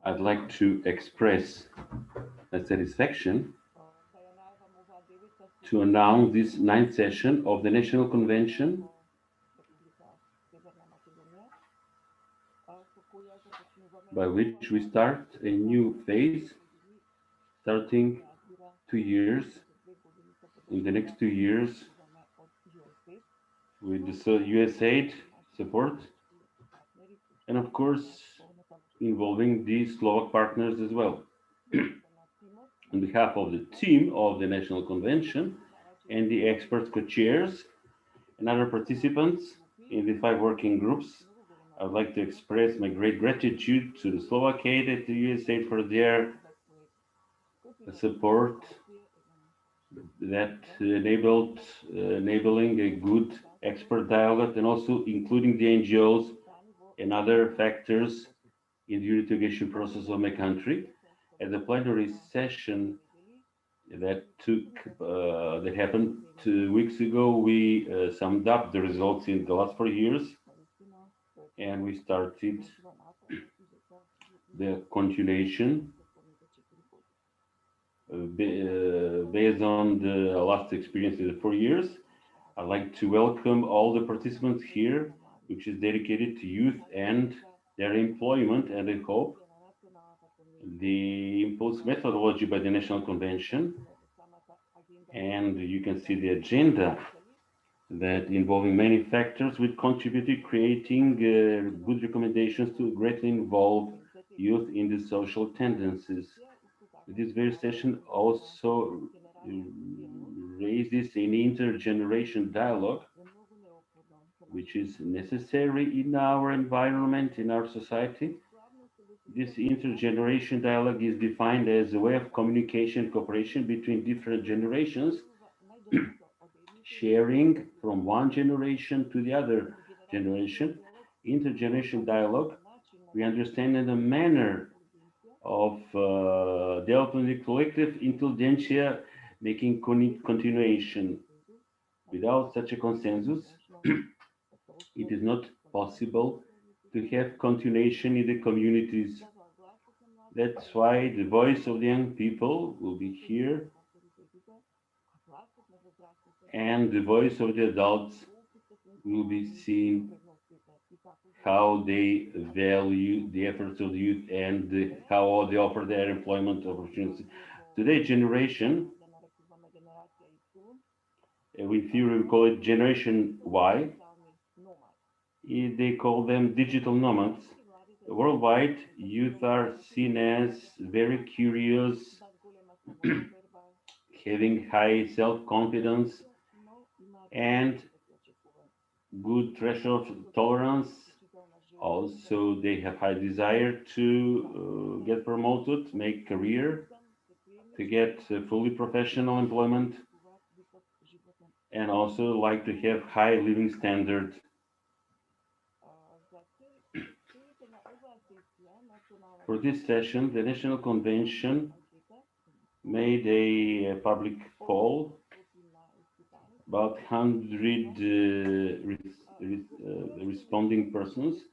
I'd like to express a satisfaction to announce this ninth session of the National Convention, by which we start a new phase starting 2 years, in the next 2 years, with the USAID support, and of course, involving the Slovak partners as well. On behalf of the team of the National Convention and the expert co-chairs and other participants in the 5 working groups, I would like to express my great gratitude to the Slovakia and the USA for their support that enabling a good expert dialogue, and also including the NGOs and other factors in the unification process of my country. At the plenary session that happened 2 weeks ago, we summed up the results in the last 4 years, and we started the continuation based on the last experience in the 4 years. I'd like to welcome all the participants here, which is dedicated to youth and their employment, and I hope the imposed methodology by the National Convention, and you can see the agenda that involving many factors will contribute to creating good recommendations to greatly involve youth in the social tendencies. This very session also raises an intergeneration dialogue, which is necessary in our environment, in our society. This intergeneration dialogue is defined as a way of communication and cooperation between different generations, sharing from one generation to the other generation. Intergeneration dialogue, we understand in a manner of developing the collective intelligentsia, making continuation. Without such a consensus, it is not possible to have continuation in the communities. That's why the voice of the young people will be here, and the voice of the adults will be seen how they value the efforts of the youth, and how they offer their employment opportunities. Today's generation, in theory, we call it Generation Y. They call them digital nomads. Worldwide, youth are seen as very curious, having high self-confidence and good threshold of tolerance. Also, they have high desire to get promoted, make career, to get fully professional employment, and also like to have high living standard. For this session, the National Convention made a public poll, about 100 responding persons,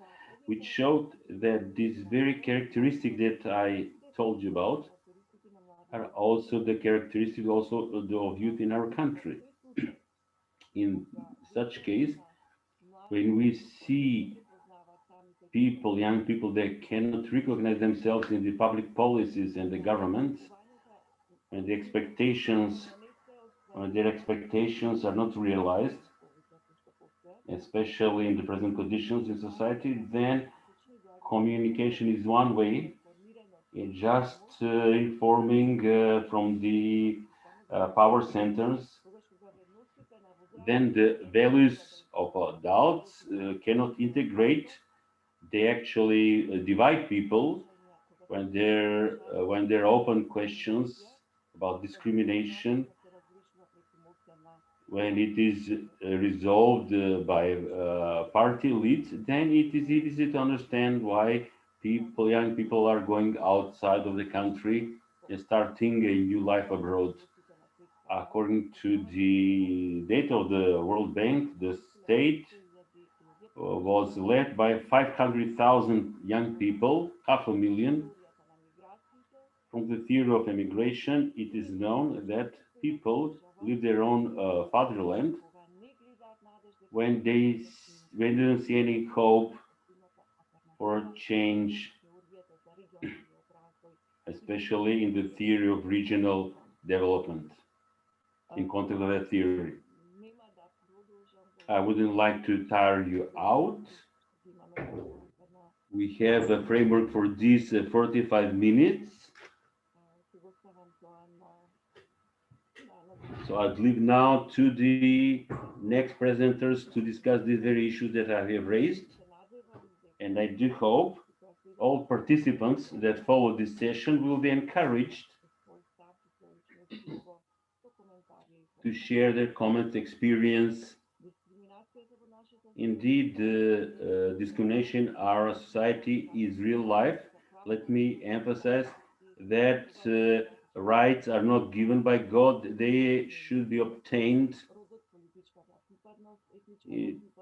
which showed that this very characteristic that I told you about are also the characteristics also of youth in our country. In such case, when we see people, young people, that cannot recognize themselves in the public policies and the governments, and the expectations, their expectations are not realized, especially in the present conditions in society, then communication is one way, just informing from the power centers. Then the values of adults cannot integrate. They actually divide people when they're open questions about discrimination, when it is resolved by party leads, then it is easy to understand why young people are going outside of the country and starting a new life abroad. According to the data of the World Bank, the state was led by 500,000 young people, half a million, From the theory of emigration, it is known that people leave their own fatherland when they don't see any hope for change, especially in the theory of regional development. In context of that theory, I wouldn't like to tire you out. We have a framework for this 45 minutes. So I'd leave now to the next presenters to discuss these very issues that I have raised. And I do hope all participants that follow this session will be encouraged to share their comments, experience. Indeed, discrimination in our society is real life. Let me emphasize that rights are not given by God, they should be obtained.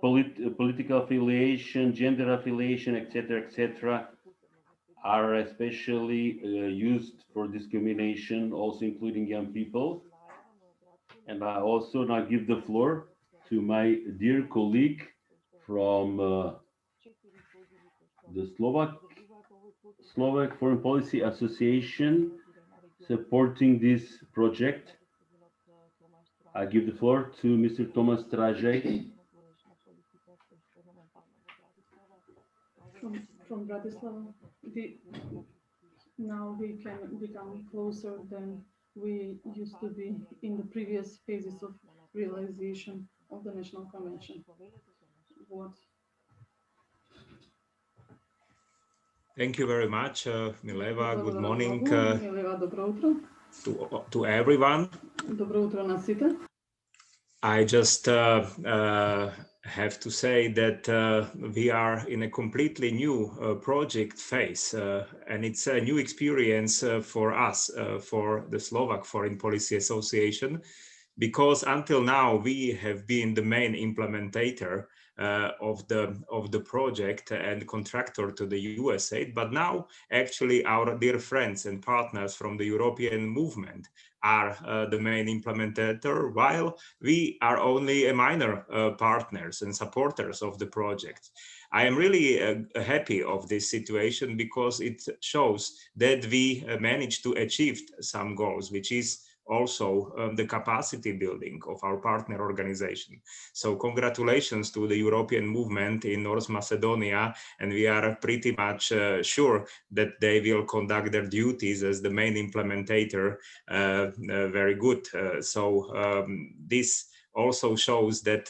Political affiliation, gender affiliation, etc., are especially used for discrimination, also including young people. And I also now give the floor to my dear colleague from the Slovak Foreign Policy Association supporting this project. I give the floor to Mr. Tomas Tražej. From Bratislava, now we can become closer than we used to be in the previous phases of realization of the National Convention. What? Thank you very much, Mileva. Good morning Mileva, dobro utro. To everyone. Dobro utro na svite. I just have to say that we are in a completely new project phase, and it's a new experience for us, for the Slovak Foreign Policy Association, because until now we have been the main implementator of the project and contractor to the USA, but now actually our dear friends and partners from the European movement are the main implementator, while we are only a minor partners and supporters of the project. I am really happy of this situation because it shows that we managed to achieve some goals, which is also the capacity building of our partner organization. So congratulations to the European movement in North Macedonia, and we are pretty much sure that they will conduct their duties as the main implementator very good. This also shows that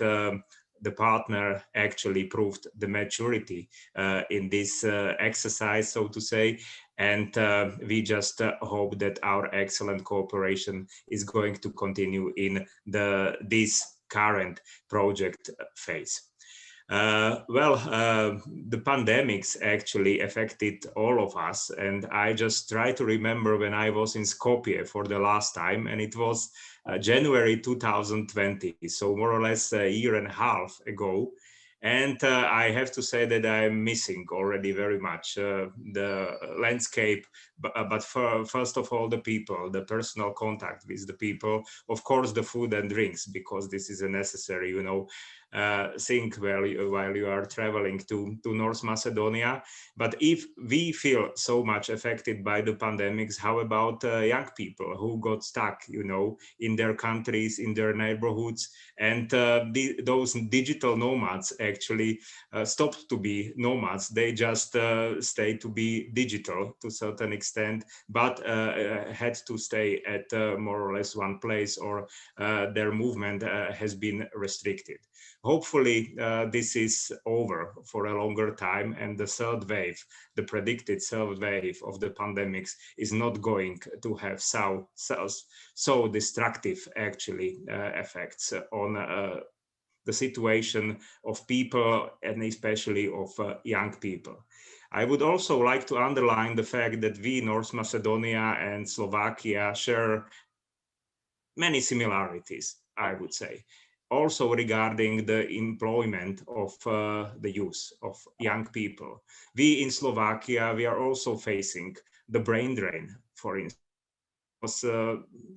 the partner actually proved the maturity in this exercise, so to say. And we just hope that our excellent cooperation is going to continue in this current project phase. The pandemics actually affected all of us, and I just try to remember when I was in Skopje for the last time, and it was January 2020, so more or less a year and a half ago. And I have to say that I'm missing already very much the landscape, but first of all, the people, the personal contact with the people, of course, the food and drinks, because this is a necessary, thing while you are traveling to North Macedonia. But if we feel so much affected by the pandemics, how about young people who got stuck, in their countries, in their neighborhoods, and those digital nomads actually stopped to be nomads. They just stayed to be digital to a certain extent, but had to stay at more or less one place, or their movement has been restricted. Hopefully, this is over for a longer time, and the third wave, the predicted third wave of the pandemics, is not going to have so destructive actually effects on the situation of people, and especially of young people. I would also like to underline the fact that we, North Macedonia and Slovakia, share many similarities, I would say. Also regarding the employment of the youth, of young people. We in Slovakia, we are also facing the brain drain, for instance. Was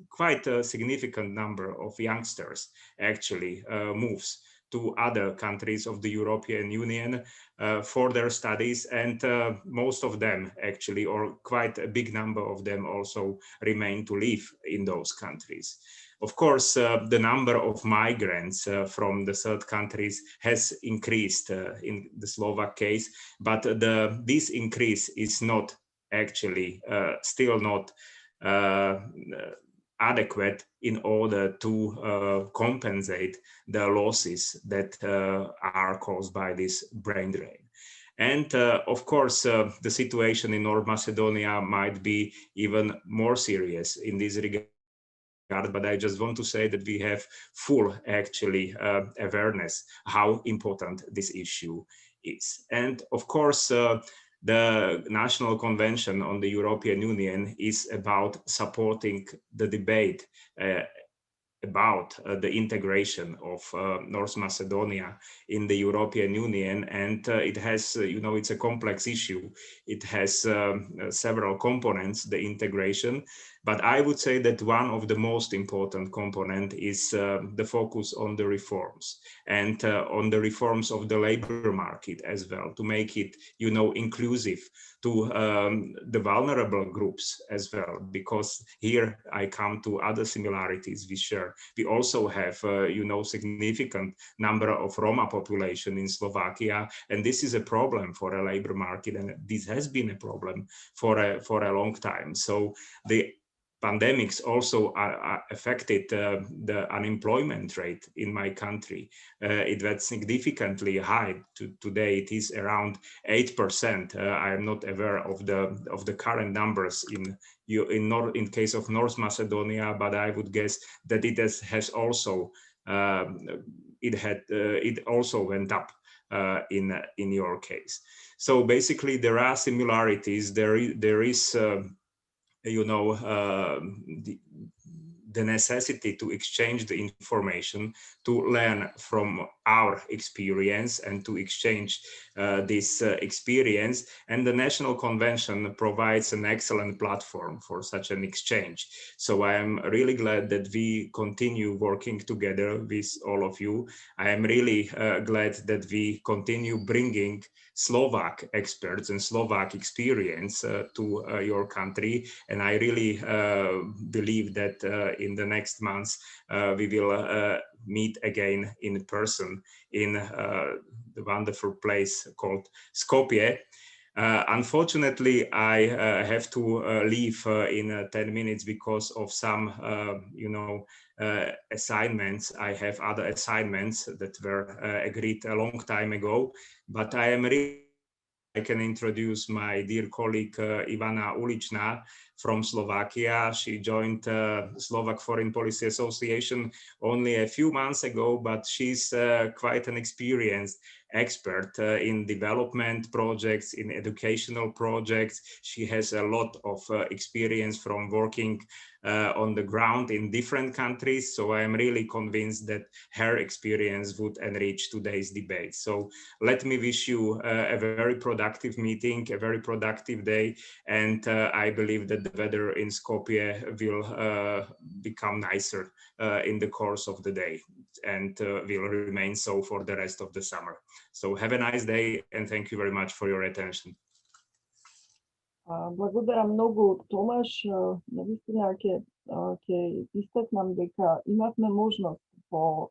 quite a significant number of youngsters actually moves to other countries of the European Union for their studies, and most of them actually, or quite a big number of them, also remain to live in those countries. Of course, the number of migrants from the third countries has increased in the Slovak case, but this increase is not actually still not uh, adequate in order to compensate the losses that are caused by this brain drain. And of course, the situation in North Macedonia might be even more serious in this regard, but I just want to say that we have full actually awareness how important this issue is. And of course, the National Convention on the European Union is about supporting the debate about the integration of North Macedonia in the European Union, and it has, it's a complex issue. It has several components, the integration, but I would say that one of the most important component is the focus on the reforms, and on the reforms of the labor market as well, to make it, inclusive to the vulnerable groups as well, because here I come to other similarities we share. We also have, significant number of Roma population in Slovakia, and this is a problem for a labor market, and this has been a problem for a long time. So the pandemics also affected the unemployment rate in my country. It was significantly high. Today it is around 8%. I am not aware of the current numbers in case of North Macedonia, but I would guess that it has also it also went up in your case. So basically, there are similarities. There is the necessity to exchange the information, to learn from our experience and to exchange this experience. And the National Convention provides an excellent platform for such an exchange. So I am really glad that we continue working together with all of you. I am really glad that we continue bringing Slovak experts and Slovak experience to your country. And I really believe that in the next months, we will meet again in person in the wonderful place called Skopje. Unfortunately, I have to leave in 10 minutes because of some, assignments. I have other assignments that were agreed a long time ago, but I am really I can introduce my dear colleague Ivana Uličná from Slovakia. She joined Slovak Foreign Policy Association only a few months ago, but she's quite an experienced expert in development projects, in educational projects. She has a lot of experience from working on the ground in different countries. So I am really convinced that her experience would enrich today's debate. So let me wish you a very productive meeting, a very productive day. And I believe that the weather in Skopje will become nicer in the course of the day and will remain so for the rest of the summer. So have a nice day and thank you very much for your attention. Благодарам многу, Томаш. Навистина ќе истакнам дека имавме можност по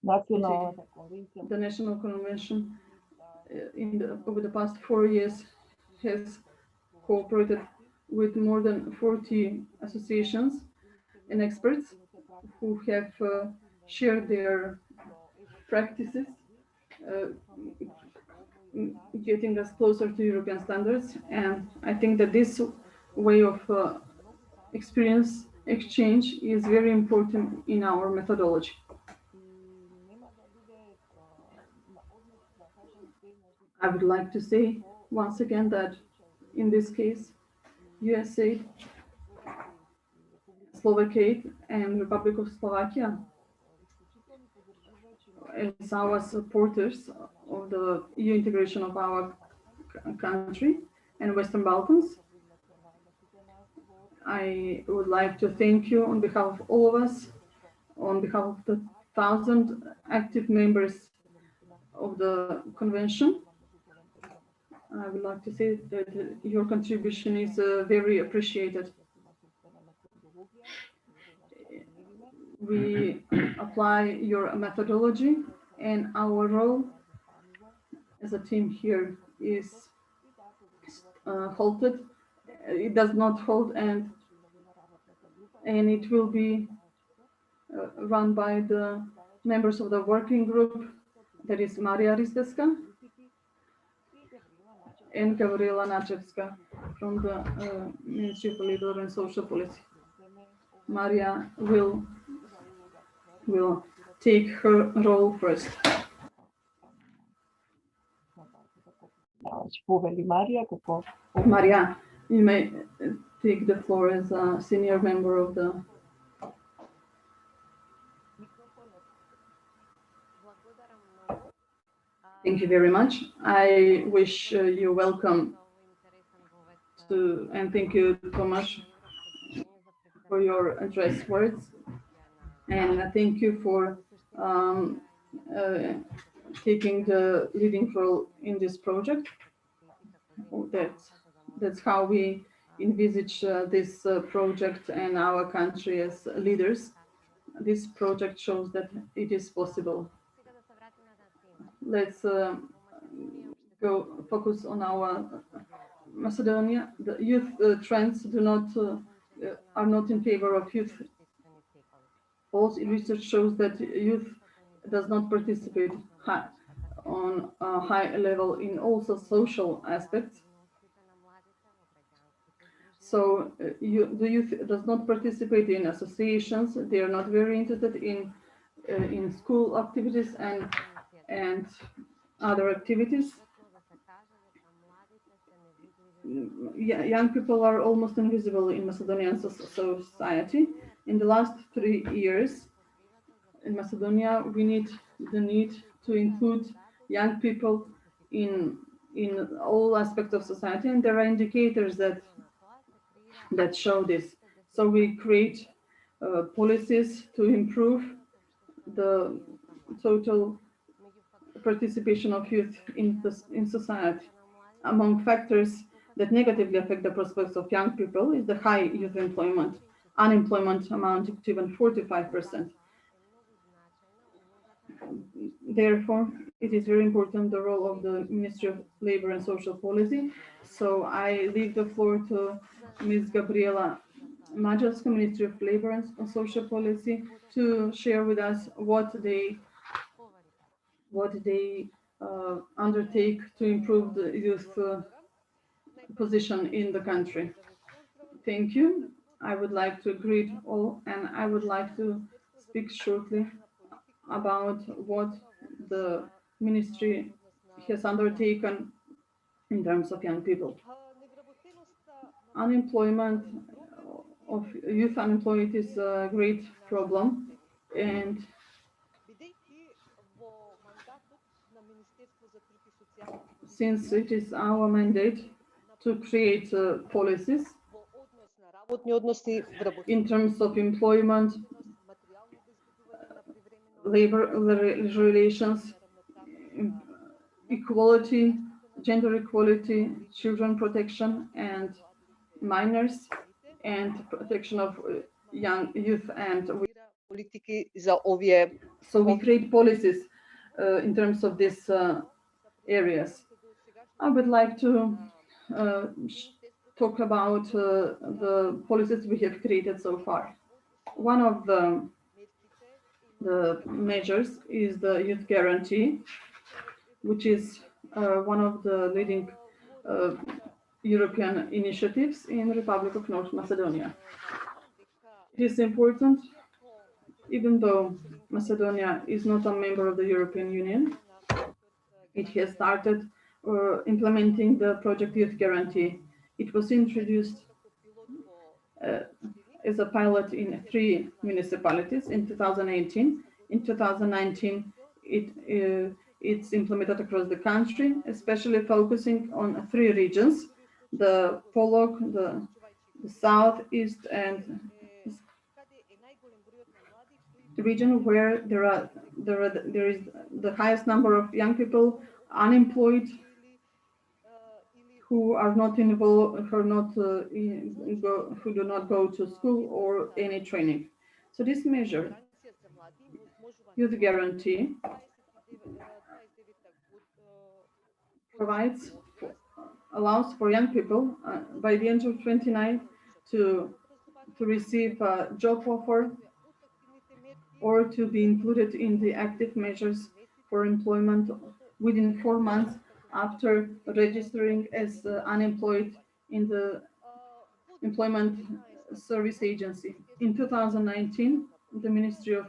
националната конвенција. The National Convention over the past 4 years has cooperated with more than 40 associations and experts who have shared their practices, getting us closer to European standards. And I think that this way of experience exchange is very important in our methodology. I would like to say once again that in this case, USA, Slovakia, and Republic of Slovakia as our supporters of the EU integration of our country and Western Balkans I would like to thank you on behalf of all of us, on behalf of the 1,000 active members of the convention. I would like to say that your contribution is very appreciated. We apply your methodology, and our role as a team here is halted. It does not hold, and it will be run by the members of the working group. That is Maria Risteska and Gabriela Nachevska from the Ministry of Labor and Social Policy. Maria will take her role first. Maria, you may take the floor as a senior member of the. Thank you very much. I wish you welcome to, and thank you, Tomasz, for your address words. And thank you for taking the leading role in this project. That's how we envisage this project and our country as leaders. This project shows that it is possible. Let's go focus on our Macedonia. The youth trends are not in favor of youth. Also, research shows that youth does not participate on a high level in also social aspects. So the youth does not participate in associations. They are not very interested in school activities and other activities. Young people are almost invisible in Macedonian society. In the last 3 years in Macedonia, we need to include young people in all aspects of society, and there are indicators that show this. So we create policies to improve the total participation of youth in society. Among factors that negatively affect the prospects of young people is the high youth employment, unemployment amounting to even 45%. Therefore, it is very important the role of the Ministry of Labor and Social Policy. So I leave the floor to Ms. Gabriela Majalska, Ministry of Labor and Social Policy, to share with us what they undertake to improve the youth position in the country. Thank you. I would like to greet all, and I would like to speak shortly about what the ministry has undertaken in terms of young people. Unemployment of youth unemployment is a great problem, and since it is our mandate to create policies in terms of employment, labor relations, equality, gender equality, children protection and minors, and protection of young youth and so we create policies in terms of these areas. I would like to talk about the policies we have created so far. One of the measures is the youth guarantee, which is one of the leading European initiatives in the Republic of North Macedonia. It is important, even though Macedonia is not a member of the European Union, it has started implementing the project Youth Guarantee. It was introduced as a pilot in 3 municipalities in 2018. In 2019, it's implemented across the country, especially focusing on 3 regions: the Polog, the southeast and the region where there is the highest number of young people unemployed who are not involved, who are not who do not go to school or any training. So this measure, youth guarantee, provides allows for young people by the age of 29 to receive a job offer or to be included in the active measures for employment within 4 months after registering as unemployed in the Employment Service Agency. In 2019, the Ministry of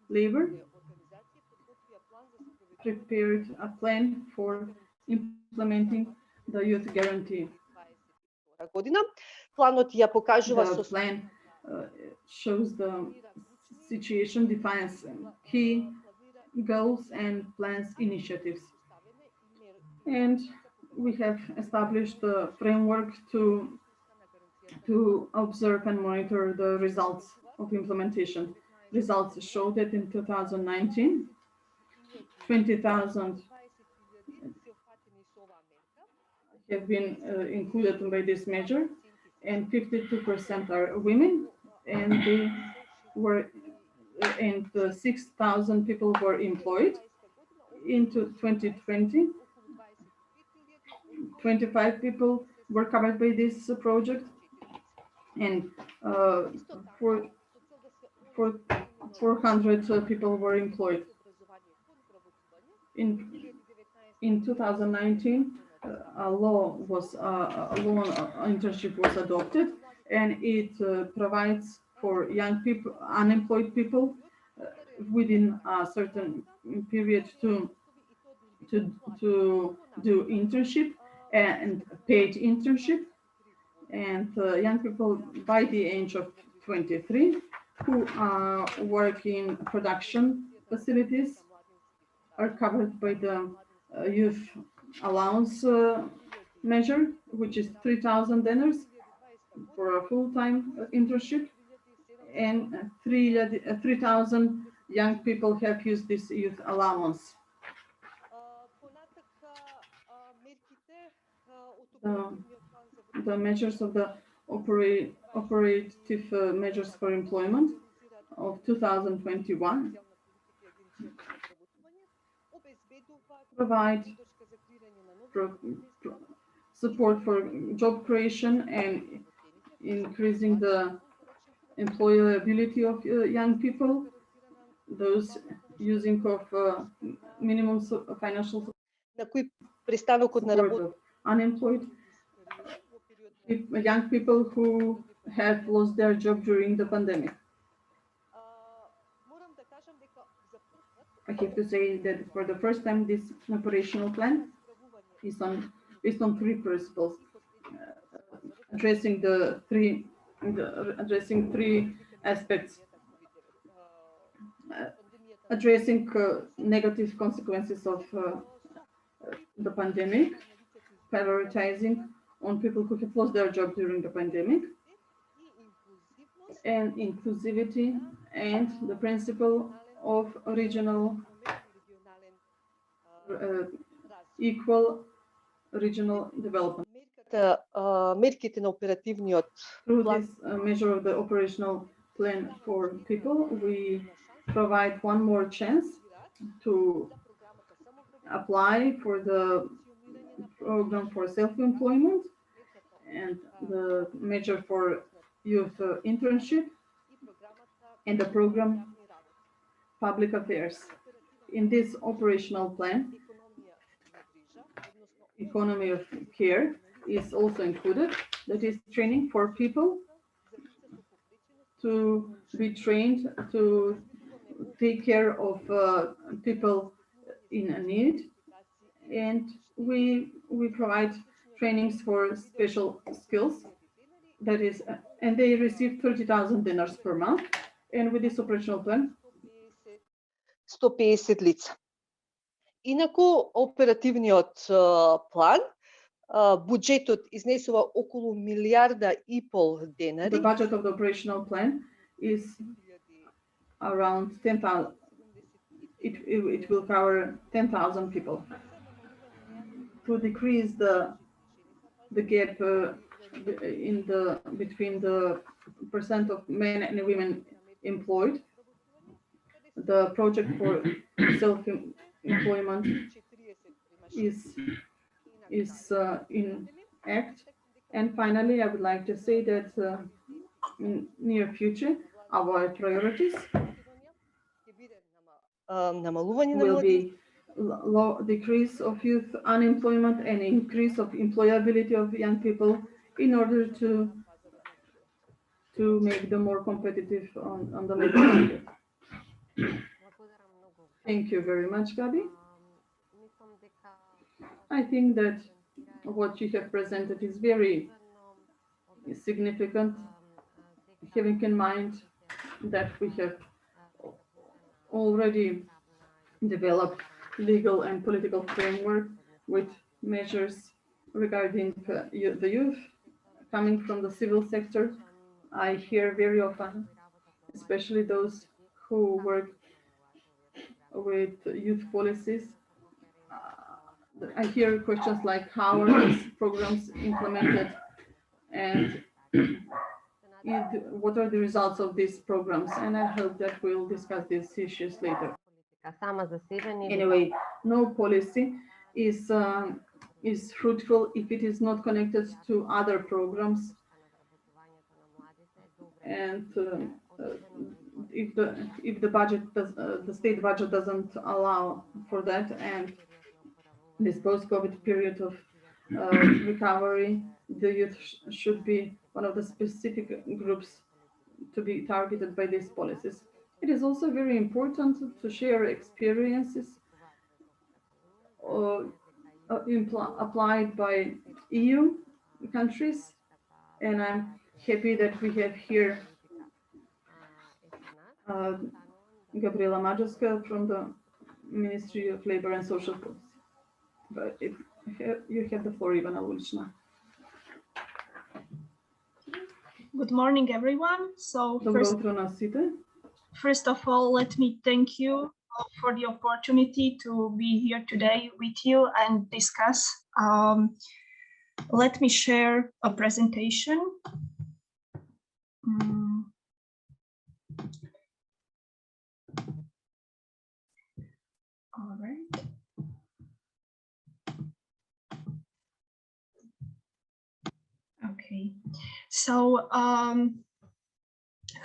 Labor prepared a plan for implementing the youth guarantee. Година. Планот ја покажува The plan shows the situation, defines key goals and plans initiatives. And we have established the framework to observe and monitor the results of implementation. Results show that in 2019, 20,000 have been included by this measure, and 52% are women, and they were, and 6,000 people were employed. Into 2020, 25 people were covered by this project, and 400 people were employed. In 2019, a law internship was adopted, and it provides for young people, unemployed people, within a certain period to do internship and paid internship, and young people by the age of 23 who work in production facilities are covered by the youth allowance measure, which is 3,000 dinars for a full-time internship, and 3,000 young people have used this youth allowance. The measures of the operative measures for employment of 2021 provide support for job creation and increasing the employability of young people, those using of minimum financial support of unemployed, young people who have lost their job during the pandemic. I have to say that for the first time, this operational plan is based on three principles, addressing three aspects, addressing negative consequences of the pandemic, prioritizing on people who have lost their job during the pandemic, and inclusivity, and the principle of regional equal regional development. Мерките на оперативниот Through this measure of the operational plan for people, we provide one more chance to apply for the program for self-employment and the measure for youth internship and the program public affairs. In this operational plan, economy of care is also included. That is training for people to be trained to take care of people in need, and we provide trainings for special skills. That is, and they receive 30,000 dinars per month. And with this operational plan, 150 лица. Инаку оперативниот план Буџетот изнесува околу милиарда и пол The денари. budget of the operational plan is around 10,000. It will cover 10,000 people. To decrease the gap between the percent of men and women employed, the project for self-employment is in act. And finally, I would like to say that in near future, our priorities Намалување на will млади, be decrease of youth unemployment and increase of employability of young people in order to make them more competitive on the labor market. Thank you very much, Gabi. I think that what you have presented is very significant, having in mind that we have already developed legal and political framework with measures regarding the youth coming from the civil sector. I hear very often, especially those who work with youth policies, I hear questions like how are these programs implemented and what are the results of these programs, and I hope that we'll discuss these issues later. Anyway, no policy is fruitful if it is not connected to other programs, and if the budget the state budget doesn't allow for that, and this post-COVID period of recovery, the youth should be one of the specific groups to be targeted by these policies. It is also very important to share experiences applied by EU countries, and I'm happy that we have here Gabriela Mađarska from the Ministry of Labor and Social Policy. But you have the floor, Ivana Ulična. Good morning, everyone. So Dobro first of all, let me thank you for the opportunity to be here today with you and discuss. Let me share a presentation. All right. Okay, so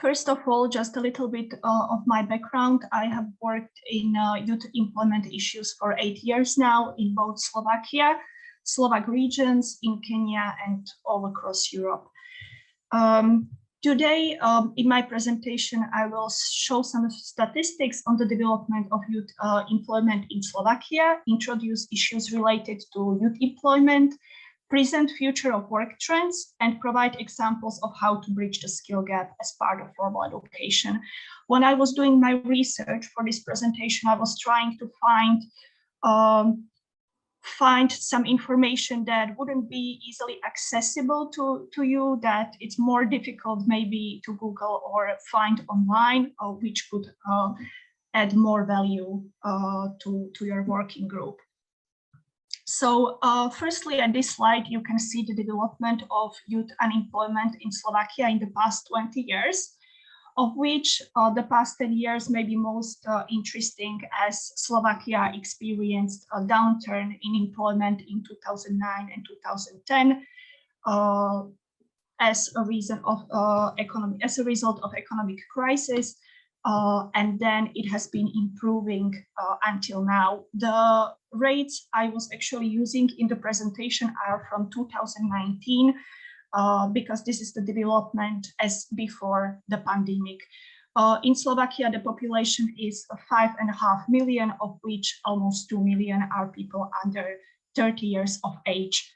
first of all, just a little bit of my background. I have worked in youth employment issues for 8 years now in both Slovakia, Slovak regions, in Kenya, and all across Europe. Today, in my presentation, I will show some statistics on the development of youth employment in Slovakia, introduce issues related to youth employment, present future of work trends, and provide examples of how to bridge the skill gap as part of formal education. When I was doing my research for this presentation, I was trying to find some information that wouldn't be easily accessible to you, that it's more difficult maybe to Google or find online, which could add more value to your working group. So firstly, at this slide, you can see the development of youth unemployment in Slovakia in the past 20 years, of which the past 10 years may be most interesting, as Slovakia experienced a downturn in employment in 2009 and 2010 as a result of economic crisis. And then it has been improving until now. The rates I was actually using in the presentation are from 2019, because this is the development as before the pandemic. In Slovakia, the population is 5.5 million, of which almost 2 million are people under 30 years of age.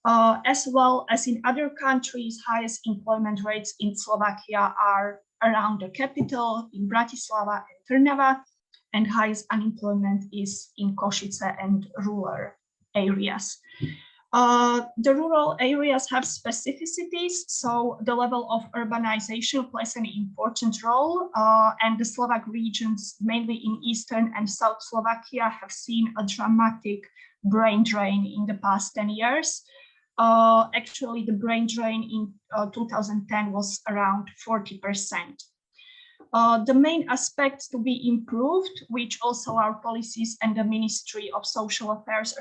As well as in other countries, highest employment rates in Slovakia are around the capital in Bratislava and Trnava, and highest unemployment is in Košice and rural areas. The rural areas have specificities, so the level of urbanization plays an important role, and the Slovak regions, mainly in Eastern and South Slovakia, have seen a dramatic brain drain in the past 10 years. Actually, the brain drain in 2010 was around 40%. The main aspects to be improved, which also our policies and the Ministry of Social Affairs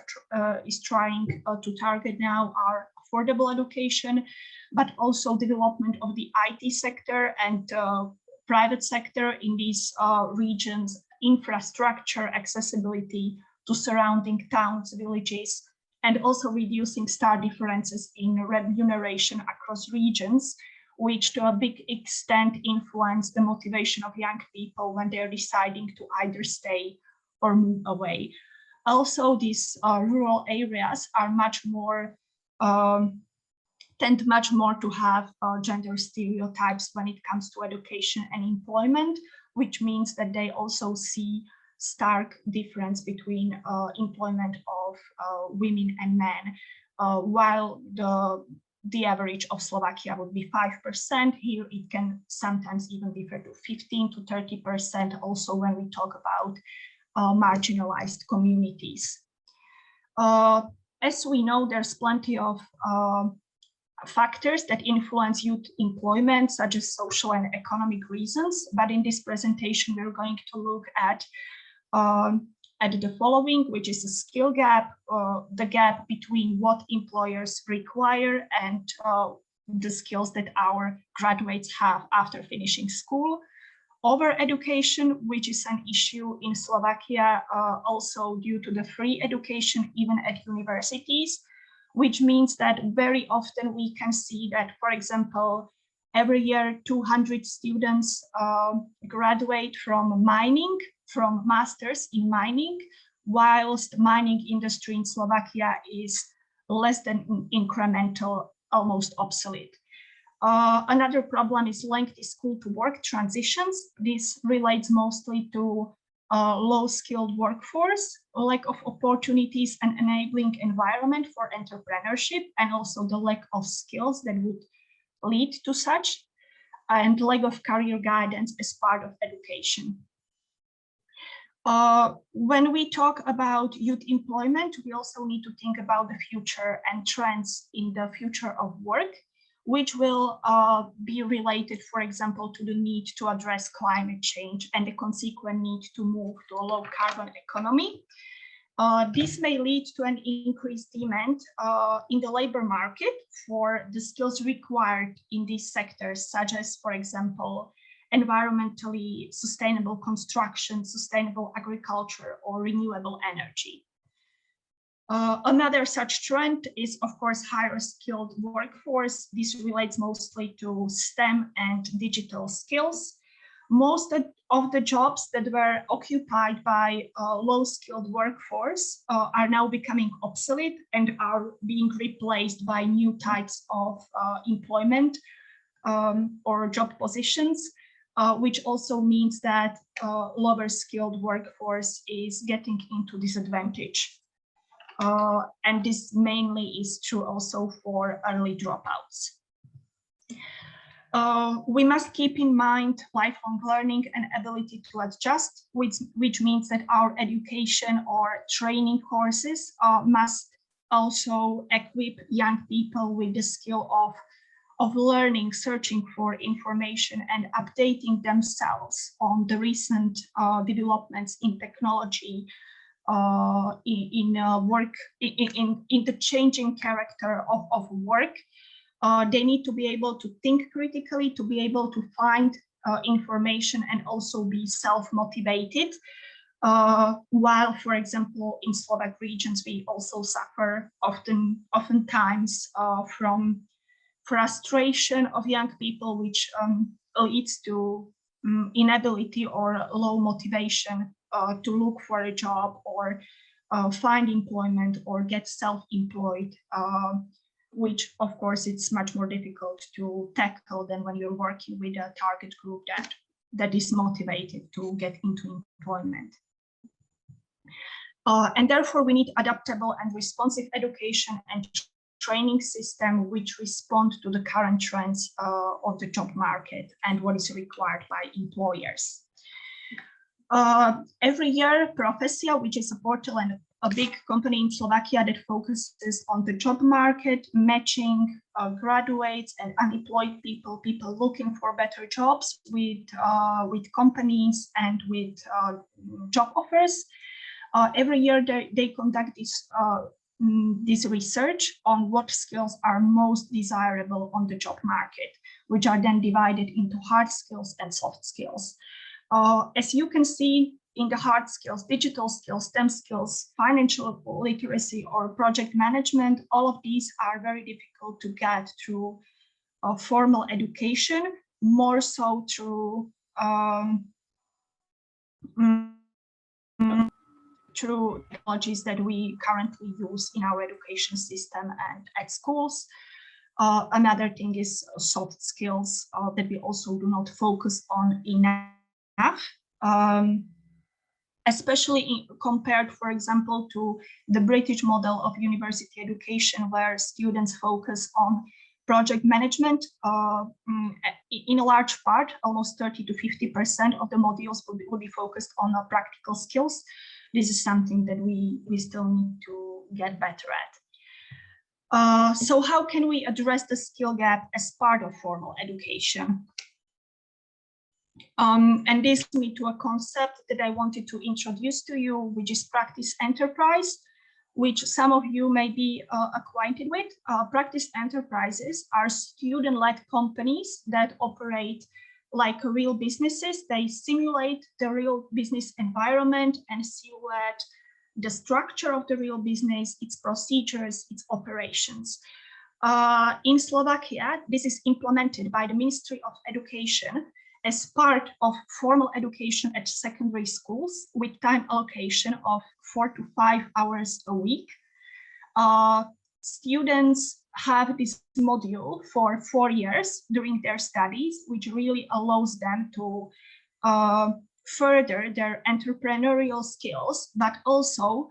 is trying to target now, are affordable education, but also development of the IT sector and private sector in these regions, infrastructure, accessibility to surrounding towns, villages, and also reducing star differences in remuneration across regions, which to a big extent influence the motivation of young people when they're deciding to either stay or move away. Also, these rural areas are much more, tend much more to have gender stereotypes when it comes to education and employment, which means that they also see stark difference between employment of women and men, while the average of Slovakia would be 5%. Here it can sometimes even differ to 15 to 30%, also when we talk about marginalized communities. As we know, there's plenty of factors that influence youth employment, such as social and economic reasons, but in this presentation, we're going to look at the following, which is a skill gap, the gap between what employers require and the skills that our graduates have after finishing school. Over-education, which is an issue in Slovakia, also due to the free education even at universities, which means that very often we can see that, for example, every year 200 students graduate from mining, from masters in mining, whilst mining industry in Slovakia is less than incremental, almost obsolete. Another problem is lengthy school to work transitions. This relates mostly to low-skilled workforce, lack of opportunities and enabling environment for entrepreneurship, and also the lack of skills that would lead to such, and lack of career guidance as part of education. When we talk about youth employment, we also need to think about the future and trends in the future of work, which will be related, for example, to the need to address climate change and the consequent need to move to a low carbon economy. This may lead to an increased demand in the labor market for the skills required in these sectors, such as, for example, environmentally sustainable construction, sustainable agriculture, or renewable energy. Another such trend is, of course, higher skilled workforce. This relates mostly to STEM and digital skills. Most of the jobs that were occupied by low-skilled workforce are now becoming obsolete and are being replaced by new types of employment or job positions, which also means that lower skilled workforce is getting into disadvantage. And this mainly is true also for early dropouts. We must keep in mind lifelong learning and ability to adjust, which means that our education or training courses must also equip young people with the skill of learning, searching for information, and updating themselves on the recent developments in technology, in the changing character of work. They need to be able to think critically, to be able to find information and also be self-motivated. While, for example, in Slovak regions, we also suffer oftentimes from frustration of young people, which leads to inability or low motivation to look for a job or find employment or get self-employed, which of course it's much more difficult to tackle than when you're working with a target group that is motivated to get into employment. And therefore, we need adaptable and responsive education and training system which respond to the current trends of the job market and what is required by employers. Every year, Profesia, which is a portal and a big company in Slovakia that focuses on the job market, matching graduates and unemployed people looking for better jobs with companies and with job offers. Every year they conduct this research on what skills are most desirable on the job market, which are then divided into hard skills and soft skills. As you can see in the hard skills, digital skills, STEM skills, financial literacy or project management, all of these are very difficult to get through formal education, more so through through technologies that we currently use in our education system and at schools. Another thing is soft skills that we also do not focus on enough, especially compared, for example, to the British model of university education, where students focus on project management. In a large part, almost 30 to 50% of the modules will be focused on practical skills. This is something that we still need to get better at. So how can we address the skill gap as part of formal education? And this leads me to a concept that I wanted to introduce to you, which is practice enterprise, which some of you may be acquainted with. Practice enterprises are student-led companies that operate like real businesses. They simulate the real business environment and simulate the structure of the real business, its procedures, its operations. In Slovakia, this is implemented by the Ministry of Education as part of formal education at secondary schools with time allocation of 4 to 5 hours a week. Students have this module for 4 years during their studies, which really allows them to further their entrepreneurial skills, but also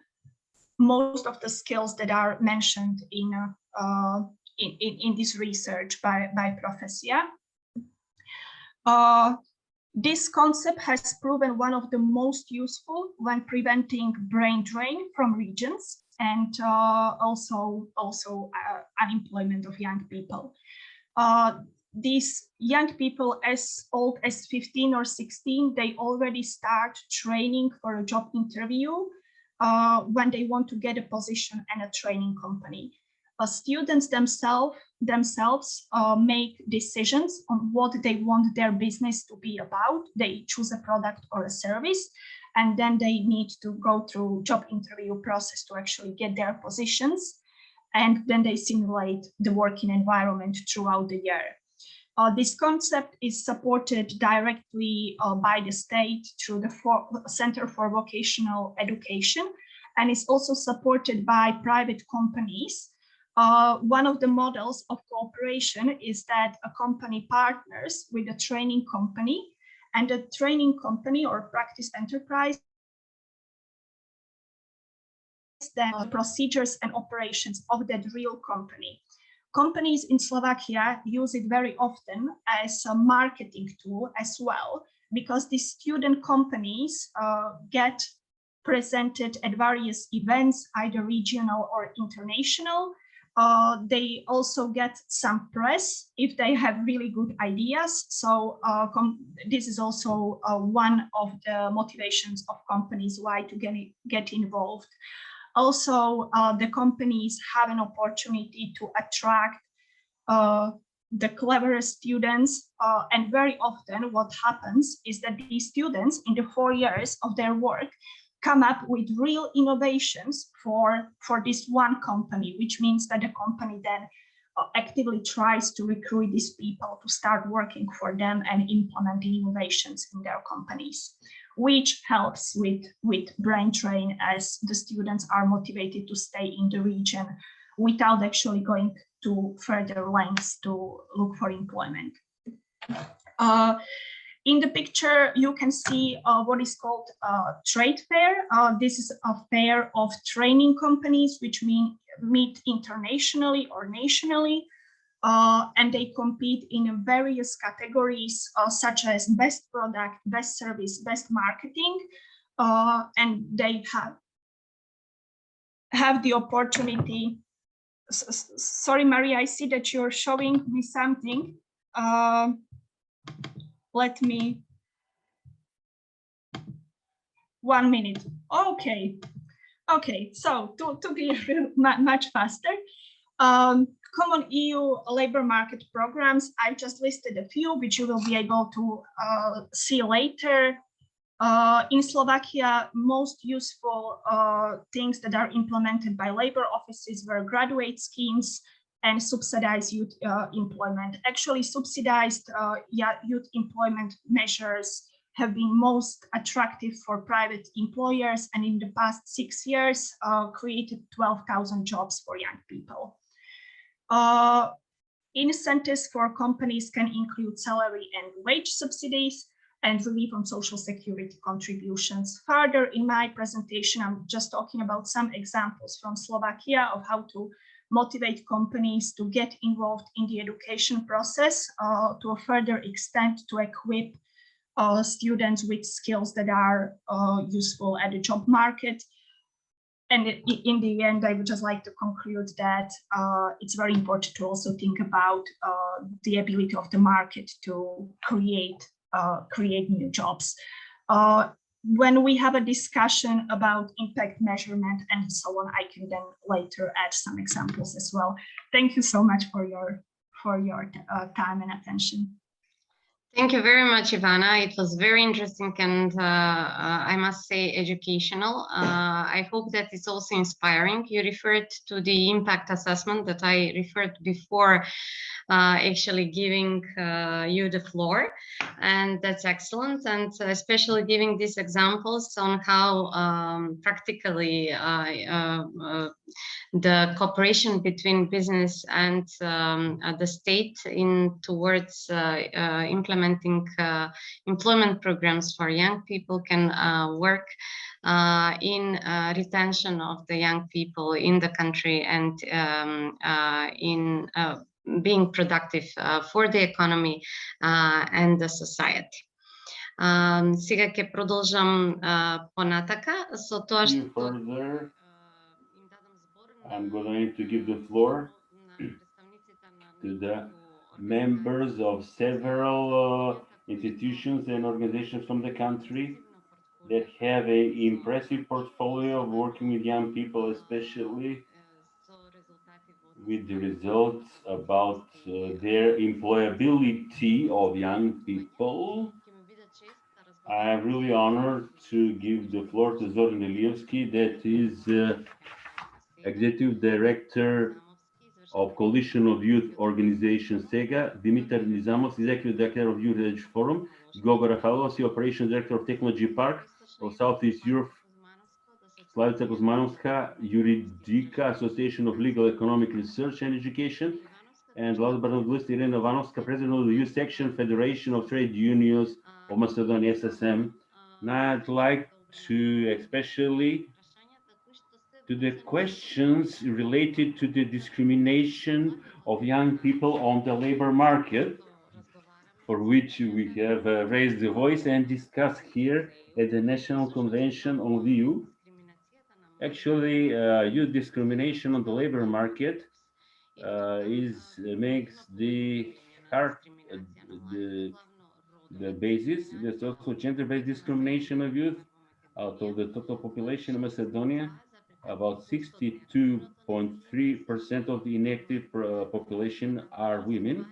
most of the skills that are mentioned in this research by Profesia. This concept has proven one of the most useful when preventing brain drain from regions and also unemployment of young people. These young people as old as 15 or 16, they already start training for a job interview when they want to get a position in a training company. Students themselves make decisions on what they want their business to be about. They choose a product or a service, and then they need to go through job interview process to actually get their positions. And then they simulate the working environment throughout the year. This concept is supported directly by the state through the Center for Vocational Education, and is also supported by private companies. One of the models of cooperation is that a company partners with a training company, and the training company or practice enterprise then procedures and operations of that real company. Companies in Slovakia use it very often as a marketing tool as well, because these student companies get presented at various events, either regional or international. They also get some press if they have really good ideas. So this is also one of the motivations of companies why to get involved. Also, the companies have an opportunity to attract the cleverest students. And very often what happens is that these students in the 4 years of their work come up with real innovations for this one company, which means that the company then actively tries to recruit these people to start working for them and implementing innovations in their companies, which helps with brain drain, as the students are motivated to stay in the region without actually going to further lengths to look for employment. In the picture, you can see what is called a trade fair. This is a fair of training companies which meet internationally or nationally, and they compete in various categories such as best product, best service, best marketing, and they have the opportunity. Sorry, Maria, I see that you're showing me something. Let me, 1 minute. Okay, so to be much faster, common EU labor market programs, I've just listed a few, which you will be able to see later. In Slovakia, most useful things that are implemented by labor offices were graduate schemes and subsidized youth employment. Actually, subsidized youth employment measures have been most attractive for private employers, and in the past 6 years created 12,000 jobs for young people. Incentives for companies can include salary and wage subsidies and relief on social security contributions. Further, in my presentation, I'm just talking about some examples from Slovakia of how to motivate companies to get involved in the education process to a further extent to equip students with skills that are useful at the job market. And in the end, I would just like to conclude that it's very important to also think about the ability of the market to create new jobs. When we have a discussion about impact measurement and so on, I can then later add some examples as well. Thank you so much for your time and attention. Thank you very much, Ivana. It was very interesting and I must say educational. I hope that it's also inspiring. You referred to the impact assessment that I referred before, actually giving you the floor, and that's excellent, and especially giving these examples on how practically the cooperation between business and the state towards implementing employment programs for young people can work in retention of the young people in the country and in being productive for the economy and the society. Сега ќе продолжам понатака со тоа што Further, I'm going to give the floor to the members of several institutions and organizations from the country that have an impressive portfolio of working with young people, especially with the results about their employability of young people. I am really honored to give the floor to Zoran Ilievski, that is Executive Director of Coalition of Youth Organization SEGA, Dimitar Nizamos, Executive Director of Youth Edge Forum, Gogo Rafalovs, Operations Director of Technology Park of Southeast Europe, Slavica Kuzmanovska, Juridica, Association of Legal Economic Research and Education, and last but not least, Irena Vanovska, President of the Youth Section Federation of Trade Unions of Macedonia, SSM. Now I'd like to especially to the questions related to the discrimination of young people on the labor market, for which we have raised the voice and discussed here at the National Convention on the Youth. Actually, youth discrimination on the labor market makes the heart, the basis. There's also gender-based discrimination of youth. Out of the total population of Macedonia, about 62.3% of the inactive population are women,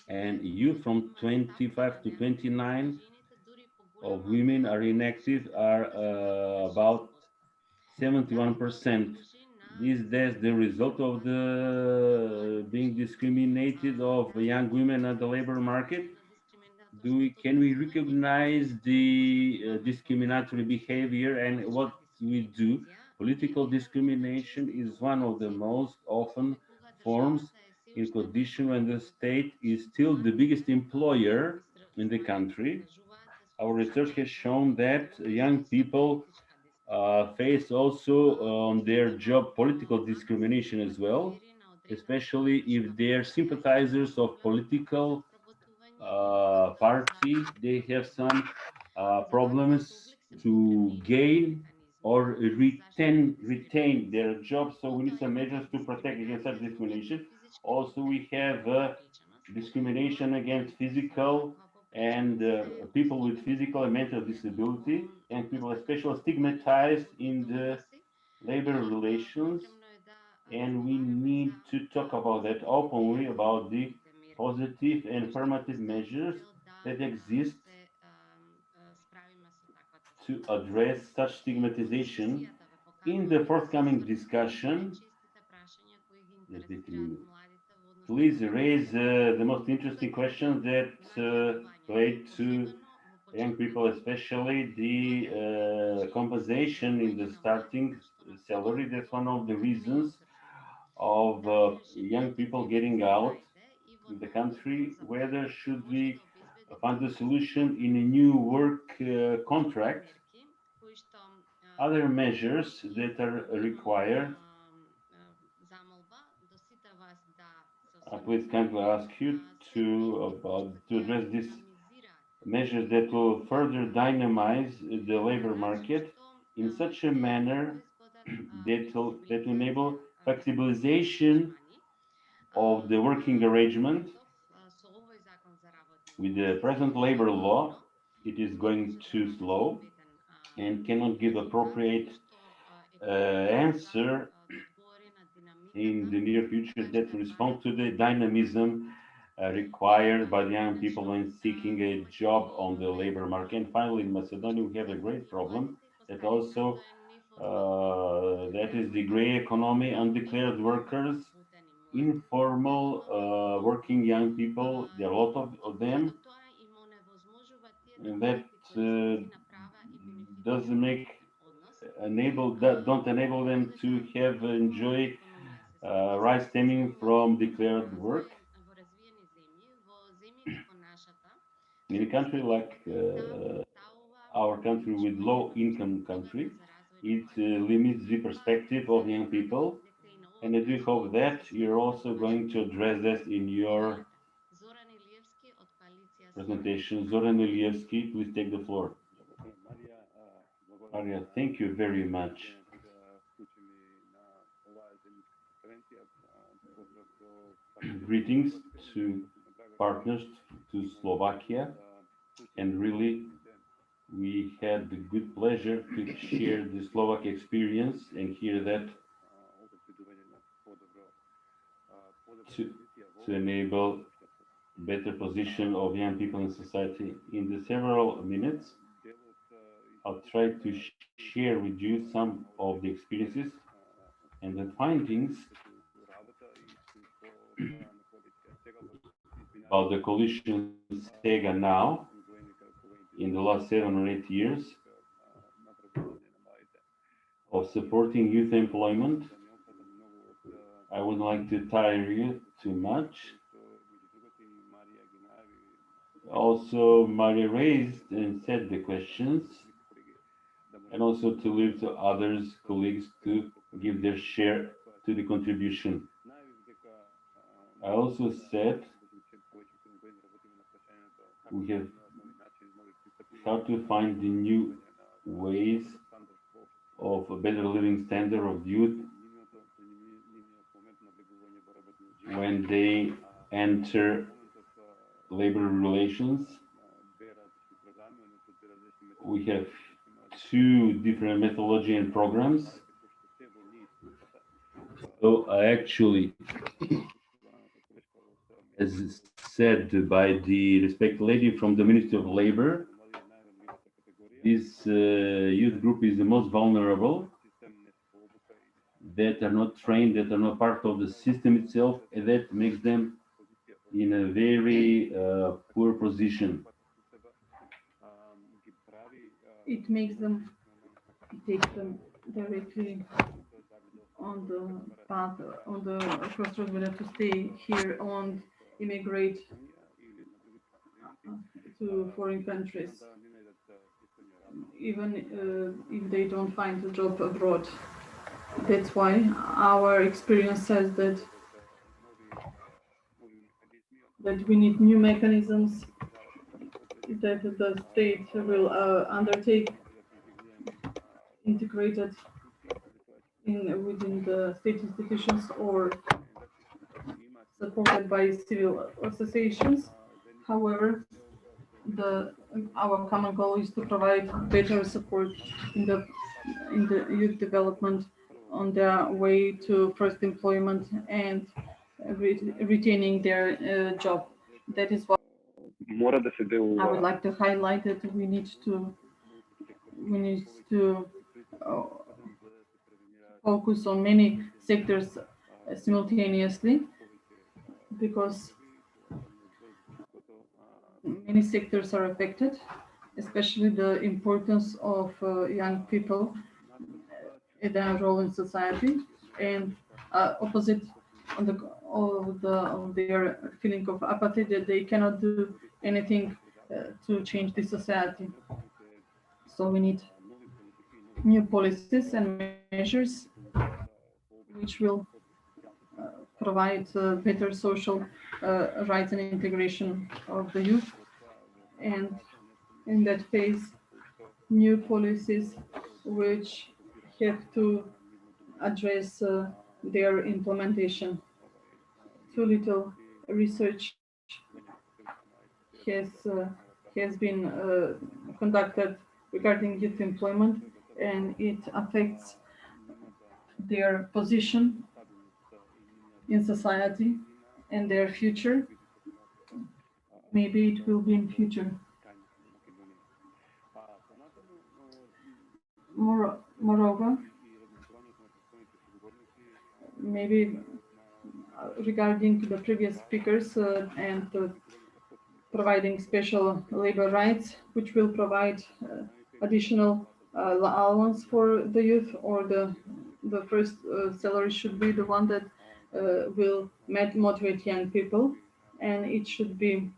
and youth from 25 to 29 of women are inactive are about 71%. That's the result of the being discriminated of young women at the labor market. Can we recognize the discriminatory behavior and what we do? Political discrimination is one of the most often forms in condition when the state is still the biggest employer in the country. Our research has shown that young people face also on their job political discrimination as well, especially if they're sympathizers of political party. They have some problems to gain or retain their jobs. So we need some measures to protect against such discrimination. Also, we have discrimination against physical and people with physical and mental disability, and people especially stigmatized in the labor relations. And we need to talk about that openly, about the positive and affirmative measures that exist to address such stigmatization. In the forthcoming discussion, please raise the most interesting questions that relate to young people, especially the compensation in the starting salary. That's one of the reasons of young people getting out in the country. Whether should we find a solution in a new work contract, other measures that are required. Please kindly ask you to address these measures that will further dynamize the labor market in such a manner that will enable flexibilization of the working arrangement. With the present labor law, it is going too slow and cannot give appropriate answer in the near future that respond to the dynamism required by the young people when seeking a job on the labor market. And finally, in Macedonia, we have a great problem that also that is the gray economy, undeclared workers, informal working young people. There are a lot of them, and that doesn't make enable that don't enable them to have enjoy rights stemming from declared work. In a country like our country, with low income country, it limits the perspective of young people. And I do hope that you're also going to address this in your presentation. Zoran Ilievski, please take the floor. Maria, thank you very much. Greetings to partners to Slovakia, and really we had the good pleasure to share the Slovak experience and hear that to enable better position of young people in society. In the several minutes, I'll try to share with you some of the experiences and the findings about the coalition SEGA now in the last 7 or 8 years of supporting youth employment. I wouldn't like to tire you too much. Also, Maria raised and said the questions, and also to leave to others, colleagues, to give their share to the contribution. I also said we have how to find the new ways of a better living standard of youth when they enter labor relations. We have two different methodology and programs. So actually, as said by the respected lady from the Ministry of Labor, this youth group is the most vulnerable, that are not trained, that are not part of the system itself, and that makes them in a very poor position. It makes them, takes them directly on the path, on the crossroads, whether to stay here and immigrate. It's to foreign countries, even if they don't find a job abroad. That's why our experience says that we need new mechanisms that the state will undertake, integrated within the state institutions or supported by civil associations. However, our common goal is to provide better support in the youth development on their way to first employment and retaining their job. That is what I would like to highlight, that we need to focus on many sectors simultaneously, because many sectors are affected, especially the importance of young people in their role in society, and opposite on of their feeling of apathy, that they cannot do anything to change the society. So we need new policies and measures which will provide better social rights and integration of the youth, and in that phase, new policies which have to address their implementation. Too little research has been conducted regarding youth employment, and it affects their position in society and their future. Maybe it will be in future. Moreover, maybe regarding the previous speakers and providing special labor rights, which will provide additional allowance for the youth, or the first salary should be the one that will motivate young people, and it should be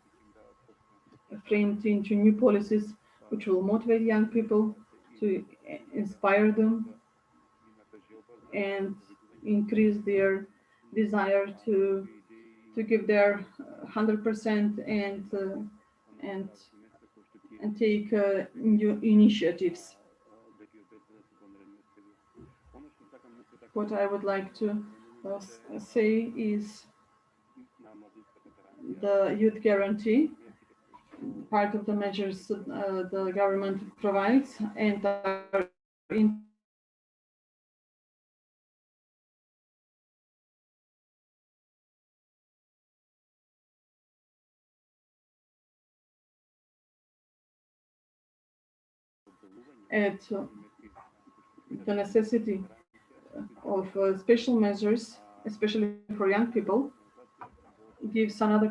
framed into new policies which will motivate young people, to inspire them and increase their desire to give their 100% and take new initiatives. What I would like to say is the youth guarantee, part of the measures the government provides, and are at the necessity of special measures, especially for young people, gives another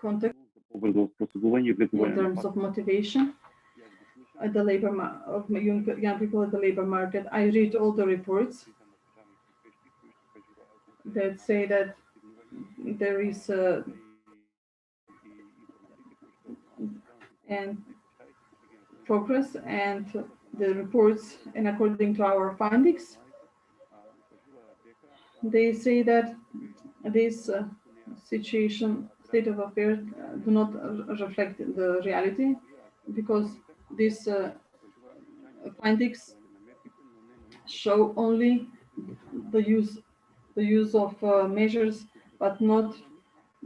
context in terms of motivation at the of young people at the labor market. I read all the reports that say that there is and progress, and the reports, and according to our findings, they say that this state of affairs do not reflect the reality, because these findings show only the use of measures, but not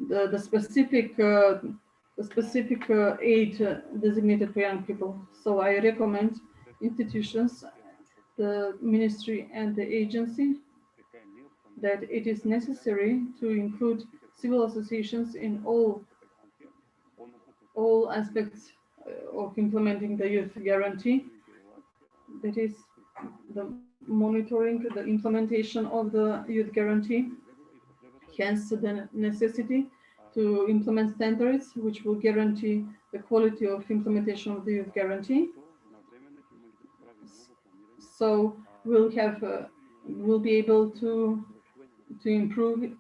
the specific aid designated for young people. So I recommend institutions, the ministry and the agency, that it is necessary to include civil associations in all aspects of implementing the youth guarantee. That is the monitoring the implementation of the youth guarantee, hence the necessity to implement standards which will guarantee the quality of implementation of the youth guarantee. So we'll be able to improve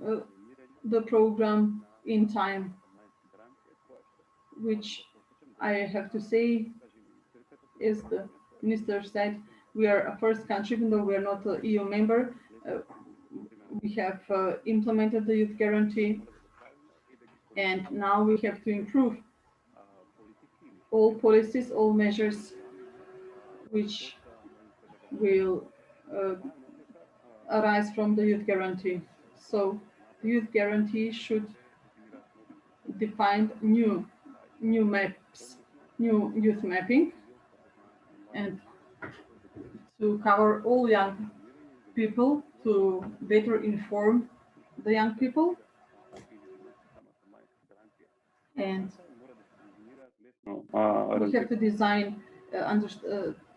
the program in time, which I have to say, as the minister said, we are a first country, even though we are not an EU member. We have implemented the youth guarantee, and now we have to improve all policies, all measures which will arise from the youth guarantee. So the youth guarantee should define new maps, new youth mapping, and to cover all young people, to better inform the young people, and we have to design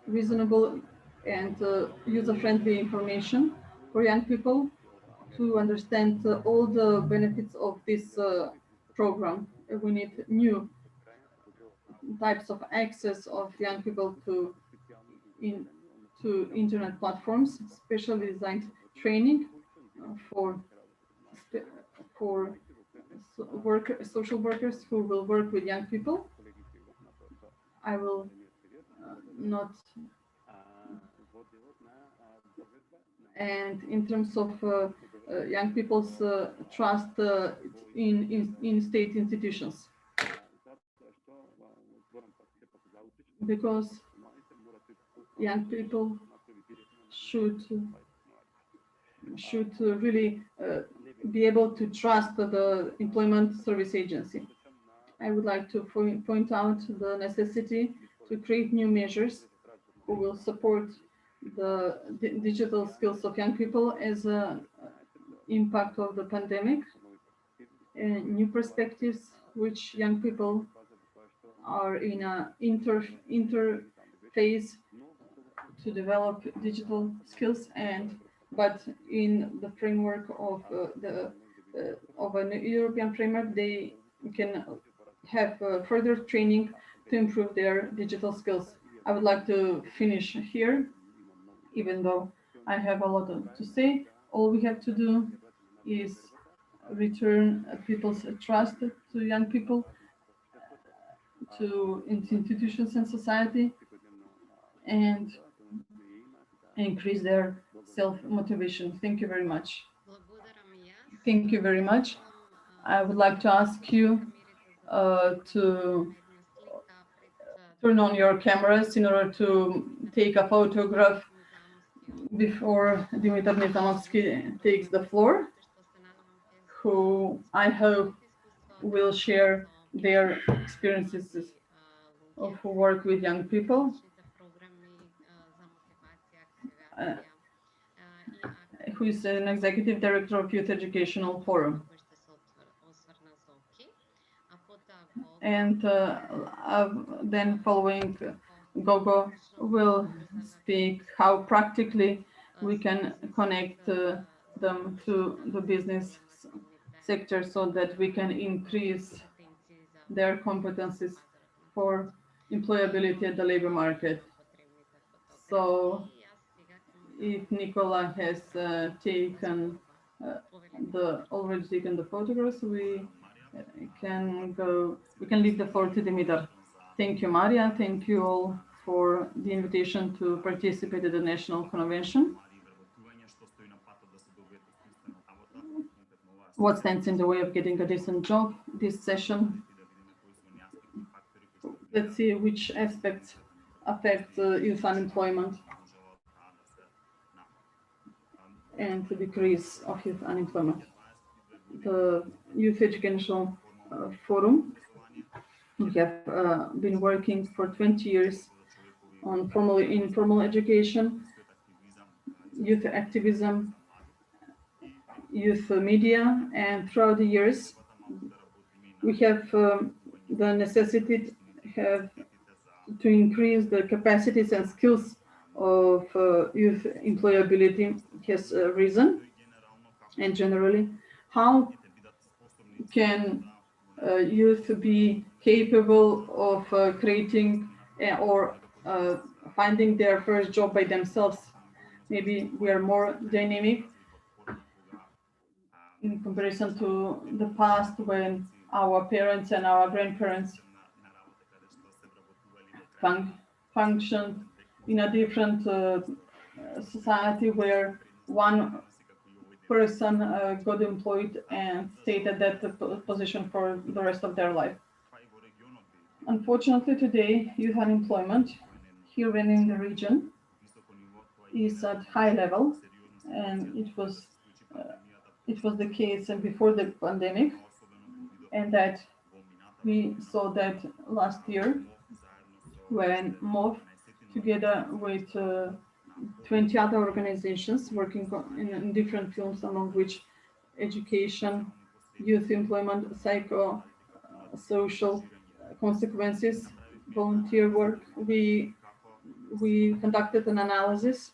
reasonable and user-friendly information for young people to understand all the benefits of this program. We need new types of access of young people to internet platforms, specially designed training for social workers who will work with young people. I will not. And in terms of young people's trust in state institutions, because young people should really be able to trust the employment service agency. I would like to point out the necessity to create new measures who will support the digital skills of young people as an impact of the pandemic, and new perspectives which young people are in an interface to develop digital skills, but in the framework of an European framework, they can have further training to improve their digital skills. I would like to finish here, even though I have a lot to say. All we have to do is return people's trust to young people, to institutions and society, and increase their self-motivation. Thank you very much. Thank you very much. I would like to ask you to turn on your cameras in order to take a photograph before Dimitar Netamovsky takes the floor, who I hope will share their experiences of work with young people, who is an executive director of Youth Educational Forum. And then following, Gogo will speak how practically we can connect them to the business sector so that we can increase their competencies for employability at the labor market. So if Nicola has already taken the photographs, we can leave the floor to Dimitar. Thank you, Maria. Thank you all for the invitation to participate at the National Convention. What stands in the way of getting a decent job this session? Let's see which aspects affect youth unemployment and the decrease of youth unemployment. The Youth Educational Forum, we have been working for 20 years on informal education, youth activism, youth media, and throughout the years we have the necessity to increase the capacities and skills of youth employability has risen. And generally, how can youth be capable of creating or finding their first job by themselves? Maybe we are more dynamic in comparison to the past, when our parents and our grandparents functioned in a different society where one person got employed and stayed at that position for the rest of their life. Unfortunately, today, youth unemployment here and in the region is at high level, and it was the case before the pandemic, and that we saw that last year when MOV, together with 20 other organizations working in different fields, among which education, youth employment, social consequences, volunteer work, we conducted an analysis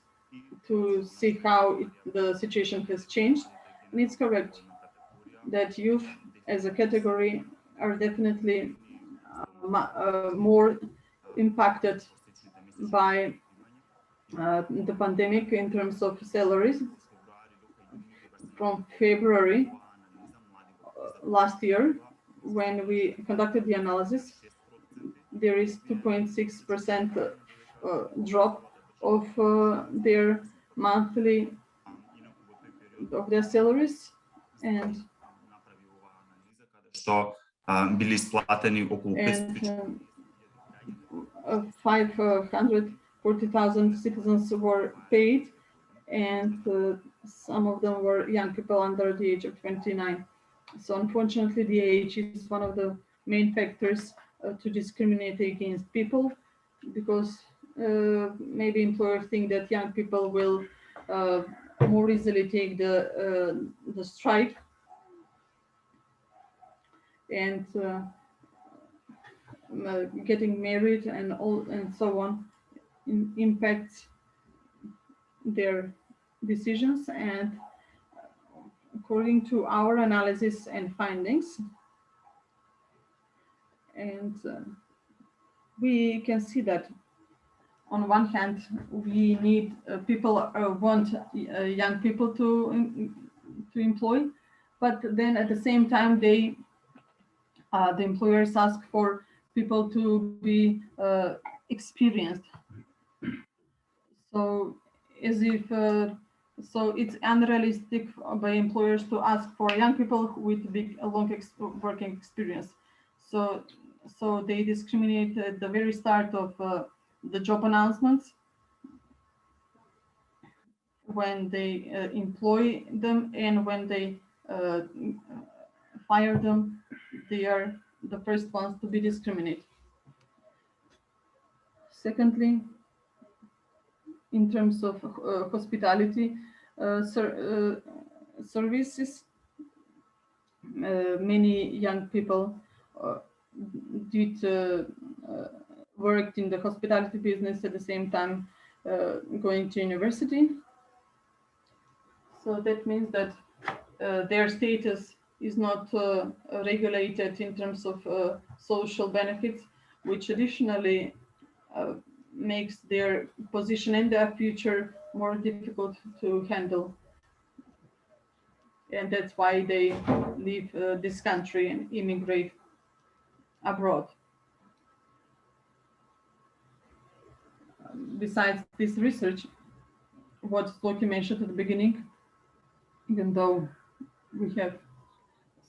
to see how the situation has changed. And it's correct that youth as a category are definitely more impacted by the pandemic in terms of salaries. From February last year, when we conducted the analysis, there is 2.6% drop of their monthly, of their salaries, and bili isplateni okolo 540,000 citizens were paid, and some of them were young people under the age of 29. So unfortunately, the age is one of the main factors to discriminate against people, because maybe employers think that young people will more easily take the strike, and getting married and so on impacts their decisions. And according to our analysis and findings, and we can see that on one hand we need people want young people to employ, but then at the same time the employers ask for people to be experienced. So as if so it's unrealistic by employers to ask for young people with big long working experience. So they discriminate at the very start of the job announcements. When they employ them and when they fire them, they are the first ones to be discriminated. Secondly, in terms of hospitality services, many young people worked in the hospitality business at the same time going to university. So that means that their status is not regulated in terms of social benefits, which additionally makes their position and their future more difficult to handle. And that's why they leave this country and immigrate abroad. Besides this research, what Loki mentioned at the beginning, even though we have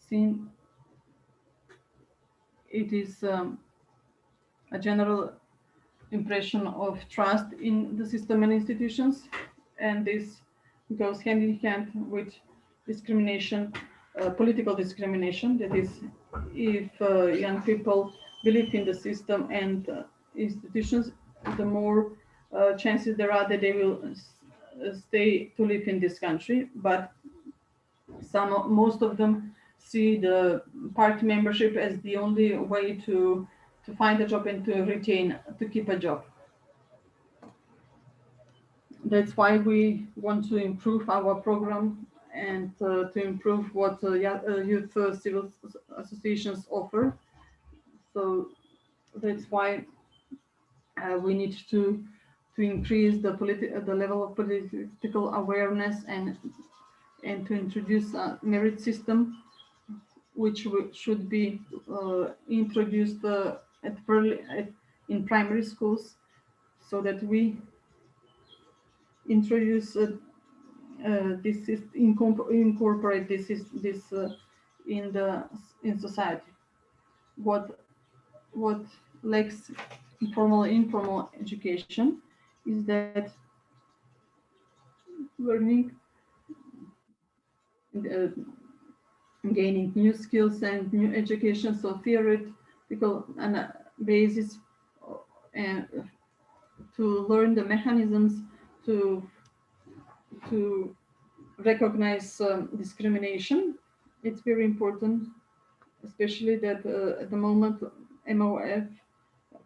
seen it is a general impression of trust in the system and institutions, and this goes hand in hand with discrimination, political discrimination. That is, if young people believe in the system and institutions, the more chances there are that they will stay to live in this country. But most of them see the party membership as the only way to find a job and to keep a job. That's why we want to improve our program and to improve what youth civil associations offer. So that's why we need to increase the level of political awareness and to introduce a merit system, which should be introduced in primary schools, so that we introduce incorporate this in society. What lacks informal education is that learning, uh, gaining new skills and new education, so theoretical and basis and to learn the mechanisms to recognize discrimination. It's very important, especially that at the moment MOF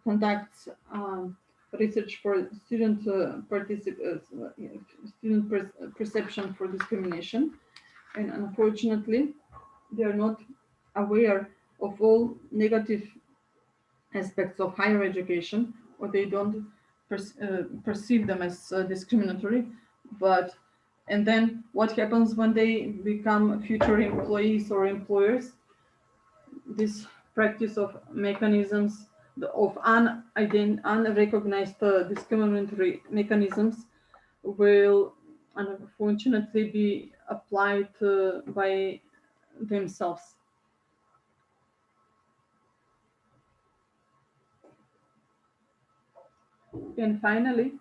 conducts research for student perception for discrimination, and unfortunately they are not aware of all negative aspects of higher education, or they don't perceive them as discriminatory. But and then what happens when they become future employees or employers? This practice of mechanisms of unrecognized discriminatory mechanisms will unfortunately be applied by themselves. And finally,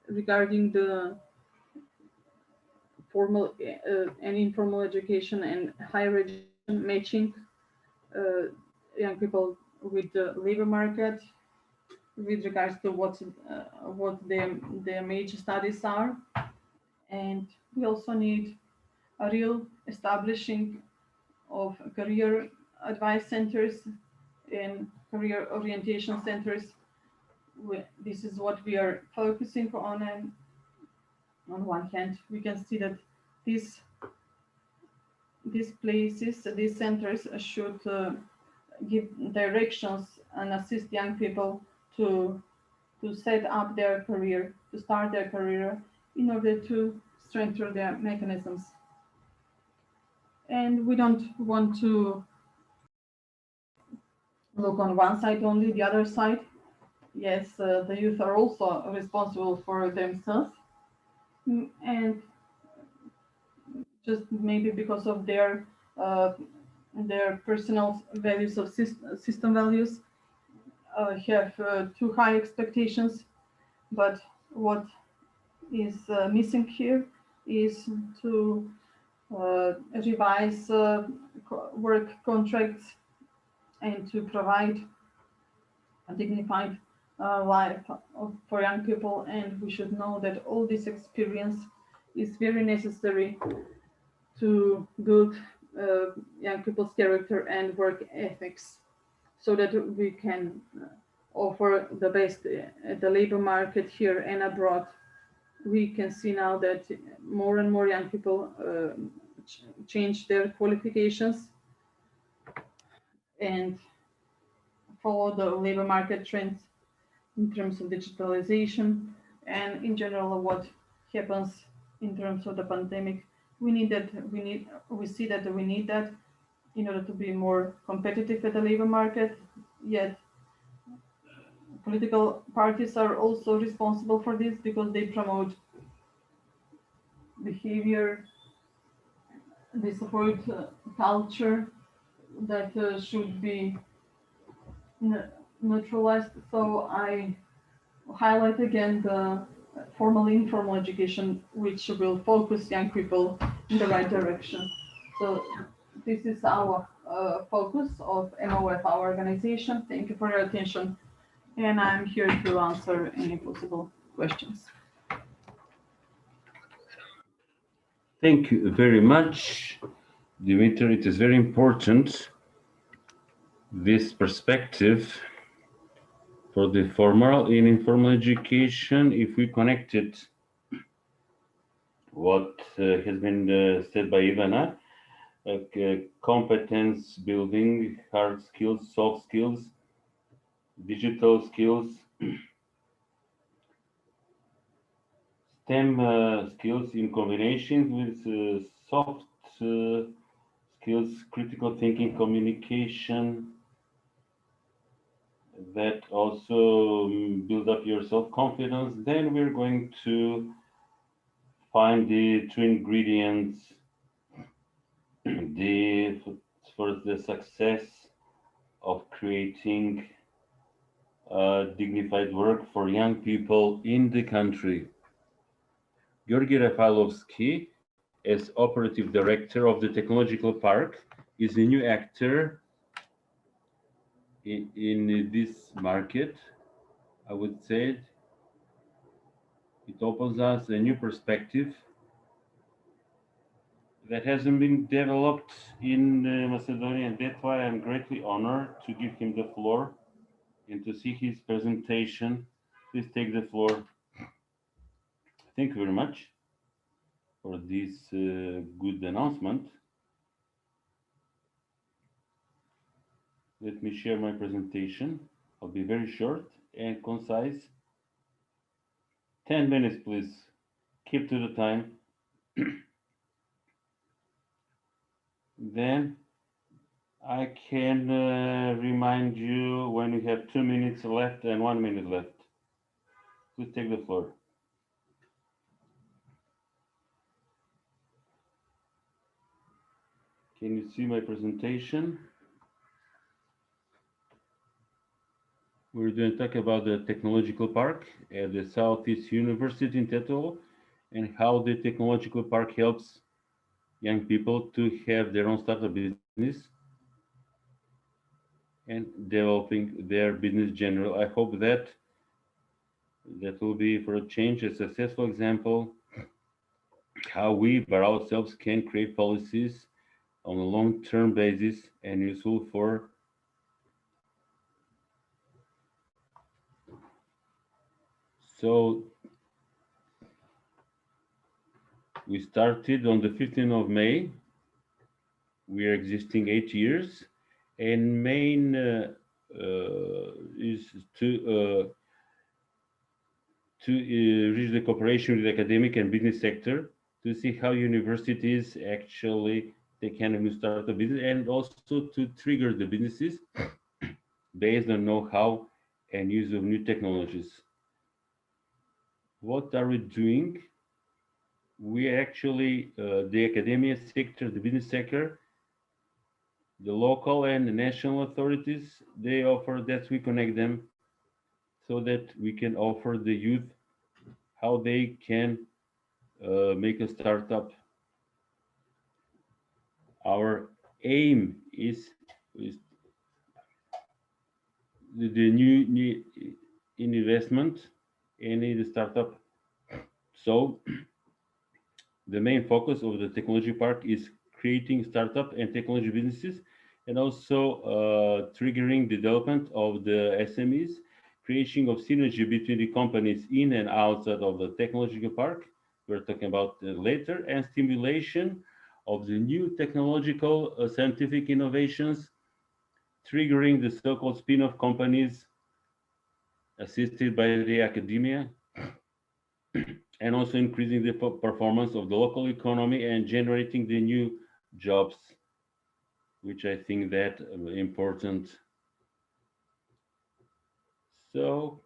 regarding the formal and informal education and higher education, matching young people with the labor market with regards to what their major studies are. And we also need a real establishing of career advice centers and career orientation centers. This is what we are focusing on, and on one hand we can see that these places, these centers should give directions and assist young people to set up their career, to start their career in order to strengthen their mechanisms. And we don't want to look on one side only, the other side. Yes, the youth are also responsible for themselves, and just maybe because of their personal values of system values, have too high expectations. But what is missing here is to revise work contracts and to provide a dignified life for young people. And we should know that all this experience is very necessary to build young people's character and work ethics, so that we can offer the best at the labor market here and abroad. We can see now that more and more young people change their qualifications and follow the labor market trends in terms of digitalization and in general what happens in terms of the pandemic. We see that we need that in order to be more competitive at the labor market. Yet political parties are also responsible for this, because they promote behavior, they support culture that should be neutralized. So I highlight again the formal informal education, which will focus young people in the right direction. So this is our focus of MOF, our organization. Thank you for your attention, and I'm here to answer any possible questions. Thank you very much, Dimitri. It is very important, this perspective for the formal and informal education. If we connect it, what has been said by Ivana, competence building, hard skills, soft skills, digital skills, STEM skills in combination with soft skills, critical thinking, communication, that also build up your self-confidence, then we're going to find the two ingredients for the success of creating dignified work for young people in the country. Georgi Rafailovsky, as operative director of the Technological Park, is a new actor in this market. I would say it opens us a new perspective that hasn't been developed in Macedonia, and that's why I'm greatly honored to give him the floor and to see his presentation. Please take the floor. Thank you very much for this good announcement. Let me share my presentation. I'll be very short and concise. 10 minutes, please. Keep to the time. Then I can remind you when you have 2 minutes left and 1 minute left. Please take the floor. Can you see my presentation? We're going to talk about the technological park at the Southeast University in Tetovo and how the technological park helps young people to have their own startup business and developing their business general. I hope that will be for a change a successful example how we by ourselves can create policies on a long-term basis and useful for so we started on the 15th of May. We are existing 8 years, and main is to reach the cooperation with the academic and business sector to see how universities actually they can start a business and also to trigger the businesses based on know-how and use of new technologies. What are we doing? We actually, the academia sector, the business sector, the local and the national authorities, they offer that we connect them so that we can offer the youth how they can make a startup. Our aim is the new investment in the startup. So the main focus of the technology park is creating startup and technology businesses and also triggering development of the SMEs, creation of synergy between the companies in and outside of the technological park. We're talking about later, and stimulation of the new technological scientific innovations, triggering the so-called spin-off companies assisted by the academia, and also increasing the performance of the local economy and generating the new jobs, which I think that important. So,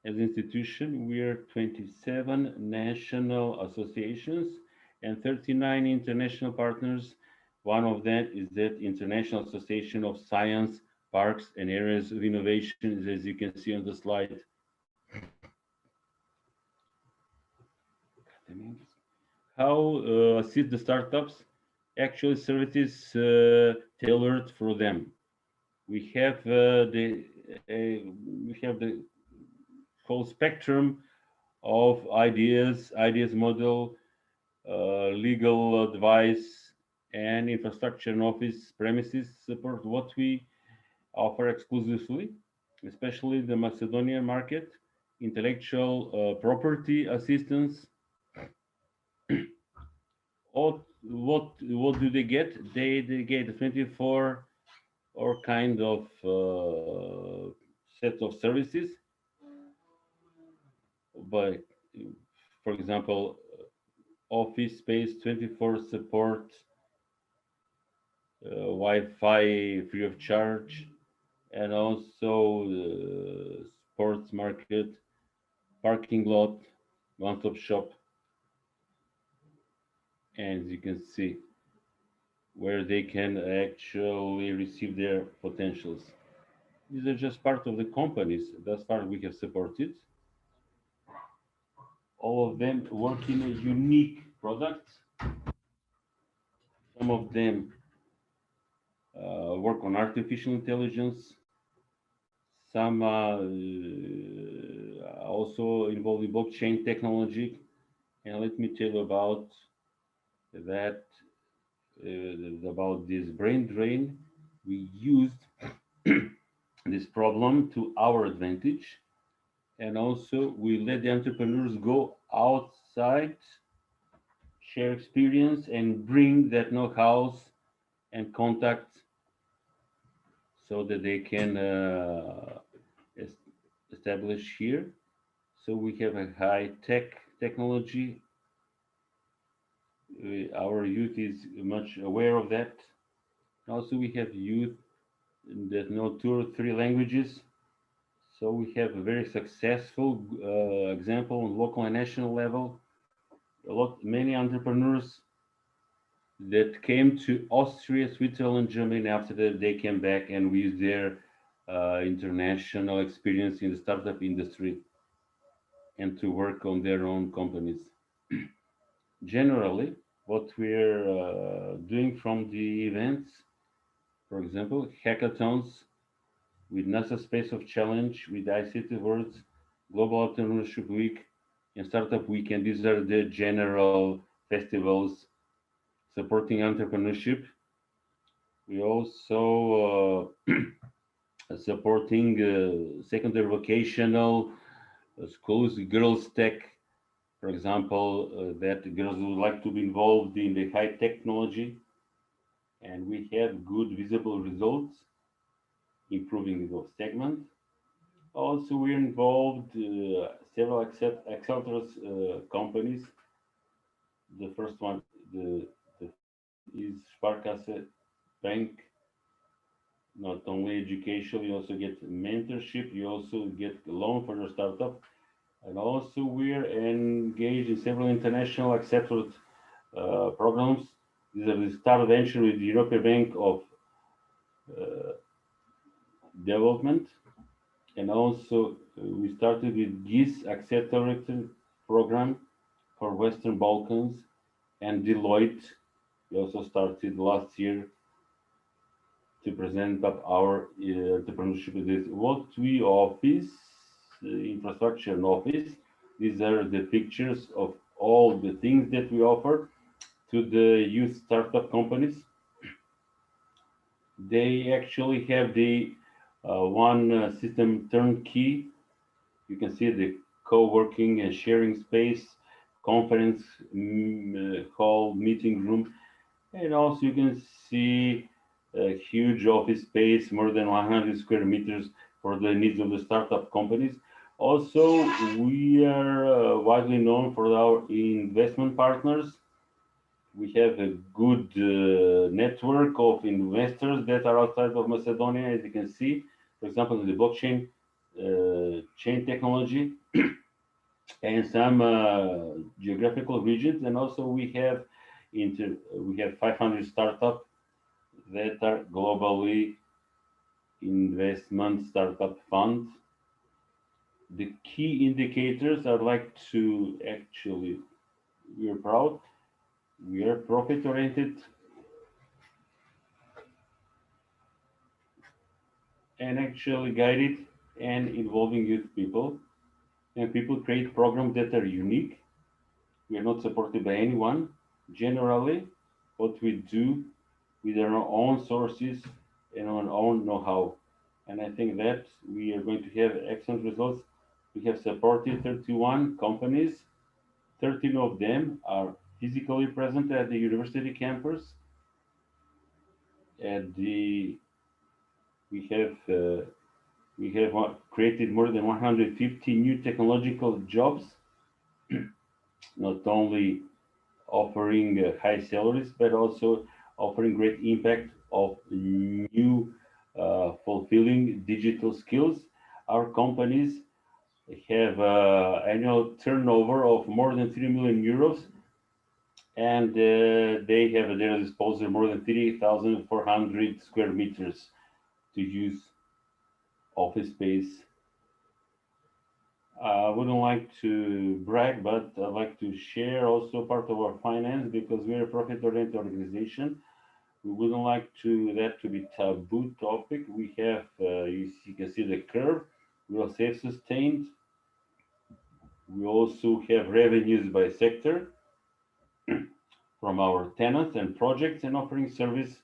as an institution, we are 27 national associations and 39 international partners. One of them is the International Association of Science, Parks, and Areas of Innovation, as you can see on the slide. How assist the startups? Actually, services tailored for them. We have the whole spectrum of ideas model, legal advice, and infrastructure and office premises support what we offer exclusively, especially the Macedonian market, intellectual property assistance. What do they get? They get 24 or kind of set of services. By, for example, office space, 24 support, Wi-Fi free of charge, and also the sports market, parking lot, one-stop shop, and you can see where they can actually receive their potentials. These are just part of the companies thus far we have supported. All of them work in a unique product. Some of them work on artificial intelligence. Some also involved in blockchain technology. And let me tell you about that, about this brain drain. We used this problem to our advantage. And also we let the entrepreneurs go outside, share experience, and bring that know-how and contact so that they can establish here. So we have a high-tech technology. Our youth is much aware of that. Also, we have youth that know 2 or 3 languages. So we have a very successful example on local and national level. Many entrepreneurs that came to Austria, Switzerland, Germany. After that, they came back and we used their international experience in the startup industry and to work on their own companies. Generally, what we're doing from the events, for example, hackathons with NASA Space of Challenge, with ICT Awards, Global Entrepreneurship Week, and Startup Weekend. These are the general festivals supporting entrepreneurship. We also supporting secondary vocational schools, girls tech, for example, that girls would like to be involved in the high technology, and we have good visible results improving those segments. Also, we're involved several companies. The first one, the is Sparkasse Bank. Not only education, you also get mentorship, you also get a loan for your startup. And also we're engaged in several international accepted programs. These are the Start Venture with the European Bank of Development. And also we started with GIS Accelerator Program for Western Balkans and Deloitte. We also started last year to present up our entrepreneurship with this. What we office, infrastructure and office, these are the pictures of all the things that we offer to the youth startup companies. They actually have the one system turnkey. You can see the co-working and sharing space, conference hall, meeting room, and also you can see a huge office space, more than 100 square meters for the needs of the startup companies. Also, we are widely known for our investment partners. We have a good network of investors that are outside of Macedonia, as you can see. For example, in the blockchain chain technology and some geographical regions, and also we have 500 startups that are globally investment startup funds. The key indicators I'd like to actually, we are proud, we are profit oriented and actually guided and involving youth people. And people create programs that are unique. We are not supported by anyone. Generally, what we do with our own sources and our own know-how. And I think that we are going to have excellent results. We have supported 31 companies. 13 of them are physically present at the university campus. And we have created more than 150 new technological jobs, not only offering high salaries, but also offering great impact of new fulfilling digital skills. Our companies have annual turnover of more than 3 million euros, and they have at their disposal more than 3,400 square meters to use office space. I wouldn't like to brag, but I'd like to share also part of our finance because we're a profit-oriented organization. We wouldn't like that to be taboo topic. We have, you can see the curve. We are self-sustained. We also have revenues by sector from our tenants and projects and offering service.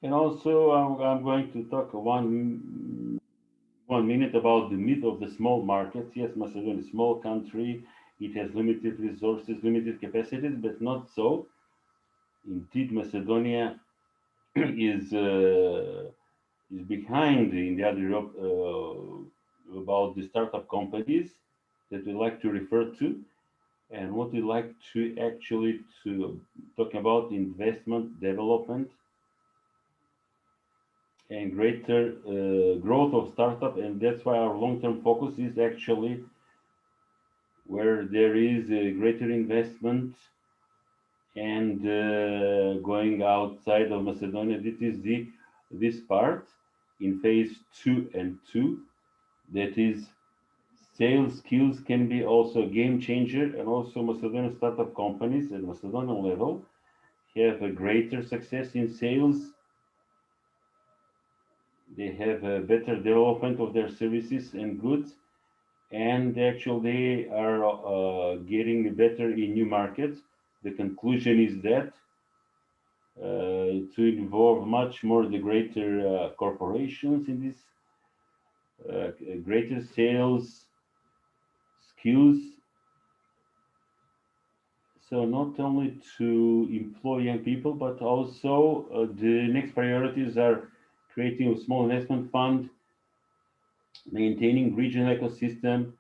And also, I'm going to talk one minute about the myth of the small markets. Yes, Macedonia is a small country. It has limited resources, limited capacities, but not so. Indeed, Macedonia is behind in the other Europe about the startup companies that we like to refer to, and what we like to actually to talk about investment, development, and greater growth of startup, and that's why our long-term focus is actually where there is a greater investment and going outside of Macedonia. This is this part in phase 2 and 2. That is, sales skills can be also a game changer, and also Macedonian startup companies at Macedonian level have a greater success in sales. They have a better development of their services and goods, and actually they are getting better in new markets. The conclusion is that to involve much more the greater corporations in this, greater sales skills. So not only to employ young people, but also the next priorities are creating a small investment fund, maintaining regional ecosystem.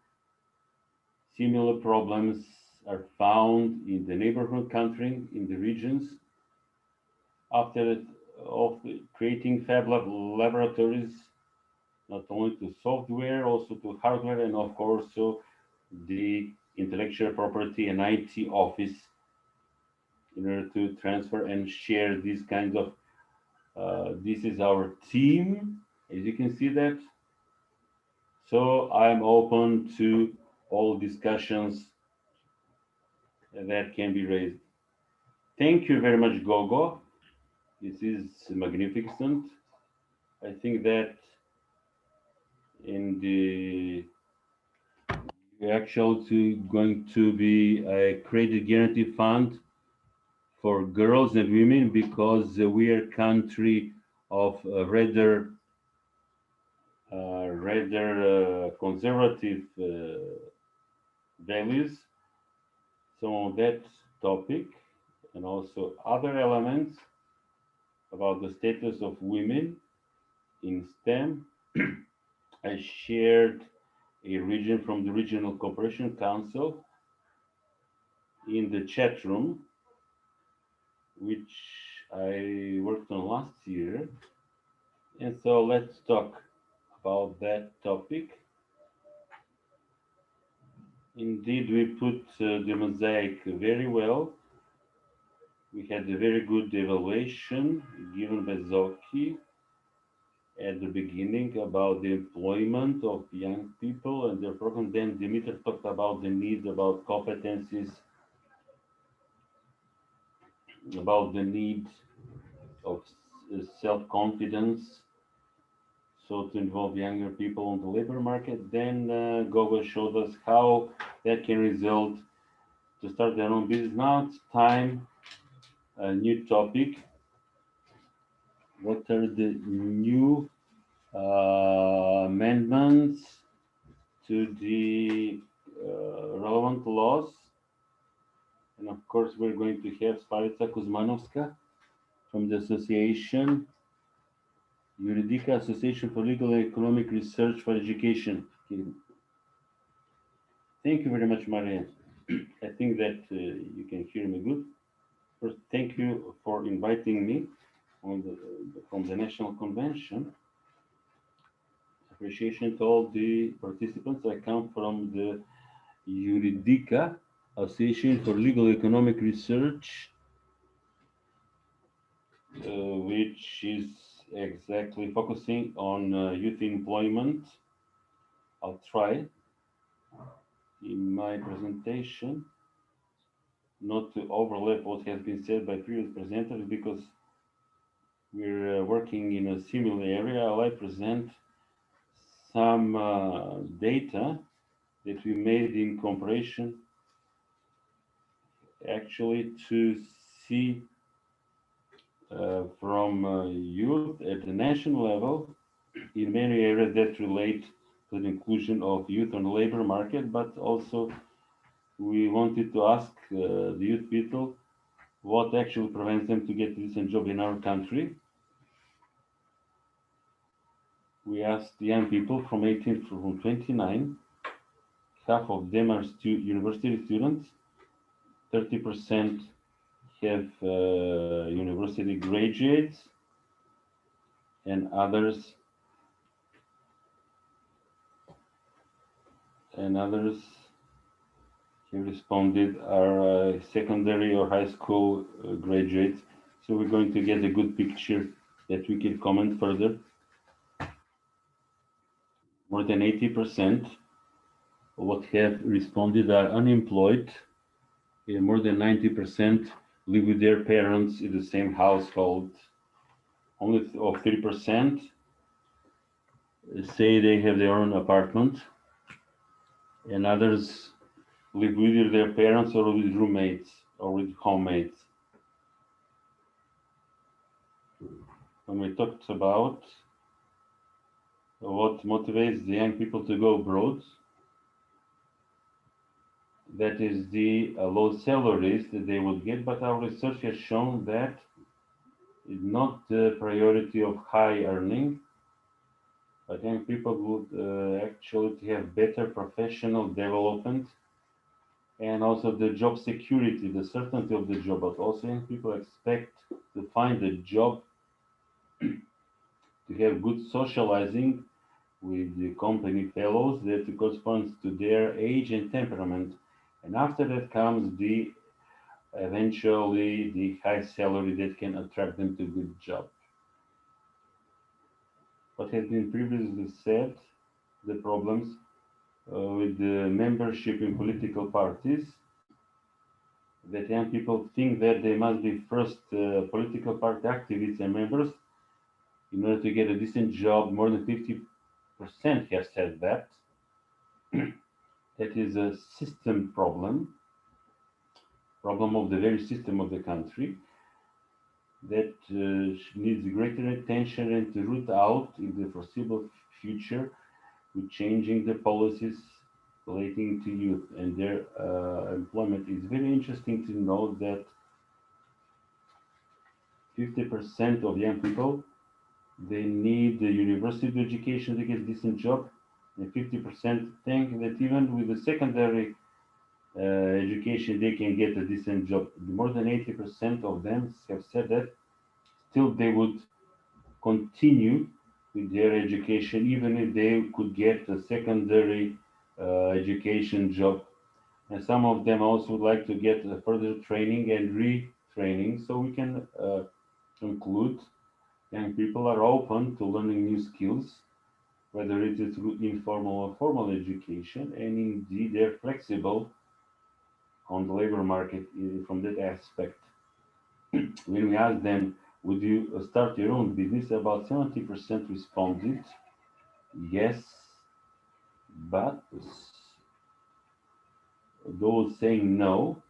Similar problems are found in the neighborhood country, in the regions. After of creating fab laboratories, not only to software, also to hardware, and of course, so the intellectual property and IT office in order to transfer and share these kinds of. This is our team, as you can see that. So I'm open to all discussions that can be raised. Thank you very much, Gogo. This is magnificent. I think that in the actually going to be a credit guarantee fund for girls and women because we are a country of rather conservative values. So on that topic and also other elements about the status of women in STEM, I shared a region from the Regional Cooperation Council in the chat room, which I worked on last year. And so let's talk about that topic. Indeed, we put the mosaic very well. We had a very good evaluation given by Zoki at the beginning about the employment of young people and their program. Then Dimitar talked about the needs, about competencies, about the need of self-confidence, so to involve younger people on the labor market. Then Gogo showed us how that can result to start their own business. Now it's time, a new topic. What are the new amendments to the relevant laws? And of course, we're going to have Sparica Kuzmanovska from the Association Juridica, Association for Legal and Economic Research for Education. Thank you very much, Maria. I think that you can hear me good. First, thank you for inviting me from the National Convention. Appreciation to all the participants. I come from the Juridica, Association for Legal Economic Research, which is exactly focusing on youth employment. I'll try in my presentation not to overlap what has been said by previous presenters because we're working in a similar area. I'll present some data that we made in comparison actually to see from youth at the national level in many areas that relate to the inclusion of youth on the labor market, but also we wanted to ask the youth people what actually prevents them to get a decent job in our country. We asked young people from 18 to 29, half of them are university students, 30% have university graduates, and others who responded are secondary or high school graduates. So we're going to get a good picture that we can comment further. More than 80% of what have responded are unemployed. And more than 90% live with their parents in the same household. Only of 3% say they have their own apartment, and others live with either their parents or with roommates or with homemates. When we talked about what motivates the young people to go abroad, that is the low salaries that they would get, but our research has shown that it's not the priority of high earning, but young people would actually have better professional development and also the job security, the certainty of the job, but also young people expect to find a job, to have good socializing with the company fellows that corresponds to their age and temperament. And after that comes the eventually the high salary that can attract them to a good job. What has been previously said, the problems with the membership in political parties, that young people think that they must be first political party activists and members in order to get a decent job. More than 50% have said that. That is a system problem of the very system of the country that needs greater attention and to root out in the foreseeable future with changing the policies relating to youth and their employment. It's very interesting to know that 50% of young people, they need the university education to get a decent job, and 50% think that even with the secondary education they can get a decent job. More than 80% of them have said that still they would continue with their education even if they could get a secondary education job. And some of them also would like to get further training and retraining. So we can conclude young people are open to learning new skills, whether it is through informal or formal education, and indeed they're flexible on the labor market from that aspect. When we asked them, would you start your own business? About 70% responded yes, but those saying no,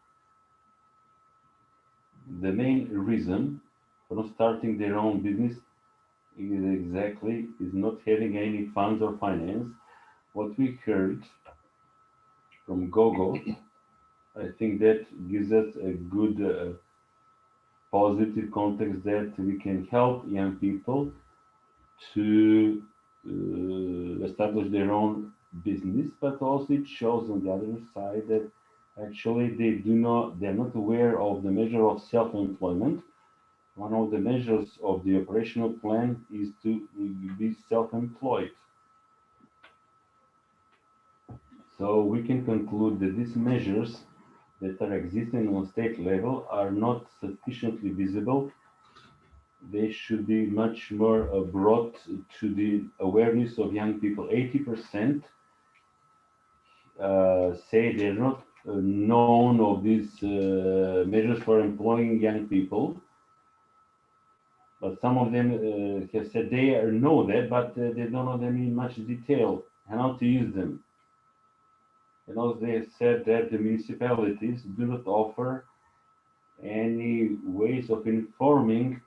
the main reason for not starting their own business is not having any funds or finance. What we heard from Gogo, I think that gives us a good positive context that we can help young people to establish their own business, but also it shows on the other side that actually they're not aware of the measure of self-employment, One of the measures of the operational plan is to be self-employed. So we can conclude that these measures that are existing on state level are not sufficiently visible. They should be much more brought to the awareness of young people. 80% say they're not known of these measures for employing young people. But some of them have said they know that, but they don't know them in much detail and how to use them. And also they have said that the municipalities do not offer any ways of informing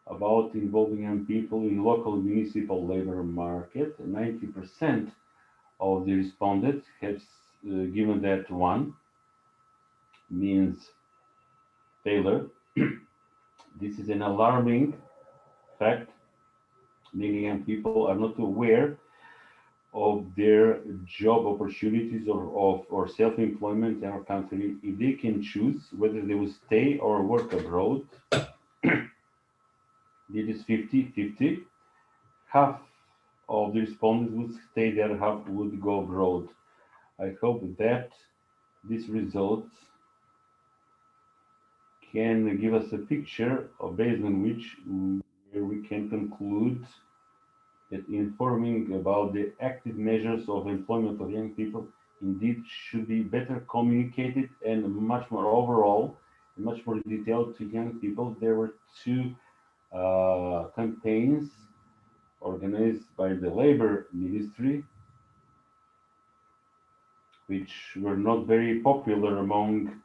about involving young people in local municipal labor market. 90% of the respondents have given that one means failure. This is an alarming fact. Many young people are not aware of their job opportunities or self-employment in our country. If they can choose whether they will stay or work abroad, it is 50-50. Half of the respondents would stay there, half would go abroad. I hope that these results can give us a picture based on which we can conclude that informing about the active measures of employment of young people indeed should be better communicated and much more overall, much more detailed to young people. There were two campaigns organized by the Labor Ministry, which were not very popular among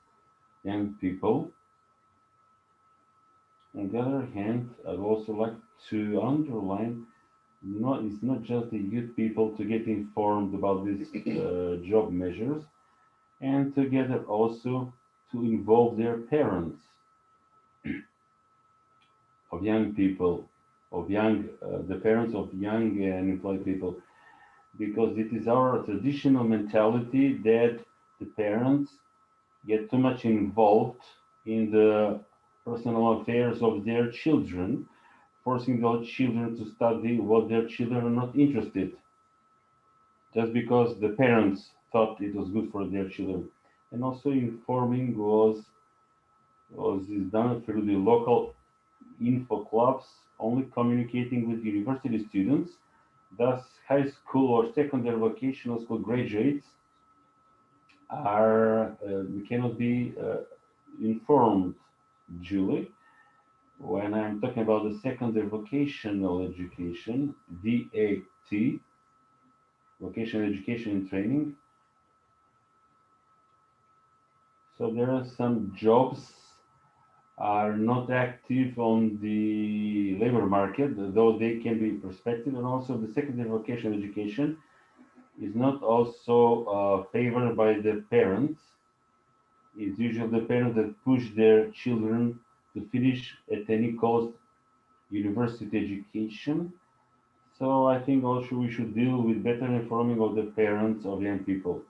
young people. On the other hand, I'd also like to underline it's not just the youth people to get informed about these job measures, and together also to involve their parents of young people, the parents of young and employed people, because it is our traditional mentality that the parents get too much involved in the personal affairs of their children, forcing their children to study what their children are not interested, just because the parents thought it was good for their children. And also informing was done through the local info clubs, only communicating with university students. Thus, high school or secondary vocational school graduates cannot be informed duly. When I'm talking about the secondary vocational education, VAT, vocational education and training, so there are some jobs are not active on the labor market, though they can be prospective, and also the secondary vocational education is not also favored by the parents. It's usually the parents that push their children to finish at any cost university education. So I think also we should deal with better informing of the parents of young people.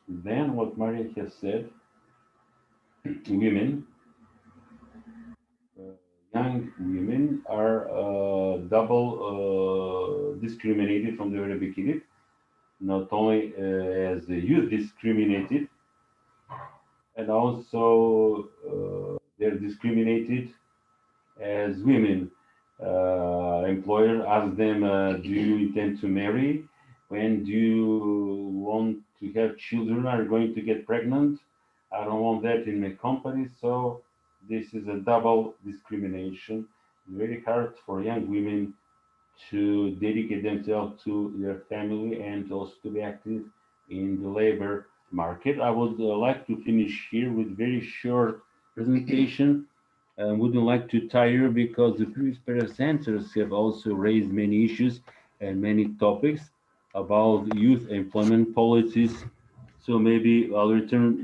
Then what Maria has said, women, young women are double discriminated from the very beginning, not only as the youth discriminated, and also they're discriminated as women. Employer asks them, do you intend to marry? When do you want to have children? Are you going to get pregnant? I don't want that in my company. So this is a double discrimination. Very hard for young women to dedicate themselves to their family and also to be active in the labor market. I would like to finish here with very short presentation. Wouldn't like to tire because the previous presenters have also raised many issues and many topics about youth employment policies. So maybe I'll return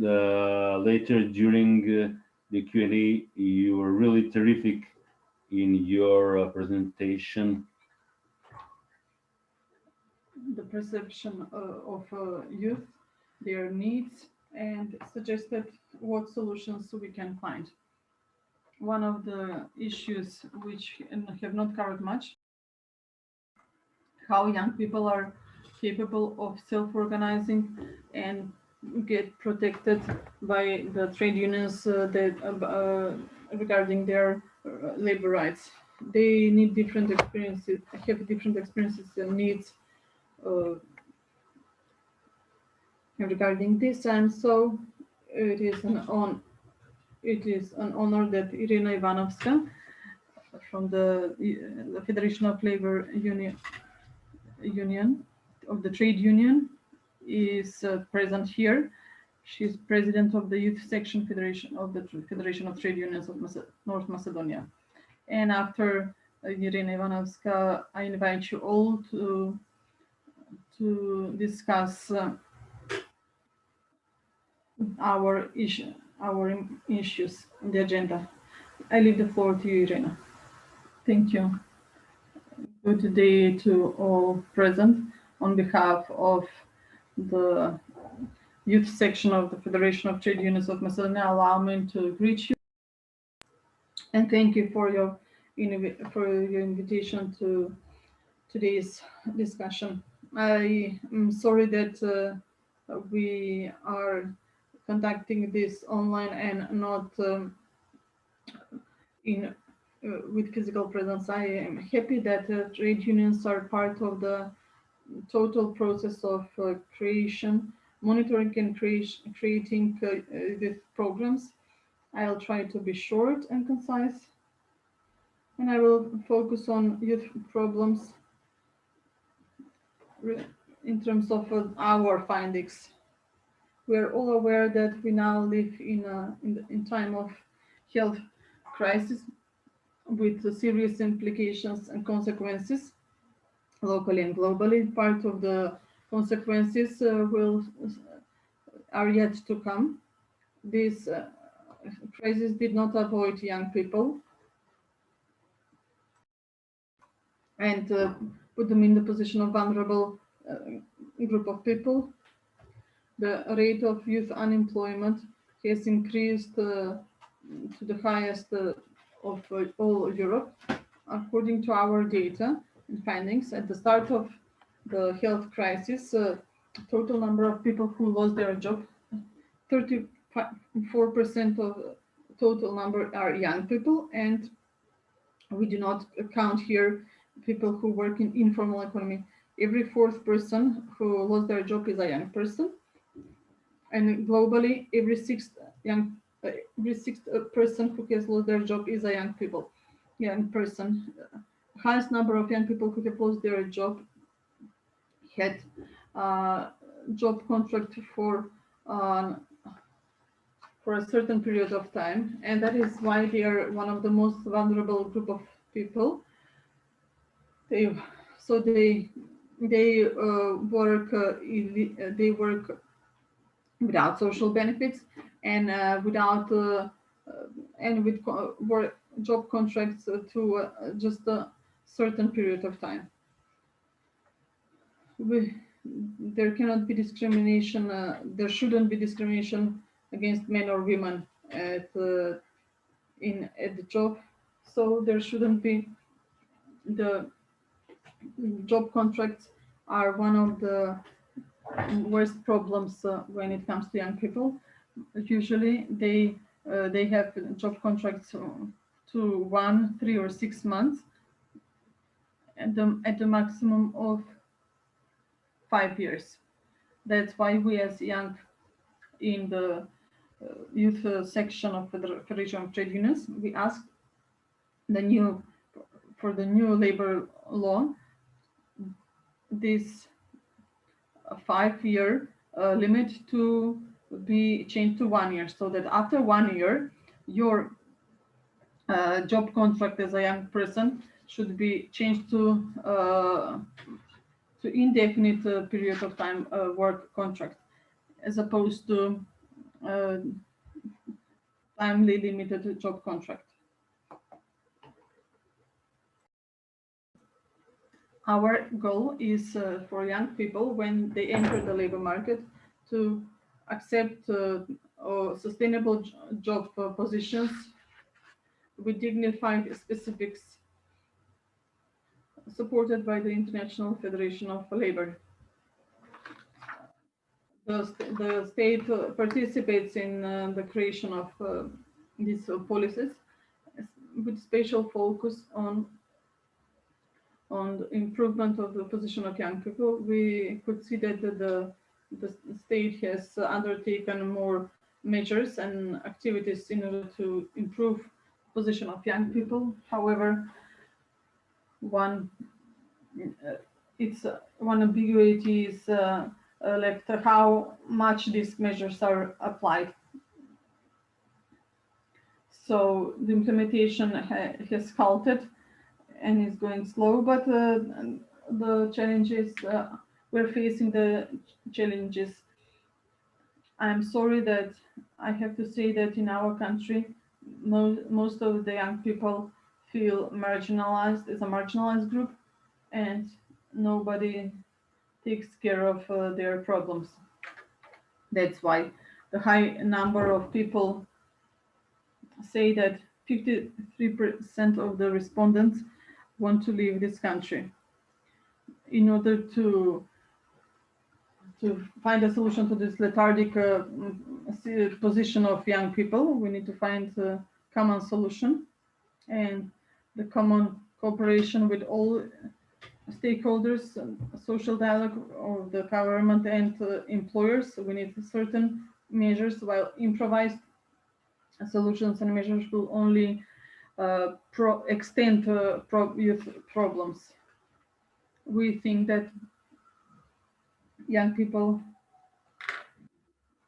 later during the Q&A. You were really terrific in your presentation. The perception of youth, their needs, and suggested what solutions we can find. one of the issues which have not covered much, how young people are capable of self-organizing and get protected by the trade unions regarding their labor rights. They need different experiences, have different experiences and needs regarding this, and so it is an honor that Irina Ivanovska from the Federation of Labor Union of the Trade Union is present here. She's president of the Youth Section Federation of the Federation of Trade Unions of North Macedonia. And after Irina Ivanovska, I invite you all to discuss our issues on the agenda. I leave the floor to you, Irina. Thank you. Good day to all present. On behalf of the youth section of the Federation of Trade Unions of Macedonia, allow me to greet you and thank you for your invitation to today's discussion. I am sorry that we are conducting this online and not with physical presence. I am happy that trade unions are part of the total process of creation, monitoring and creating these programs. I'll try to be short and concise, and I will focus on youth problems in terms of our findings. We are all aware that we now live in time of health crisis with serious implications and consequences locally and globally. Part of the consequences are yet to come. This crisis did not avoid young people and put them in the position of vulnerable group of people. The rate of youth unemployment has increased to the highest of all Europe. According to our data and findings, at the start of the health crisis, total number of people who lost their job, 34% of total number are young people, and we do not count here people who work in informal economy. Every fourth person who lost their job is a young person, and globally, every sixth person who has lost their job is a young person. Highest number of young people who have lost their job had job contract for a certain period of time, and that is why they are one of the most vulnerable group of people. They work without social benefits and without and with job contracts to just a certain period of time. There cannot be discrimination. There shouldn't be discrimination against men or women at the job. So there shouldn't be. The job contracts are one of the worst problems when it comes to young people. Usually they have job contracts to 1, 3, or 6 months at the maximum of 5 years. That's why we as young in the youth section of the Federation of Trade Unions, we asked for the new labor law, this 5-year limit to be changed to 1 year, so that after 1 year, your job contract as a young person should be changed to indefinite period of time work contract, as opposed to timely limited job contract. Our goal is for young people, when they enter the labor market, to accept sustainable job positions with dignified specifics supported by the International Federation of Labor. The state participates in the creation of these policies with special focus on the improvement of the position of young people. We could see that the state has undertaken more measures and activities in order to improve the position of young people. However, one ambiguity is left how much these measures are applied. So the implementation has halted and is going slow, but the challenges, we're facing the challenges. I'm sorry that I have to say that in our country, most of the young people feel marginalized as a marginalized group, and nobody takes care of their problems. That's why the high number of people say that 53% of the respondents want to leave this country. In order to find a solution to this lethargic position of young people, we need to find a common solution, and the common cooperation with all stakeholders, social dialogue of the government and employers. We need certain measures, while improvised solutions and measures will only extend youth problems. We think that young people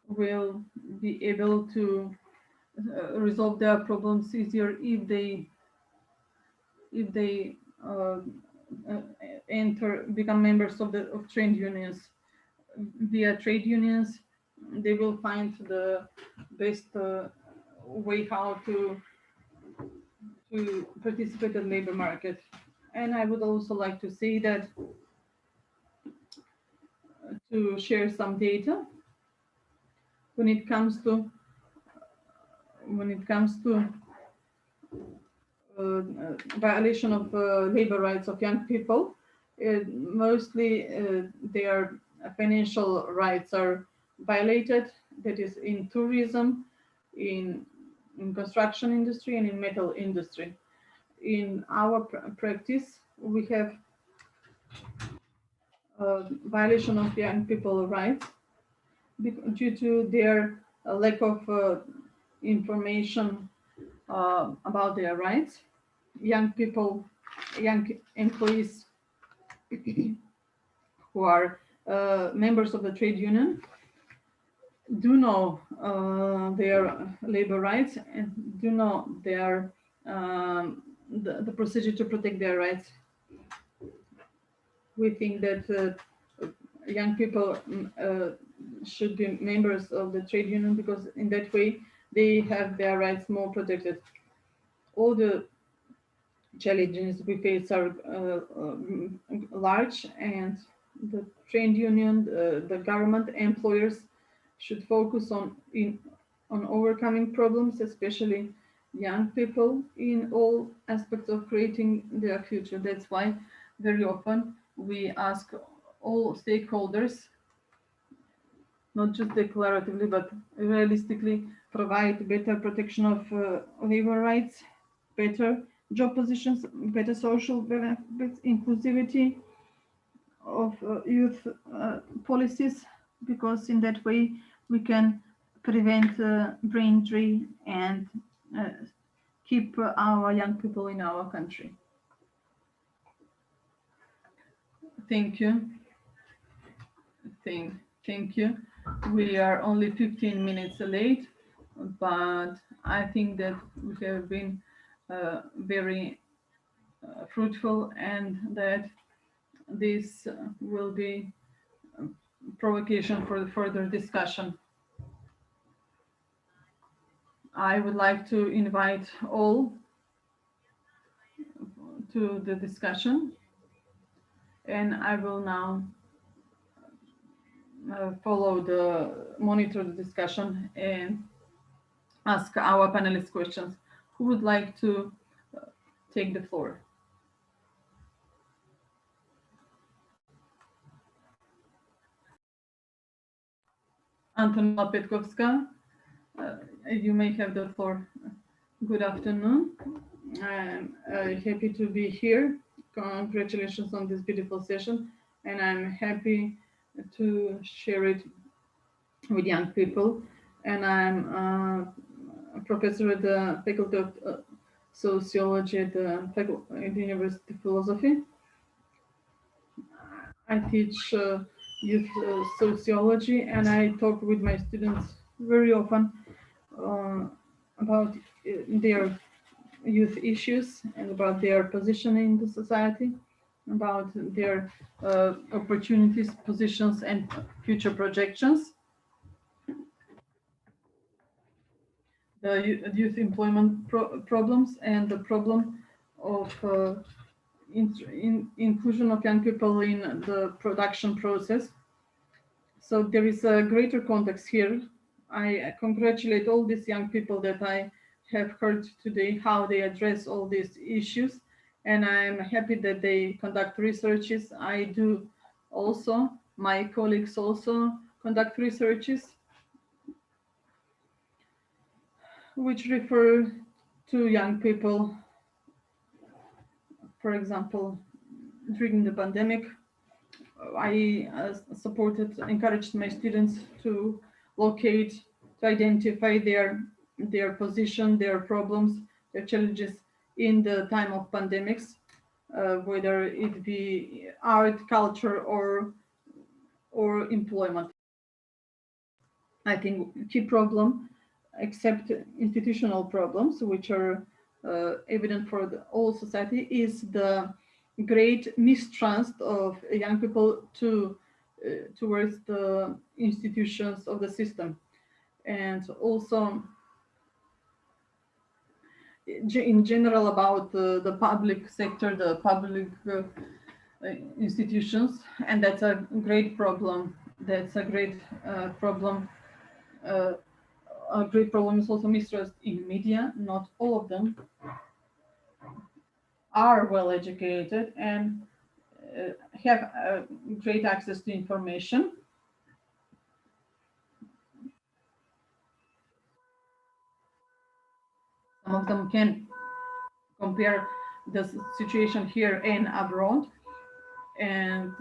will be able to resolve their problems easier if they become members of trade unions. Via trade unions, they will find the best way how to participate in the labor market. And I would also like to say that to share some data when it comes to violation of labor rights of young people. Mostly their financial rights are violated. That is in tourism, in construction industry, and in metal industry. In our practice, we have violation of young people rights due to their lack of information about their rights. Young employees who are members of the trade union do know their labor rights and do know their the procedure to protect their rights. We think that young people should be members of the trade union because in that way they have their rights more protected. All the challenges we face are large, and the trade union, the government, employers should focus on overcoming problems, especially young people, in all aspects of creating their future. That's why very often we ask all stakeholders, not just declaratively, but realistically, provide better protection of labor rights, better job positions, better social benefits, inclusivity of youth policies, because in that way we can prevent brain drain and keep our young people in our country. Thank you. Thank you. We are only 15 minutes late, but I think that we have been very fruitful, and that this will be a provocation for the further discussion. I would like to invite all to the discussion, and I will now monitor the discussion and ask our panelists questions. Who would like to take the floor? Antonella Petkovska, you may have the floor. Good afternoon. I'm happy to be here. Congratulations on this beautiful session, and I'm happy to share it with young people. And I'm a professor at the Faculty of Sociology at the University of Philosophy. I teach youth sociology, and I talk with my students very often about their youth issues and about their position in the society, about their opportunities, positions, and future projections. The youth employment problems and the problem of inclusion of young people in the production process. So there is a greater context here. I congratulate all these young people that I have heard today, how they address all these issues. And I'm happy that they conduct researches. I do also, my colleagues also conduct researches, which refer to young people. For example, during the pandemic, I encouraged my students to locate, to identify their position, their problems, their challenges in the time of pandemics, whether it be art, culture, or employment. I think key problem, except institutional problems, which are evident for all society, is the great mistrust of young people towards the institutions of the system, and also in general about the public sector, the public institutions, and that's a great problem. That's a great problem. A great problem is also mistrust in media. Not all of them are well educated and have great access to information. Some of them can compare the situation here and abroad and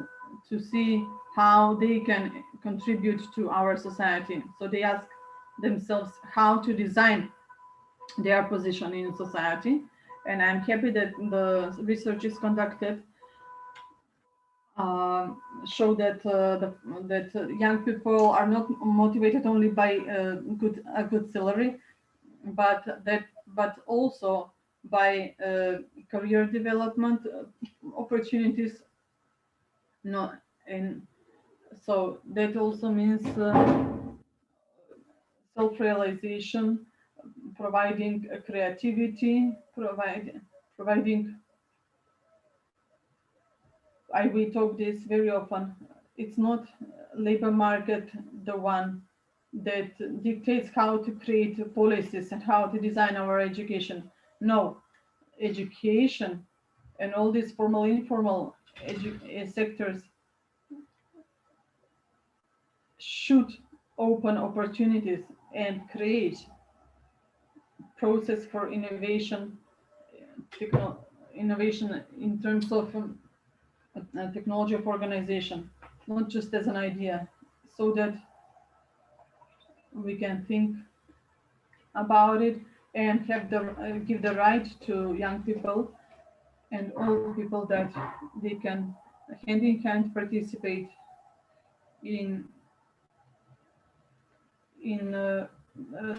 to see how they can contribute to our society. So they ask themselves how to design their position in society. And I'm happy that the research is conducted show that that young people are not motivated only by a good salary, but also by career development opportunities. No, and so that also means self-realization, providing creativity, providing. We talk this very often. It's not labor market the one that dictates how to create policies and how to design our education. No, education and all these formal, informal sectors should open opportunities and create process for innovation, innovation in terms of technology of organization, not just as an idea, so that we can think about it and have give the right to young people and all people that they can hand in hand participate in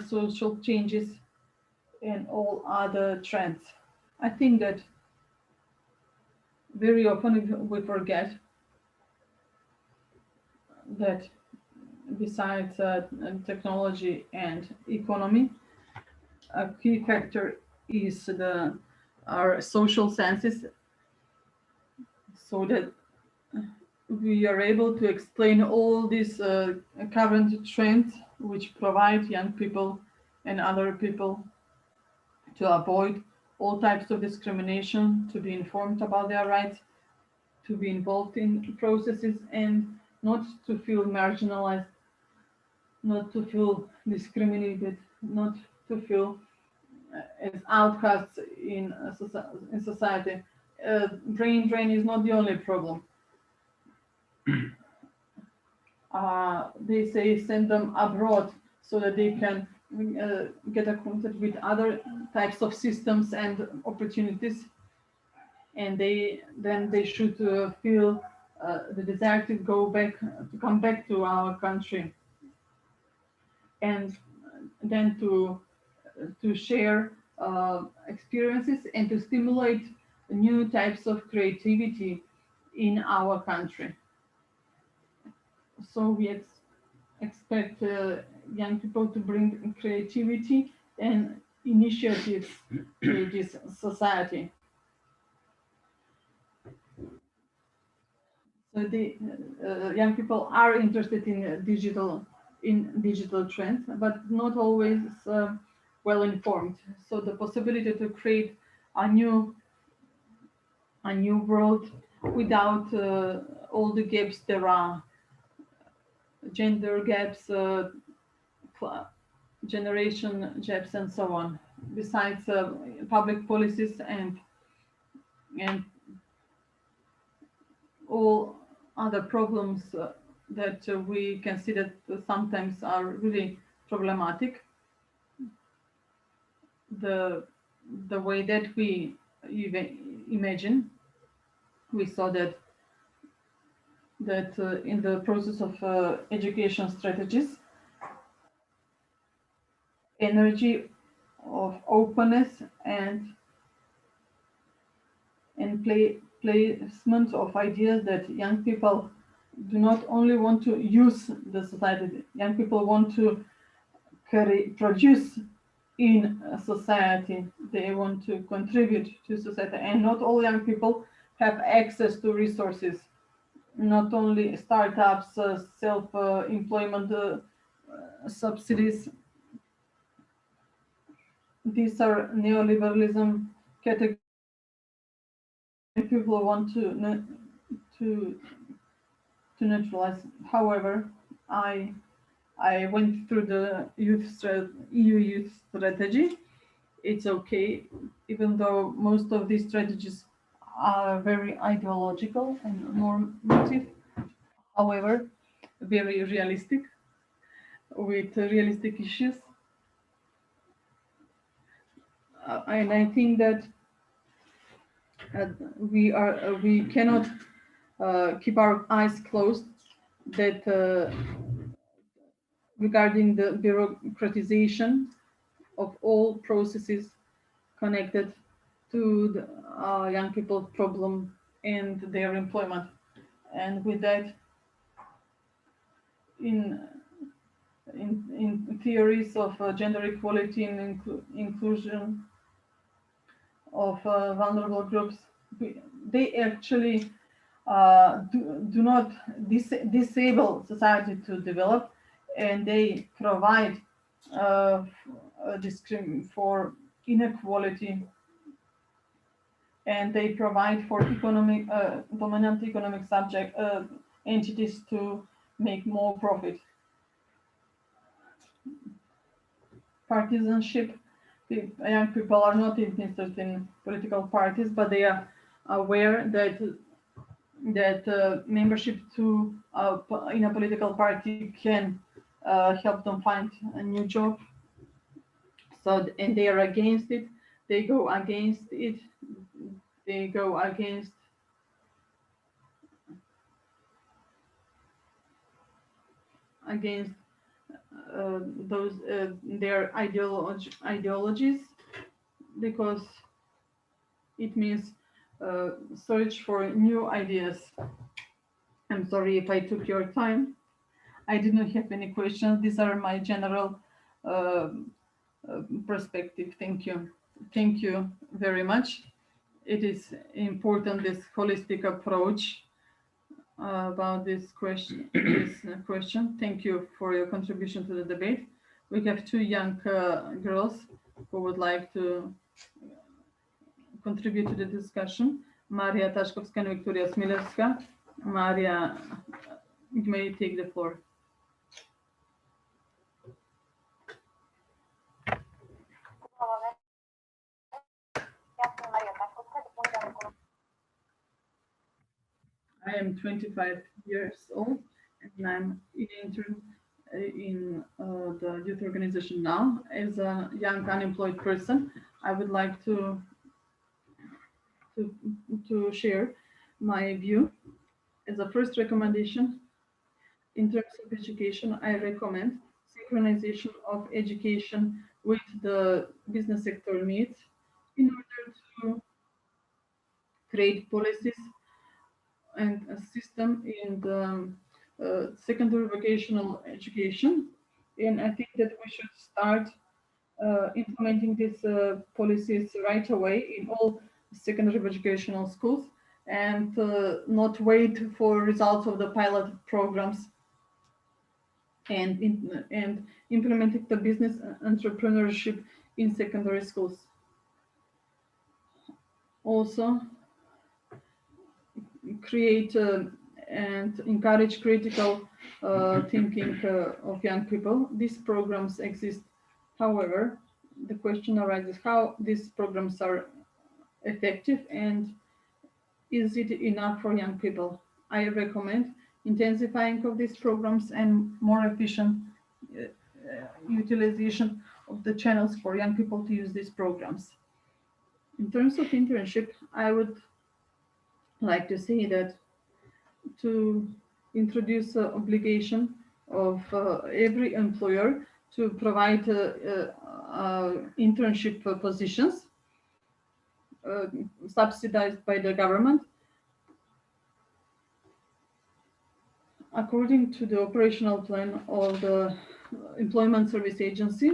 social changes and all other trends. I think that very often we forget that besides technology and economy, a key factor is our social senses, so that we are able to explain all these current trends which provide young people and other people to avoid all types of discrimination, to be informed about their rights, to be involved in processes, and not to feel marginalized, not to feel discriminated, not to feel as outcasts in society. Brain drain is not the only problem. They say send them abroad so that they can get acquainted with other types of systems and opportunities, and they should feel the desire to come back to our country, and then to share experiences and to stimulate new types of creativity in our country. So we expect young people to bring creativity and initiatives to this society. So the young people are interested in digital trends, but not always well informed. So the possibility to create a new world without all the gaps there are, gender gaps, generation gaps, and so on. Besides public policies and all other problems that we can see that sometimes are really problematic. The way that we imagine, we saw that in the process of education strategies, energy of openness and placement of ideas that young people do not only want to use the society, young people want to produce in society. They want to contribute to society, and not all young people have access to resources. Not only startups, self-employment subsidies. These are neoliberalism categories. People want to neutralize. However, I went through the EU youth strategy. It's okay, even though most of these strategies are very ideological and normative. However, very realistic, with realistic issues. And I think that we cannot keep our eyes closed that regarding the bureaucratization of all processes connected to the young people problem and their employment. And with that, in theories of gender equality and inclusion of vulnerable groups, they actually do not disable society to develop, and they provide for inequality, and they provide for economic dominant economic subject entities to make more profit. Partisanship. Young people are not interested in political parties, but they are aware that membership in a political party can help them find a new job. So, and they are against it. They go against it. They go against those their ideologies, because it means search for new ideas. I'm sorry if I took your time. I did not have any questions. These are my general perspective. Thank you. Thank you very much. It is important, this holistic approach about this question. Thank you for your contribution to the debate. We have two young girls who would like to contribute to the discussion. Maria Tashkovska and Victoria Smilevska. Maria, you may take the floor. I am 25 years old and I'm an intern in the youth organization now. As a young unemployed person, I would like to share my view. As a first recommendation, in terms of education, I recommend synchronization of education with the business sector needs in order to create policies and a system in the secondary vocational education. And I think that we should start implementing these policies right away in all secondary educational schools and not wait for results of the pilot programs and implementing the business entrepreneurship in secondary schools. Also, create and encourage critical thinking of young people. These programs exist. However, the question arises how these programs are effective and is it enough for young people? I recommend intensifying of these programs and more efficient utilization of the channels for young people to use these programs. In terms of internship, I would like to say that to introduce an obligation of every employer to provide internship positions subsidized by the government. According to the operational plan of the Employment Service Agency,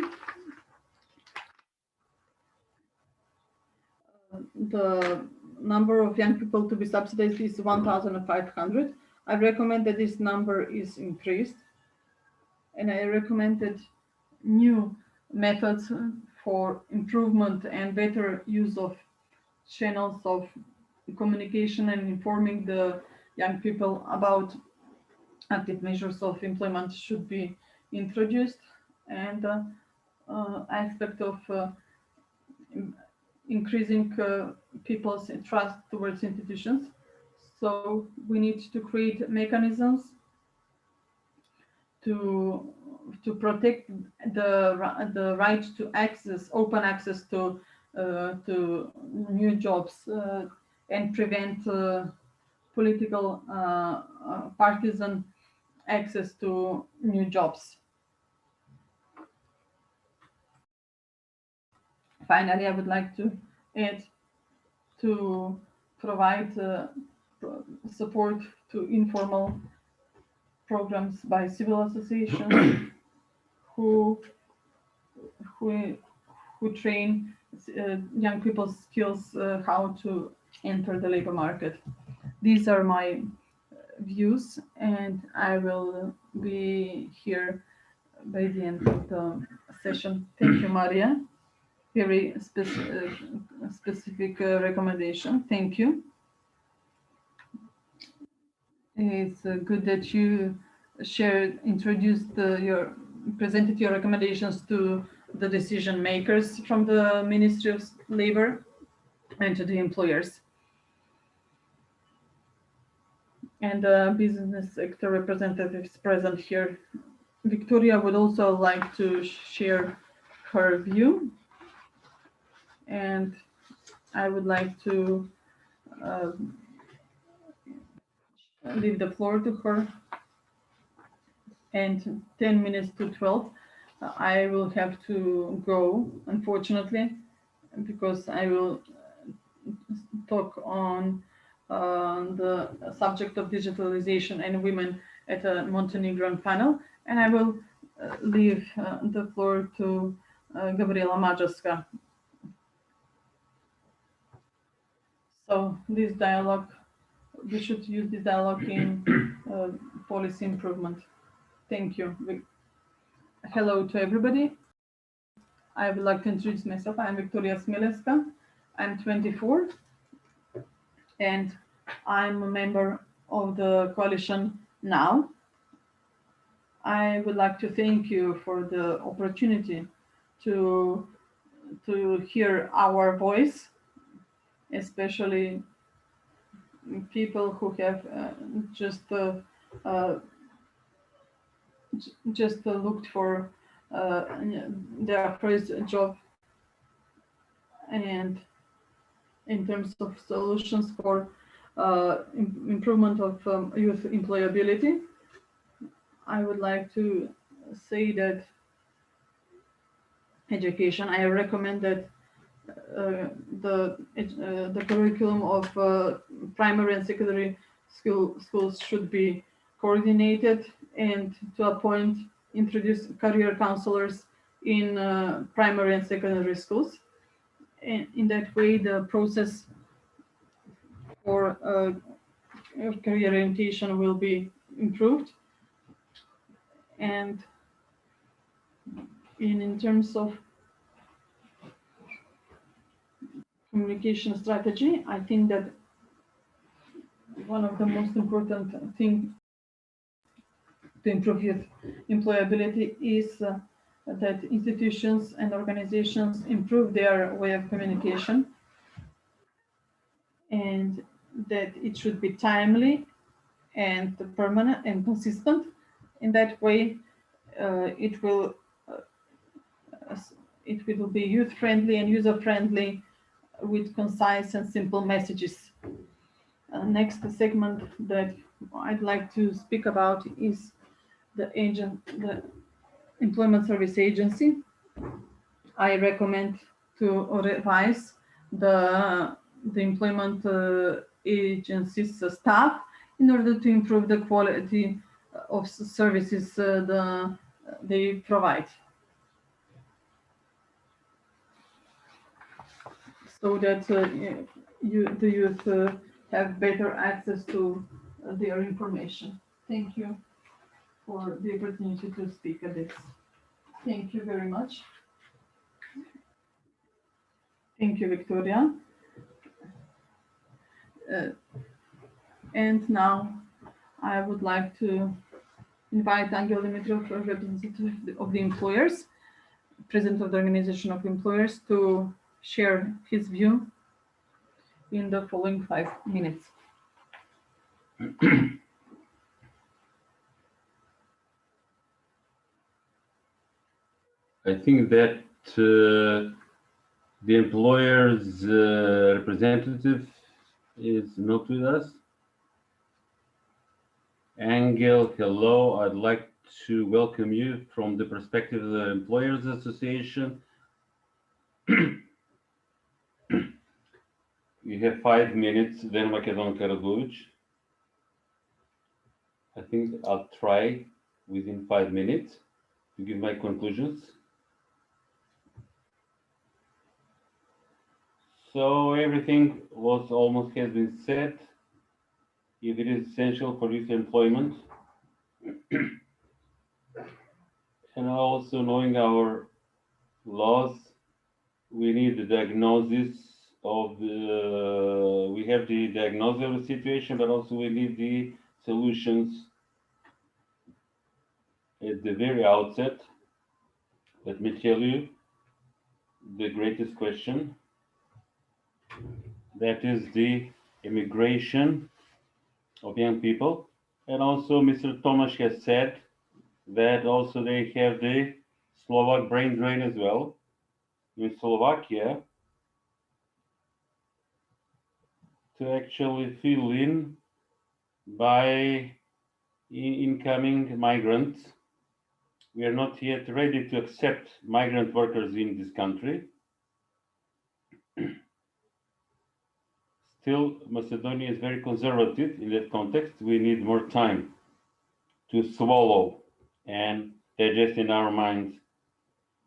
the number of young people to be subsidized is 1,500. I recommend that this number is increased, and I recommended new methods for improvement and better use of channels of communication and informing the young people about active measures of employment should be introduced, and aspect of increasing people's trust towards institutions. So we need to create mechanisms to protect the right to access, open access to new jobs and prevent political partisan access to new jobs. Finally, I would like to add to provide support to informal programs by civil associations who train young people's skills how to enter the labor market. These are my views, and I will be here by the end of the session. Thank you, Maria. Very specific recommendation. Thank you. It's good that you presented your recommendations to the decision makers from the Ministry of Labor and to the employers. And the business sector representatives present here. Victoria would also like to share her view, and I would like to leave the floor to her. And 10 minutes to 12, I will have to go, unfortunately, because I will talk on the subject of digitalization and women at a Montenegrin panel, and I will leave the floor to Gabriela Mađarska. So this dialogue, we should use this dialogue in policy improvement. Thank you. Hello to everybody. I would like to introduce myself. I'm Victoria Smilevska. I'm 24, and I'm a member of the coalition now. I would like to thank you for the opportunity to hear our voice, especially people who have just looked for their first job, and in terms of solutions for improvement of youth employability, I would like to say that education, I recommend that the curriculum of primary and secondary schools should be coordinated, and to introduce career counselors in primary and secondary schools. And in that way, the process for career orientation will be improved. And in terms of communication strategy, I think that one of the most important things to improve youth employability is that institutions and organizations improve their way of communication, and that it should be timely and permanent and consistent. In that way, it will be youth friendly and user friendly, with concise and simple messages. Next segment that I'd like to speak about is the Employment Service Agency. I recommend to revise the employment agency's staff in order to improve the quality of services they provide, so that the youth have better access to their information. Thank you for the opportunity to speak at this. Thank you very much. Thank you, Victoria. And now I would like to invite Angel Dimitrov, representative of the employers, president of the Organization of Employers, to share his view in the following 5 minutes. I think that the employer's representative is not with us. Angel, hello. I'd like to welcome you from the perspective of the Employers Association. You have 5 minutes, then Macedon Karaguj. I think I'll try within 5 minutes to give my conclusions. So everything was almost has been said. If it is essential for youth employment, and also knowing our laws, we need the diagnosis of the, we have the diagnosis of the situation, but also we need the solutions at the very outset. Let me tell you the greatest question. That is the immigration of young people. And also Mr. Tomasz has said that also they have the Slovak brain drain as well. In Slovakia, to actually fill in by incoming migrants. We are not yet ready to accept migrant workers in this country. Still, Macedonia is very conservative in that context. We need more time to swallow and digest in our minds.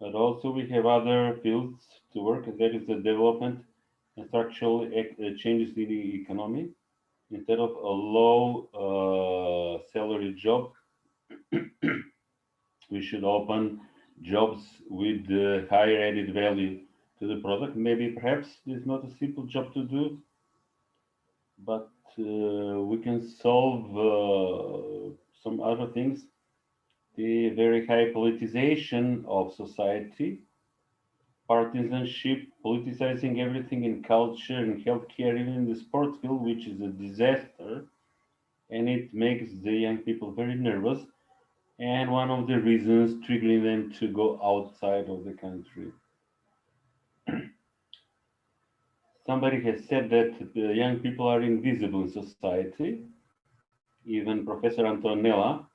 But also we have other fields to work, and that is the development and structural changes in the economy. Instead of a low salary job, we should open jobs with higher added value to the product. Maybe perhaps it's not a simple job to do, but we can solve some other things. The very high politicization of society, partisanship, politicizing everything in culture, in healthcare, even in the sports field, which is a disaster, and it makes the young people very nervous, and one of the reasons triggering them to go outside of the country. Somebody has said that the young people are invisible in society. Even Professor Antonella,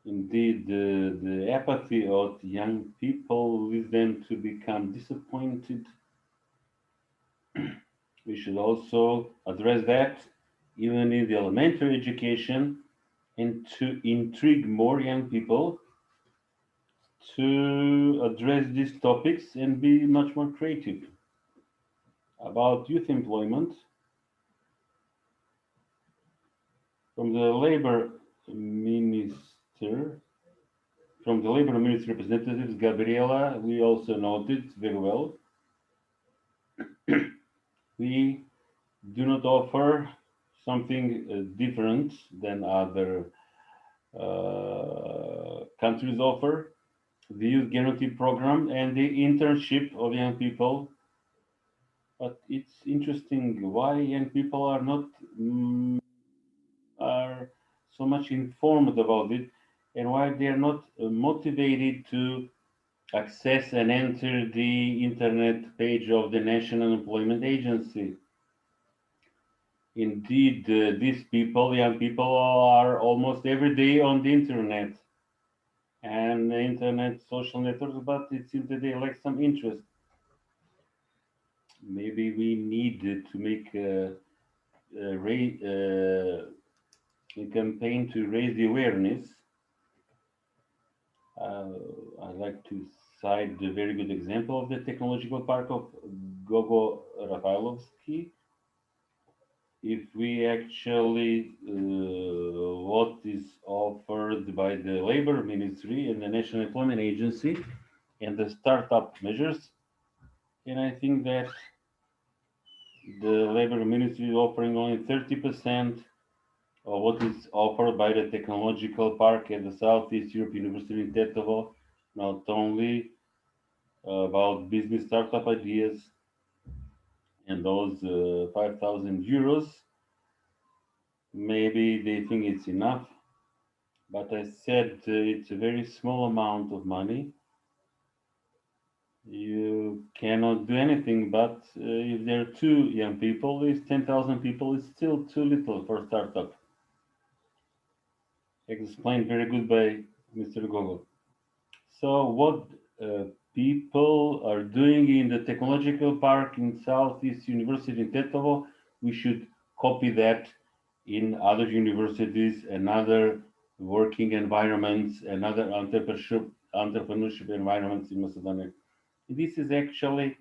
indeed, the apathy of young people leads them to become disappointed. We should also address that even in the elementary education and to intrigue more young people to address these topics and be much more creative. About youth employment, from the labor minister, from the labor ministry representatives, Gabriela, we also noted very well, we do not offer something different than other countries offer. The youth guarantee program and the internship of young people. But it's interesting why young people are not are so much informed about it, and why they are not motivated to access and enter the internet page of the National Employment Agency. Indeed, these people, young people, are almost every day on the internet and the internet social networks, but it seems that they lack some interest. Maybe we need to make a campaign to raise the awareness. I'd like to cite the very good example of the technological park of Gogo Rafailovsky. If we actually what is offered by the Labor Ministry and the National Employment Agency and the startup measures, and I think that the Labor Ministry is offering only 30% of what is offered by the Technological Park at the Southeast Europe University in Tetovo, not only about business startup ideas and those 5,000 euros. Maybe they think it's enough, but I said it's a very small amount of money. You cannot do anything, but if there are two young people, it's 10,000 people, it's still too little for a startup. Explained very good by Mr. Gogol. So what people are doing in the technological park in Southeast University in Tetovo, we should copy that in other universities and other working environments and other entrepreneurship environments in Macedonia. This is actually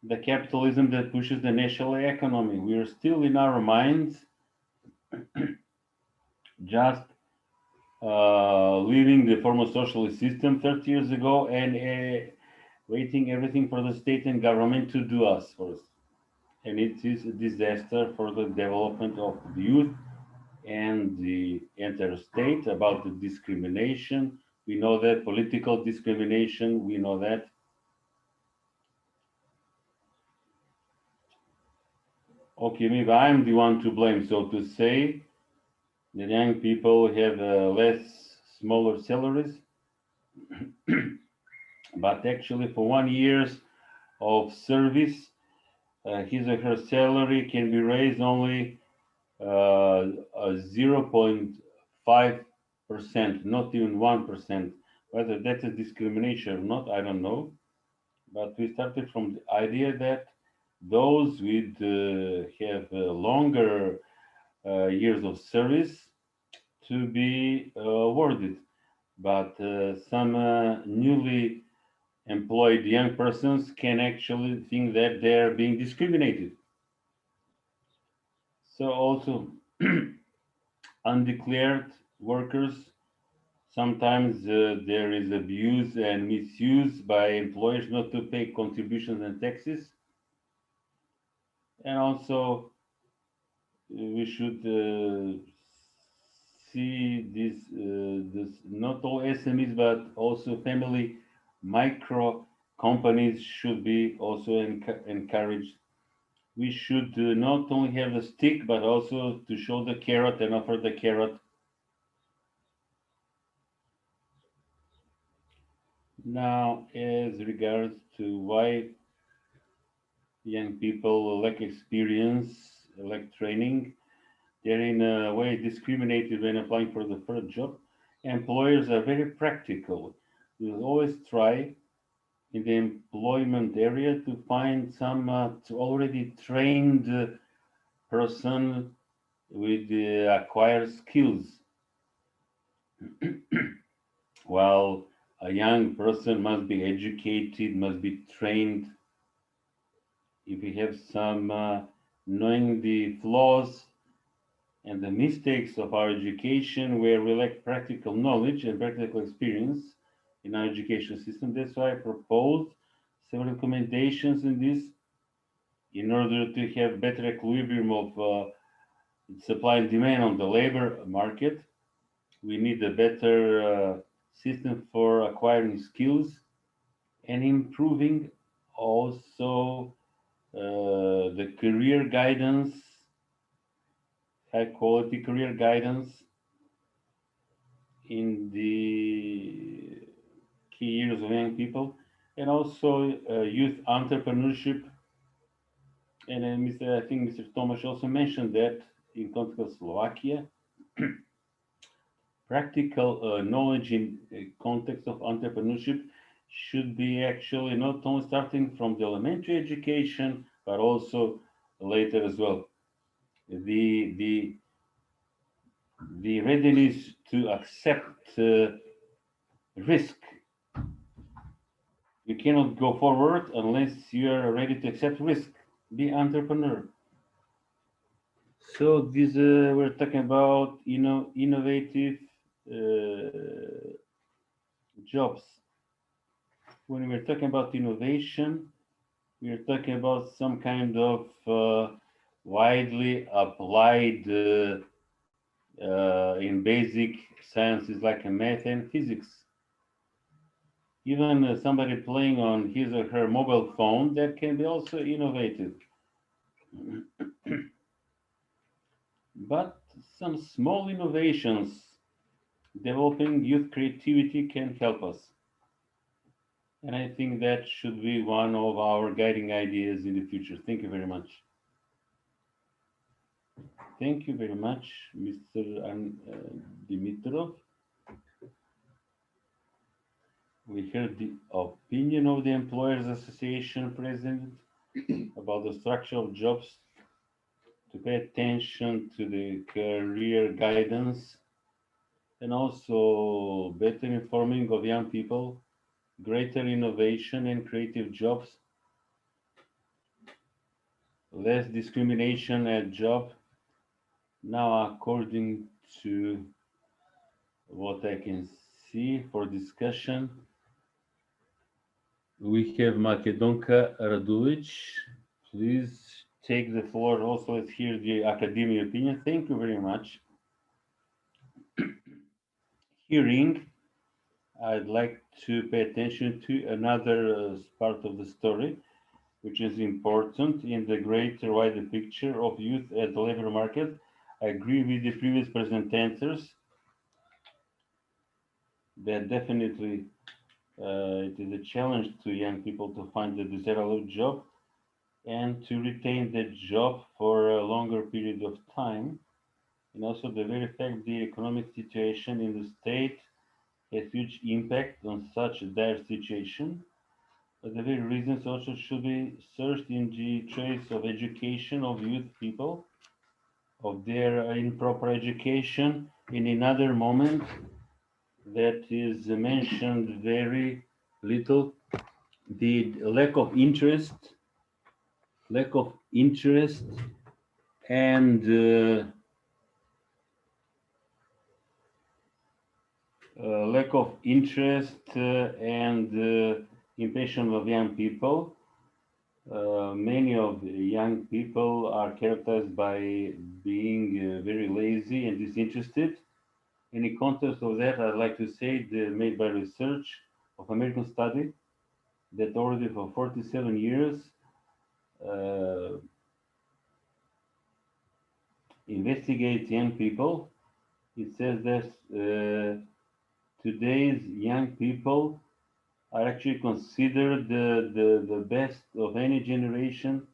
the capitalism that pushes the national economy. We are still in our minds just leaving the former socialist system 30 years ago and waiting everything for the state and government to do us for us. And it is a disaster for the development of the youth and the entire state. About the discrimination, we know that political discrimination, we know that. Okay, maybe I'm the one to blame, so to say. The young people have less smaller salaries, but actually for 1 year of service, his or her salary can be raised only 0.5%, not even 1%. Whether that is discrimination or not, I don't know. But we started from the idea that those with have longer years of service to be awarded. But some newly employed young persons can actually think that they're being discriminated. So also undeclared workers, Sometimes there is abuse and misuse by employers not to pay contributions and taxes. And also, we should see this not all SMEs, but also family micro companies should be also encouraged. We should not only have the stick, but also to show the carrot and offer the carrot. Now, as regards to why young people lack experience, lack training, they're in a way discriminated when applying for the first job. Employers are very practical. They will always try in the employment area to find some already trained person with acquired skills. While a young person must be educated, must be trained. If we have some knowing the flaws and the mistakes of our education, where we lack practical knowledge and practical experience in our education system, that's why I proposed several recommendations in this in order to have better equilibrium of supply and demand on the labor market. We need a better system for acquiring skills and improving also the career guidance, high quality career guidance in the key years of young people, and also youth entrepreneurship. And I think Mr. Tomasz also mentioned that in context of Slovakia, practical knowledge in context of entrepreneurship should be actually not only starting from the elementary education, but also later as well. The readiness to accept risk. You cannot go forward unless you are ready to accept risk. Be entrepreneur. So this we're talking about innovative jobs. When we're talking about innovation, we're talking about some kind of widely applied in basic sciences like math and physics. Even somebody playing on his or her mobile phone, that can be also innovative. But some small innovations developing youth creativity can help us. And I think that should be one of our guiding ideas in the future. Thank you very much. Thank you very much, Mr. Dimitrov. We heard the opinion of the Employers Association president about the structure of jobs, to pay attention to the career guidance, and also better informing of young people, greater innovation and creative jobs, less discrimination at job. Now, according to what I can see for discussion, we have Makedonka Radulic. Please take the floor. Also, let's hear the academic opinion. Thank you very much. Hearing, I'd like to pay attention to another part of the story, which is important in the greater wider picture of youth at the labor market. I agree with the previous presenters that definitely it is a challenge to young people to find the desirable job and to retain that job for a longer period of time. And also the very fact the economic situation in the state has huge impact on such a dire situation. But the very reasons also should be searched in the trace of education of youth people, of their improper education in another moment that is mentioned very little, the lack of interest and lack of interest and impatience of young people. Many of the young people are characterized by being very lazy and disinterested. In the context of that, I'd like to say made by research of American study that already for 47 years investigates young people. It says that today's young people are actually considered the best of any generation.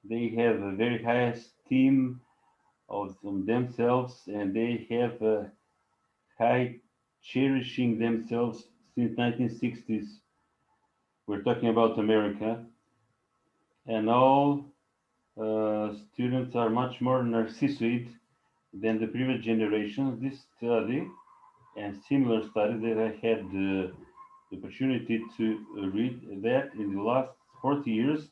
They have a very high esteem of themselves and they have a high cherishing themselves since 1960s. We're talking about America. And all students are much more narcissoid than the previous generations. This study and similar studies that I had the opportunity to read that in the last 40 years,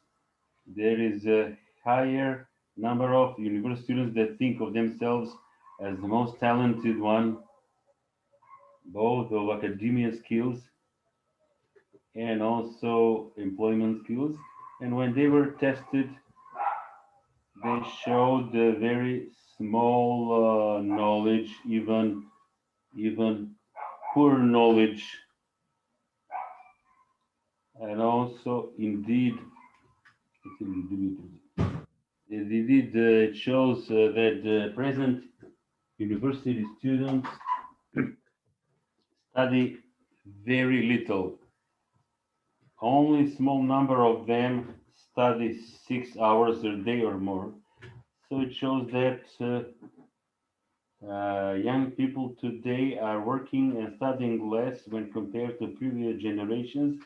there is a higher number of university students that think of themselves as the most talented one, both of academia skills and also employment skills. And when they were tested, they showed a very small knowledge, even poor knowledge, and also indeed it shows that the present university students study very little. Only small number of them study 6 hours a day or more. So it shows that young people today are working and studying less when compared to previous generations,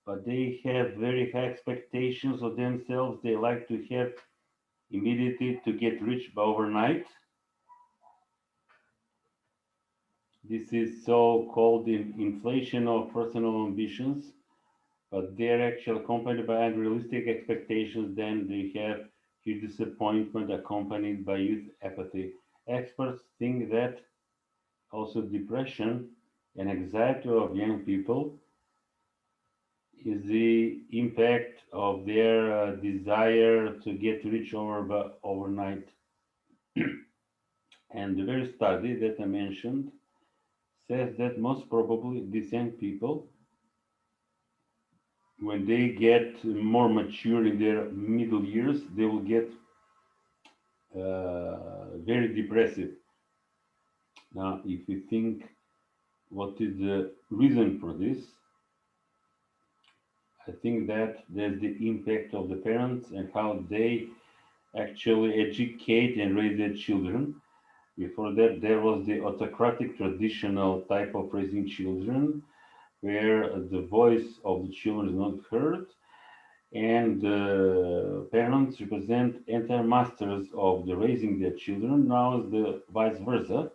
but they have very high expectations of themselves. They like to have immediately to get rich by overnight. This is so-called inflation of personal ambitions, but they're actually accompanied by unrealistic expectations. Then they have huge disappointment accompanied by youth apathy. Experts think that also depression and anxiety of young people is the impact of their desire to get rich overnight. And the very study that I mentioned says that most probably these young people, when they get more mature in their middle years, they will get very depressive. Now, if we think what is the reason for this, I think that there's the impact of the parents and how they actually educate and raise their children. Before that, there was the autocratic traditional type of raising children, where the voice of the children is not heard, and parents represent entire masters of the raising their children. Now is the vice versa.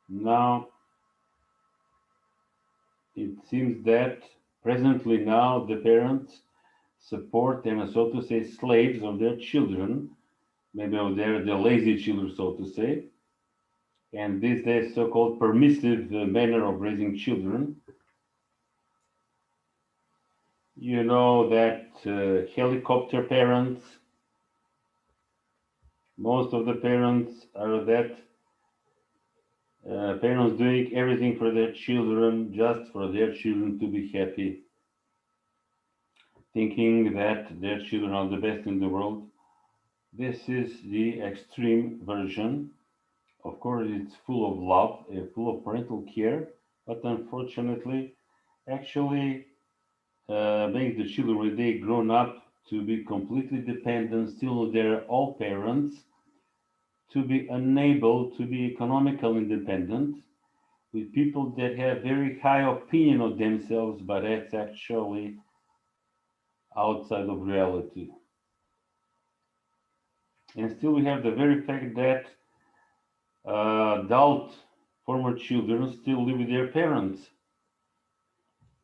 Now it seems that presently now the parents support and so to say slaves of their children, maybe they're the lazy children, so to say. And these days so-called permissive manner of raising children. You know that helicopter parents, most of the parents are that parents doing everything for their children just for their children to be happy, thinking that their children are the best in the world. This is the extreme version. Of course, it's full of love and full of parental care, but unfortunately, actually makes the children when they grown up to be completely dependent still on their old parents, to be unable to be economical independent, with people that have very high opinion of themselves, but that's actually outside of reality. And still we have the very fact that adult former children still live with their parents.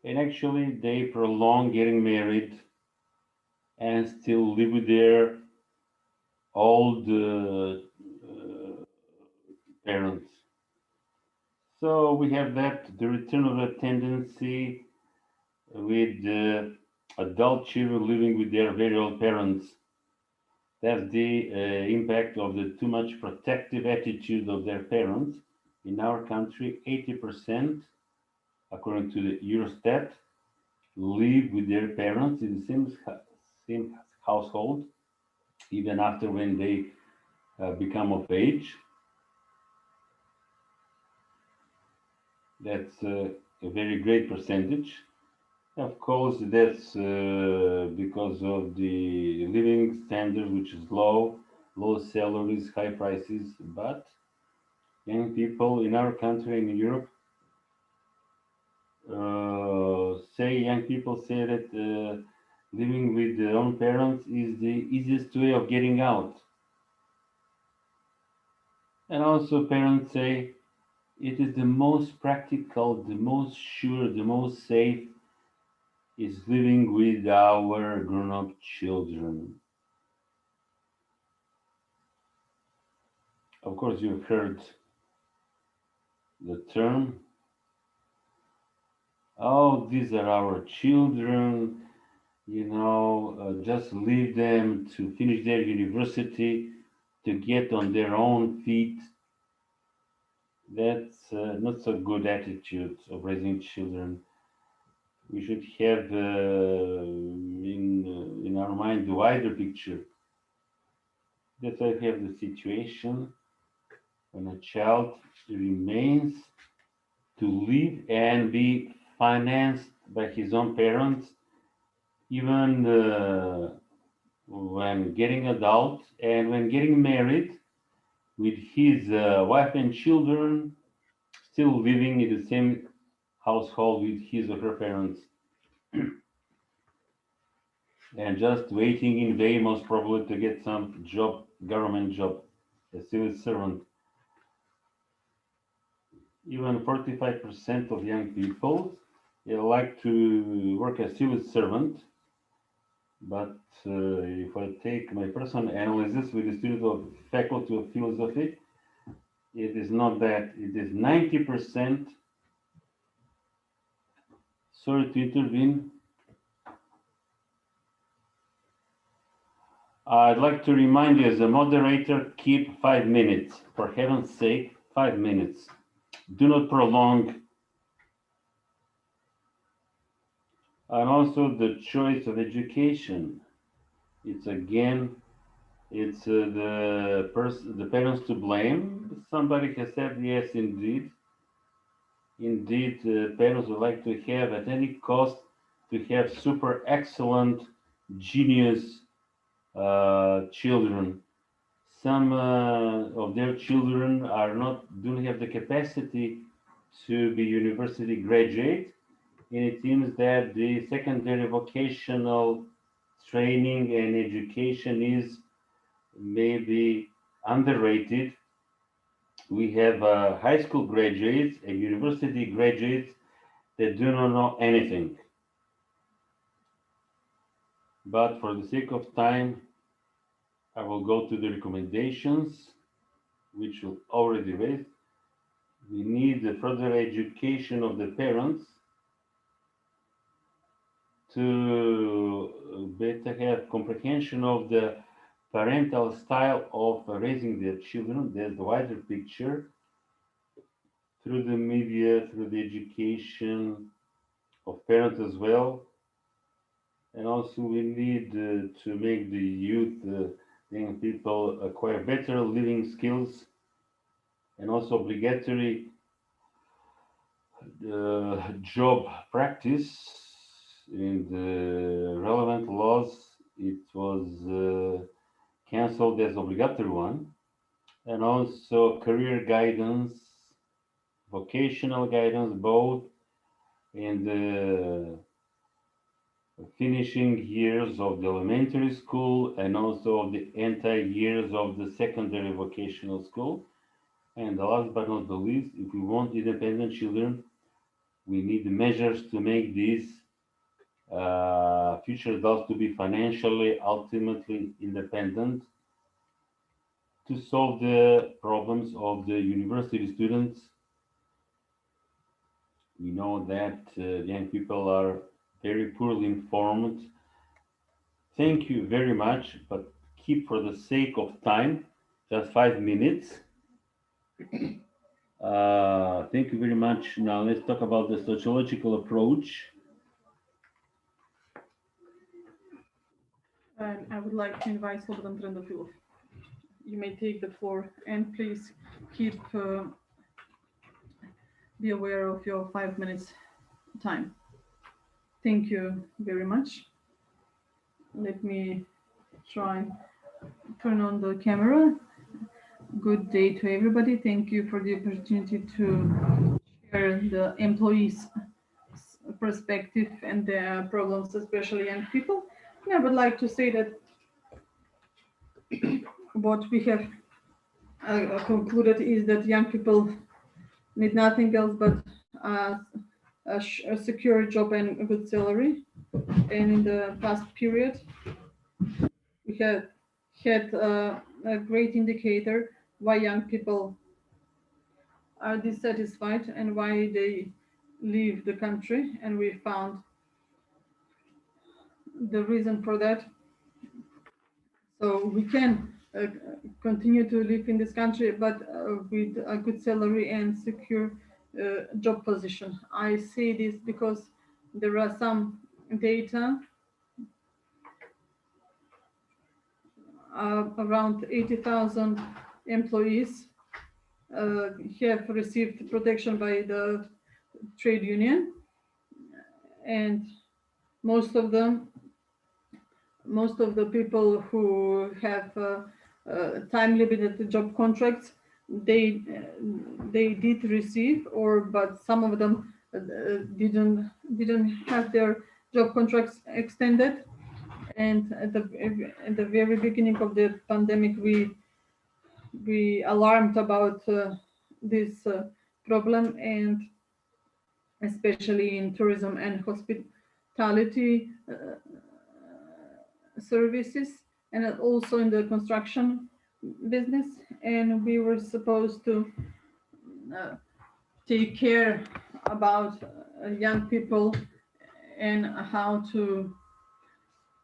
And actually they prolong getting married and still live with their old parents. So we have that, the return of a tendency with adult children living with their very old parents. That's the impact of the too much protective attitude of their parents. In our country, 80%, according to the Eurostat, live with their parents in the same household, even after when they become of age. That's a very great percentage. Of course, that's because of the living standard, which is low salaries, high prices. But young people in our country and in Europe young people say that living with their own parents is the easiest way of getting out. And also, parents say it is the most practical, the most sure, the most safe is living with our grown-up children. Of course, you've heard the term, oh, these are our children, just leave them to finish their university, to get on their own feet. That's not so good attitude of raising children. We should have in our mind the wider picture. That's why we have the situation when a child remains to live and be financed by his own parents, even when getting adult and when getting married with his wife and children, still living in the same household with his or her parents. And just waiting in vain, most probably, to get some job, government job, a civil servant. Even 45% of young people like to work as civil servant. But if I take my personal analysis with the student of Faculty of Philosophy, it is not that. It is 90%. Sorry to intervene. I'd like to remind you as a moderator, keep 5 minutes. For heaven's sake, 5 minutes. Do not prolong. And also the choice of education. It's again, it's the parents to blame. Somebody has said, yes, indeed. Indeed, parents would like to have at any cost to have super excellent, genius children. Some of their children don't have the capacity to be university graduate, and it seems that the secondary vocational training and education is maybe underrated. We have high school graduates and university graduates that do not know anything. But for the sake of time, I will go to the recommendations, which will already raised. We need the further education of the parents to better have comprehension of the parental style of raising their children. There's the wider picture through the media, through the education of parents as well. And also we need to make the youth, young people acquire better living skills, and also obligatory job practice. In the relevant laws, it was cancelled as obligatory one. And also career guidance, vocational guidance, both in the finishing years of the elementary school and also of the entire years of the secondary vocational school. And the last but not the least, if we want independent children, we need measures to make these future adults to be financially, ultimately independent, to solve the problems of the university students We know that young people are very poorly informed. Thank you very much, but keep for the sake of time, just 5 minutes. Thank you very much. Now let's talk about the sociological approach. And I would like to invite Slobodan Trendofilov. You may take the floor, and please keep be aware of your 5 minutes time. Thank you very much. Let me try turn on the camera. Good day to everybody. Thank you for the opportunity to share the employees' perspective and their problems, especially young people. And I would like to say that what we have concluded is that young people need nothing else but a secure job and a good salary. And in the past period, we have had a great indicator why young people are dissatisfied and why they leave the country. And we found the reason for that. So we can continue to live in this country, but with a good salary and secure job position. I say this because there are some data around 80,000 employees have received protection by the trade union, and most of the people who have time limited job contracts, they did receive, but some of them didn't have their job contracts extended. And at the very beginning of the pandemic, we alarmed about this problem, and especially in tourism and hospitality services, and also in the construction business. And we were supposed to take care about young people and how to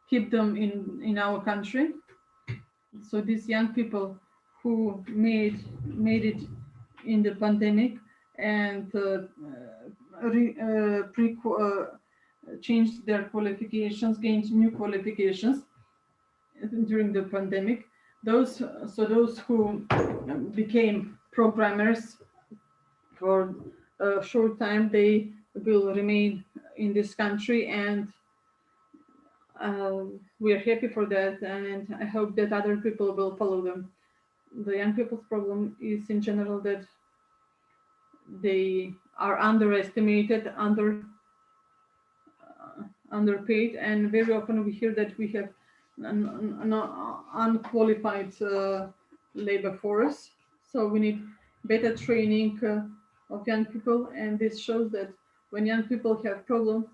keep them in our country. So these young people who made it in the pandemic and changed their qualifications, gained new qualifications during the pandemic. Those who became programmers for a short time, they will remain in this country, and we are happy for that, and I hope that other people will follow them. The young people's problem is in general that they are underestimated, underpaid, and very often we hear that we have an unqualified labor force. So we need better training of young people, and this shows that when young people have problems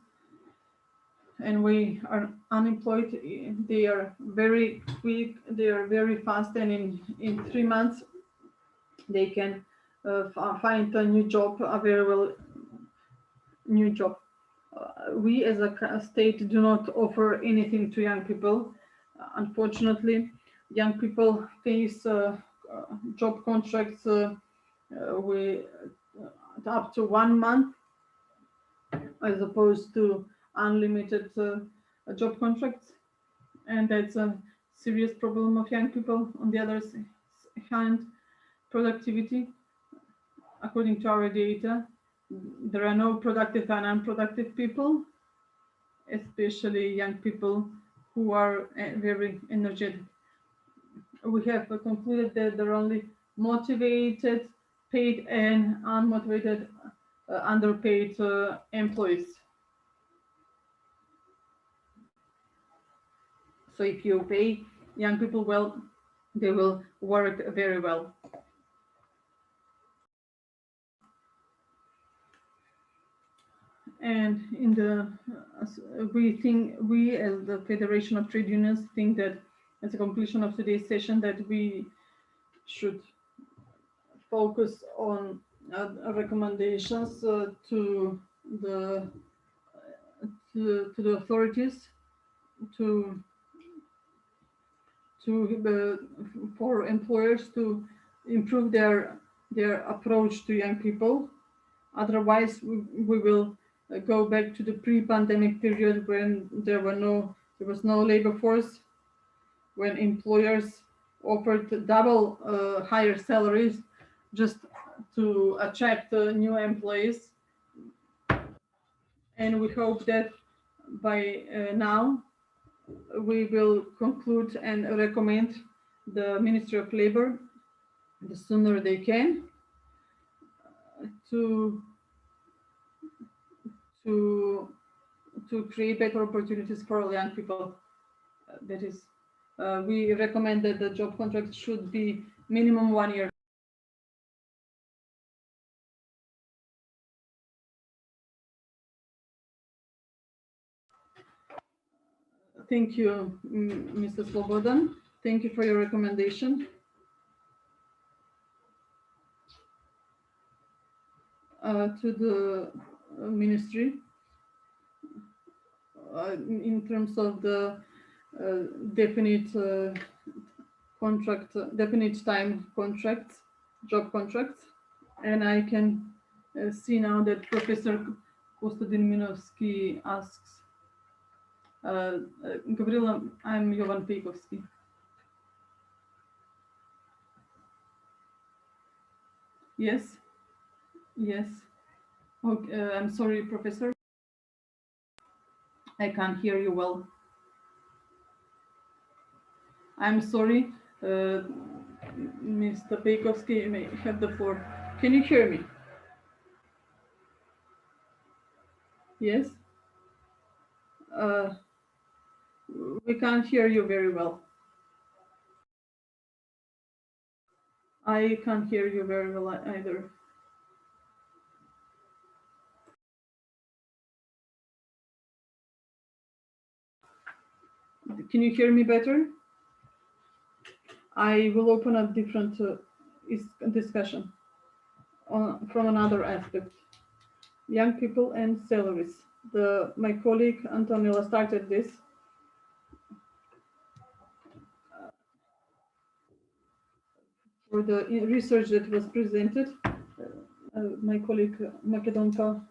and we are unemployed, they are very quick, they are very fast, and in 3 months they can find a new job, a very well new job. We as a state do not offer anything to young people. Unfortunately, young people face job contracts with up to 1 month, as opposed to unlimited job contracts, and that's a serious problem of young people. On the other hand, productivity, according to our data, there are no productive and unproductive people, especially young people who are very energetic. We have concluded that there are only motivated, paid, and unmotivated, underpaid employees. So if you pay young people well, they will work very well. And in the we as the Federation of Trade Unions think that as a conclusion of today's session that we should focus on recommendations to the to the authorities for employers to improve their approach to young people. Otherwise, we will go back to the pre-pandemic period when there was no labor force, when employers offered double higher salaries just to attract new employees. And we hope that by now we will conclude and recommend the Ministry of Labor the sooner they can to create better opportunities for all young people. That is, we recommend that the job contract should be minimum 1 year. Thank you, Mr. Slobodan. Thank you for your recommendation. To the ministry in terms of the definite time contracts, job contracts, and I can see now that Professor Kostadin-Minovsky asks, Gavrila, I'm Jovan Pejkovsky. Yes. Yes. Okay, I'm sorry, Professor. I can't hear you well. I'm sorry, Mr. Pejkovsky, you may have the floor. Can you hear me? Yes? We can't hear you very well. I can't hear you very well either. Can you hear me better? I will open a different discussion from another aspect. Young people and salaries. My colleague Antonella started this. For the research that was presented, my colleague Makedonka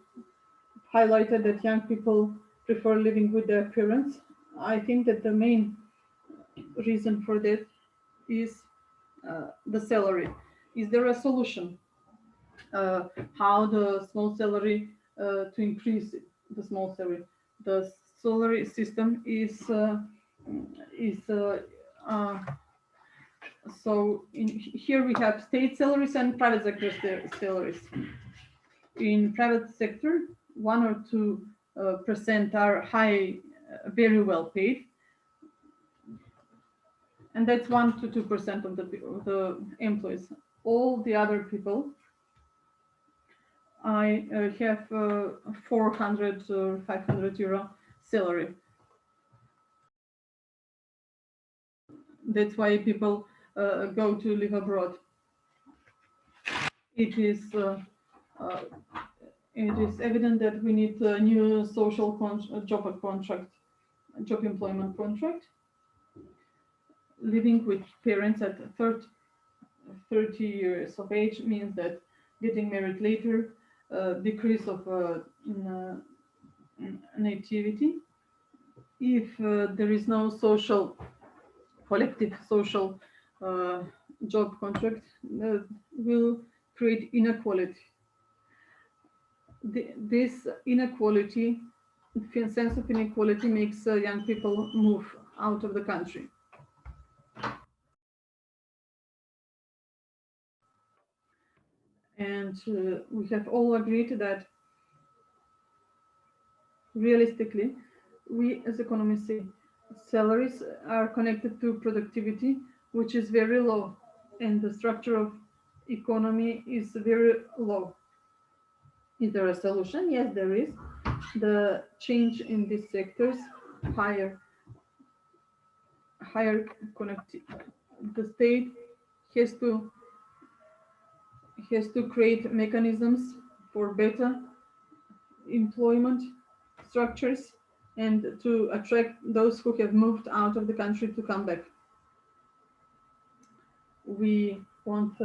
highlighted that young people prefer living with their parents. I think that the main reason for that is the salary. Is there a solution? How the small salary to increase the small salary? The salary system is so here we have state salaries and private sector salaries. In private sector, 1 or 2% are high, very well paid, and that's 1 to 2% of the employees. All the other people, I have 400 or 500 euro salary. That's why people go to live abroad. It is evident that we need a new social job employment contract. Living with parents at 30 years of age means that getting married later, decrease of nativity. If there is no collective social job contract, will create inequality. This inequality, sense of inequality, makes young people move out of the country. And we have all agreed that realistically, we as economists see salaries are connected to productivity, which is very low, and the structure of economy is very low. Is there a solution? Yes, there is. The change in these sectors, higher connectivity. The state has to create mechanisms for better employment structures and to attract those who have moved out of the country to come back. We want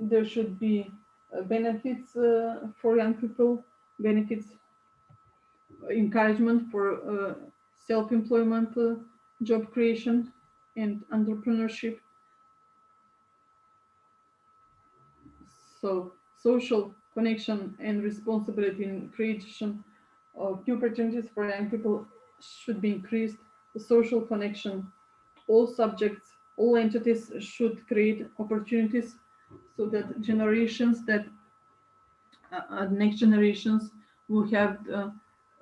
there should be benefits for young people, benefits, encouragement for self-employment, job creation, and entrepreneurship. So social connection and responsibility in creation of new opportunities for young people should be increased. The social connection, all subjects, all entities should create opportunities so that generations that next generations will have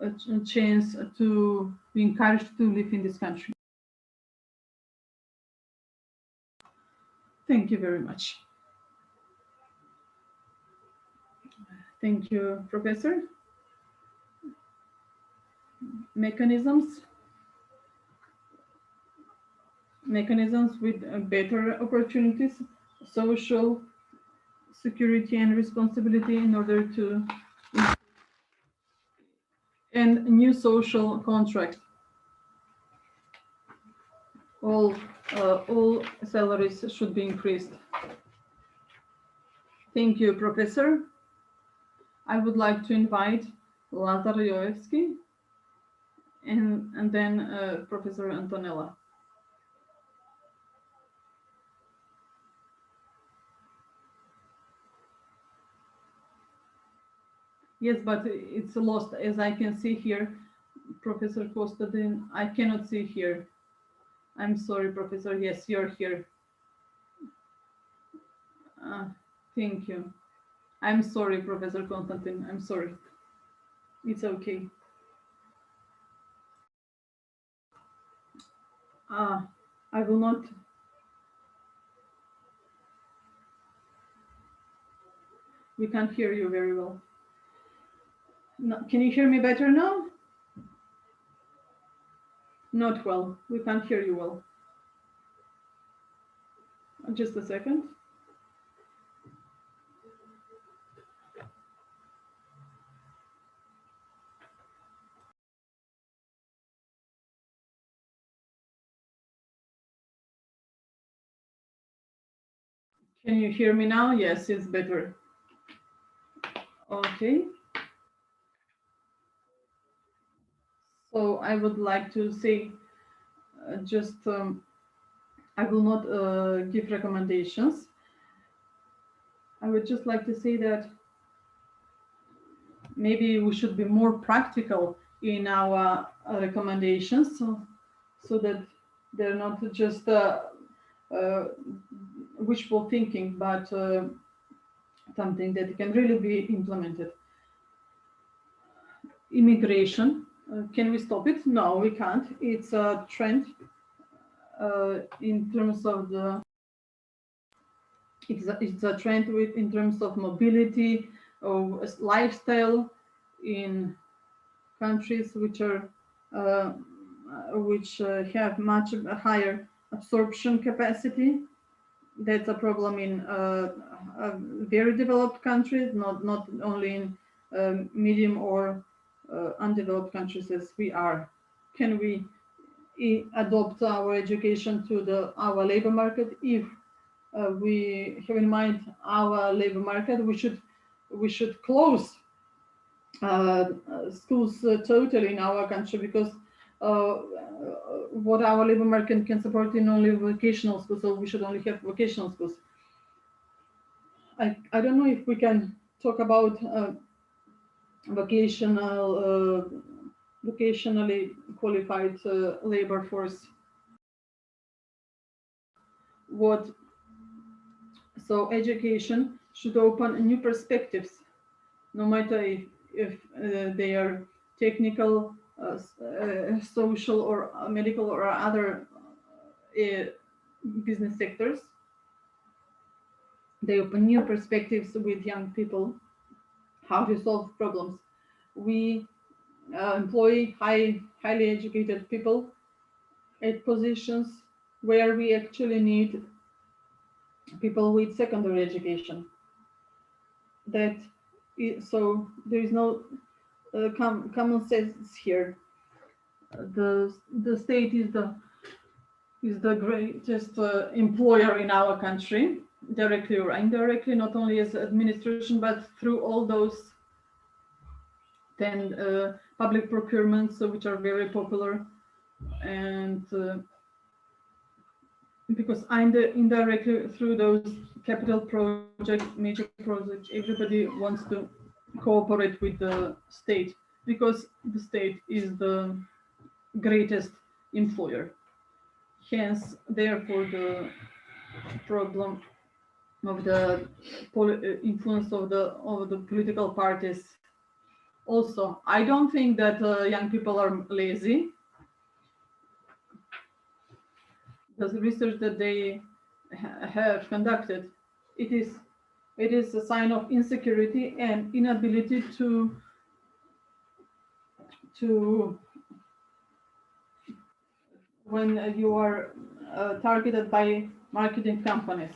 a chance to be encouraged to live in this country. Thank you very much. Thank you, Professor. Mechanisms with better opportunities, social security and responsibility in order to, and new social contract. All salaries should be increased. Thank you, Professor. I would like to invite Lazar Joevski and then Professor Antonella. Yes, but it's lost, as I can see here. Professor Kostadin, I cannot see here. I'm sorry, Professor. Yes, you're here. Thank you. I'm sorry, Professor Konstantin. I'm sorry. It's okay. I will not. We can't hear you very well. No, can you hear me better now? Not well. We can't hear you well. Just a second. Can you hear me now? Yes, it's better. Okay. So I would like to say I will not give recommendations. I would just like to say that maybe we should be more practical in our recommendations so that they're not just wishful thinking, but something that can really be implemented. Immigration, can we stop it? No, we can't. It's a trend in terms of the, it's a trend in terms of mobility, of lifestyle in countries which are which have much higher absorption capacity. That's a problem in very developed countries, not only in medium or undeveloped countries as we are. Can we adopt our education to our labor market? If we have in mind our labor market, we should close schools totally in our country, because what our labor market can support in only vocational schools, so we should only have vocational schools. I don't know if we can talk about vocationally qualified labor force. So education should open new perspectives, no matter if they are technical, social, or medical, or other business sectors. They open new perspectives with young people, how to solve problems. We employ highly educated people at positions where we actually need people with secondary education. So there is no common sense here. The state is the greatest employer in our country, directly or indirectly, not only as administration, but through all those 10 public procurements, which are very popular. And because indirectly through those capital projects, major projects, everybody wants to cooperate with the state, because the state is the greatest employer. Hence, therefore, the problem of the influence of the political parties. Also, I don't think that young people are lazy. The research that they have conducted, it is a sign of insecurity and inability to when you are targeted by marketing companies.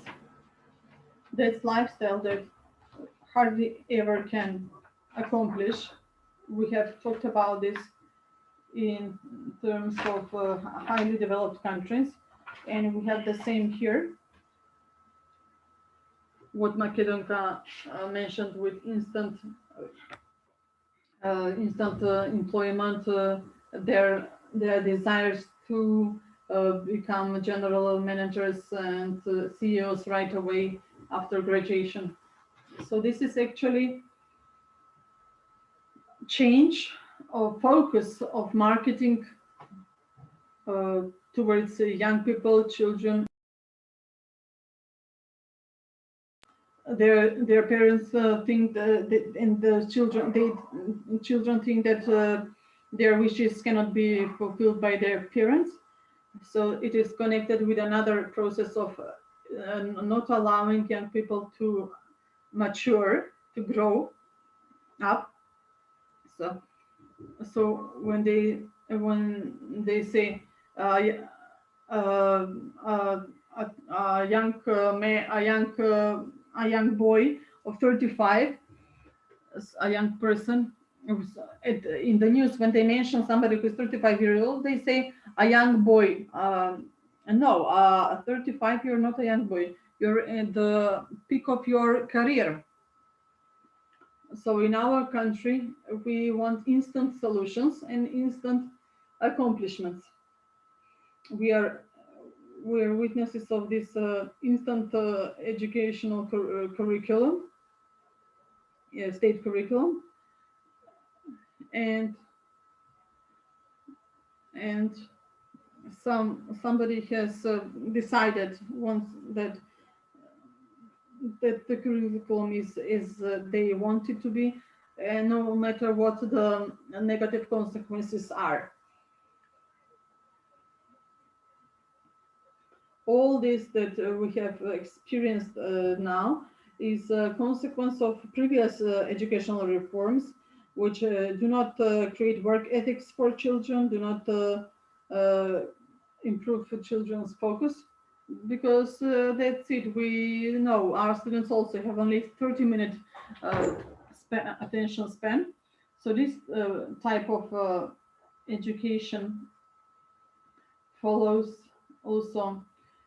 That's lifestyle that hardly ever can accomplish. We have talked about this in terms of highly developed countries, and we have the same here. What Makedonka mentioned with instant employment, their desires to become general managers and CEOs right away after graduation. So this is actually change of focus of marketing towards young people, children. Their parents think that, and the children think that their wishes cannot be fulfilled by their parents. So it is connected with another process of not allowing young people to mature, to grow up. So when they say a young boy of 35, a young person, in the news, when they mention somebody who's 35 years old, they say a young boy. No, 35, you're not a young boy. You're at the peak of your career. So in our country, we want instant solutions and instant accomplishments. We are witnesses of this instant educational curriculum, state curriculum, and somebody has decided once that the curriculum is they want it to be, no matter what the negative consequences are. All this that we have experienced now is a consequence of previous educational reforms, which do not create work ethics for children, do not improve children's focus, because that's it. We know our students also have only 30-minute attention span. So this type of education follows also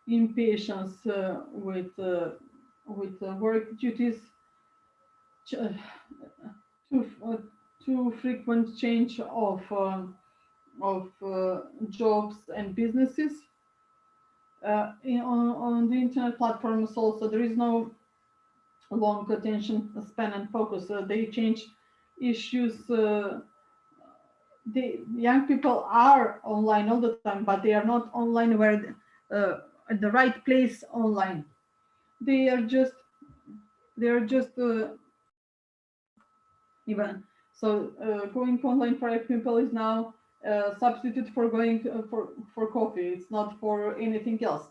impatience with work duties, too frequent change of jobs and businesses. On the internet platforms also, there is no long attention span and focus. They change issues. The young people are online all the time, but they are not online where at the right place online. They are just even so. Going online for people is now substitute for going for coffee. It's not for anything else.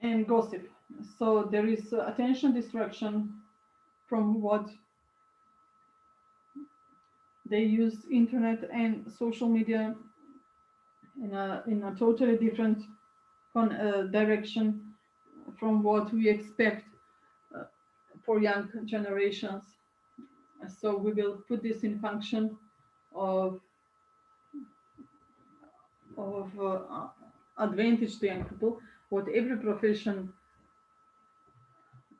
And gossip. So there is attention distraction from what they use internet and social media in a totally different direction from what we expect for young generations. So we will put this in function of advantage to young people. What every profession,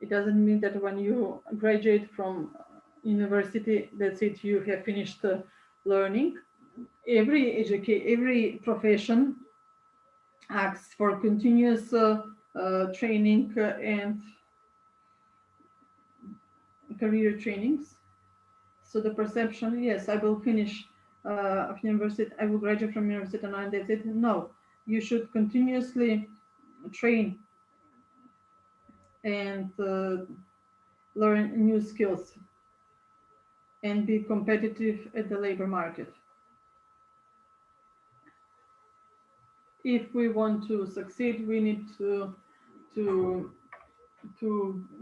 it doesn't mean that when you graduate from university, that's it, you have finished learning. Every profession asks for continuous training and career trainings. So the perception, yes, I will finish of university, I will graduate from university and that's it. No, you should continuously train and learn new skills and be competitive at the labor market. If we want to succeed, we need to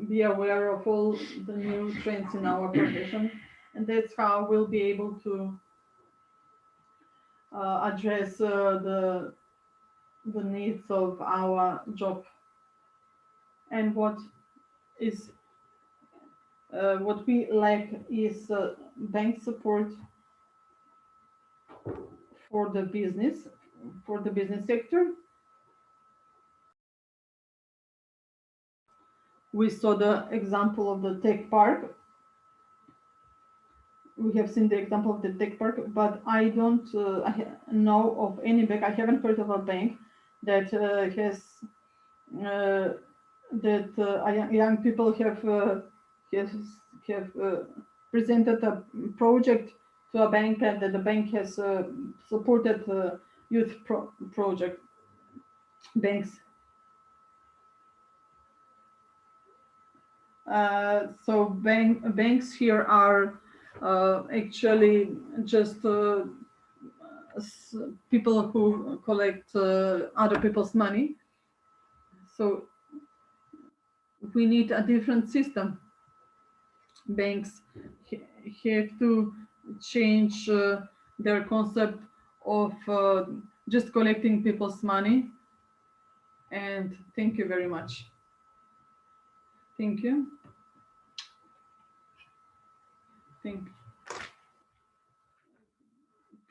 be aware of all the new trends in our profession, and that's how we'll be able to address the needs of our job. And what we lack is bank support for the business sector. We saw the example of the tech park. We have seen the example of the tech park, but I don't know of any bank. I haven't heard of a bank that has young people have presented a project to a bank and that the bank has supported youth project banks. So banks here are actually just people who collect other people's money. So we need a different system. Banks have to change their concept of just collecting people's money. And thank you very much. Thank you.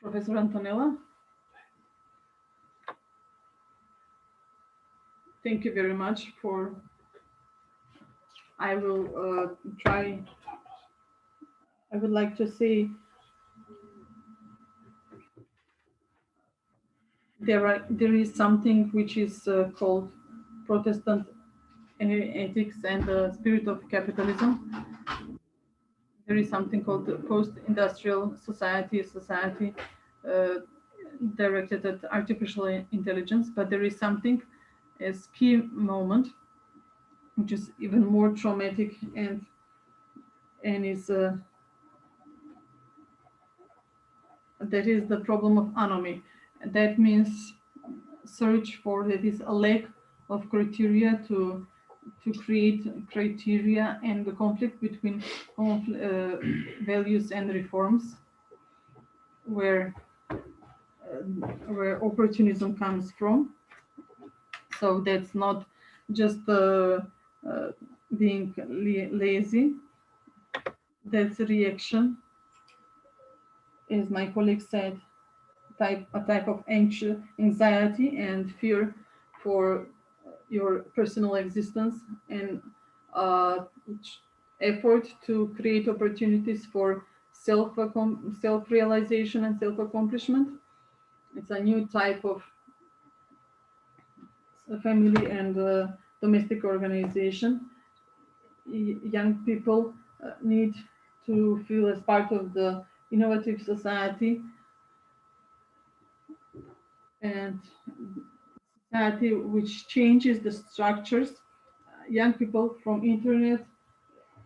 Professor Antonella. Thank you very much for, I will try, I would like to say there is something which is called Protestant ethics and the spirit of capitalism. There is something called the post-industrial society directed at artificial intelligence, but there is something as key moment, which is even more traumatic and is that is the problem of anomy. That means search for, that is a lack of criteria to create criteria and the conflict between values and reforms, where opportunism comes from. So that's not just being lazy. That's a reaction, as my colleague said, a type of anxiety and fear for your personal existence, and effort to create opportunities for self-realization and self-accomplishment. It's a new type of family and domestic organization. Young people need to feel as part of the innovative society, and society which changes the structures. Young people from internet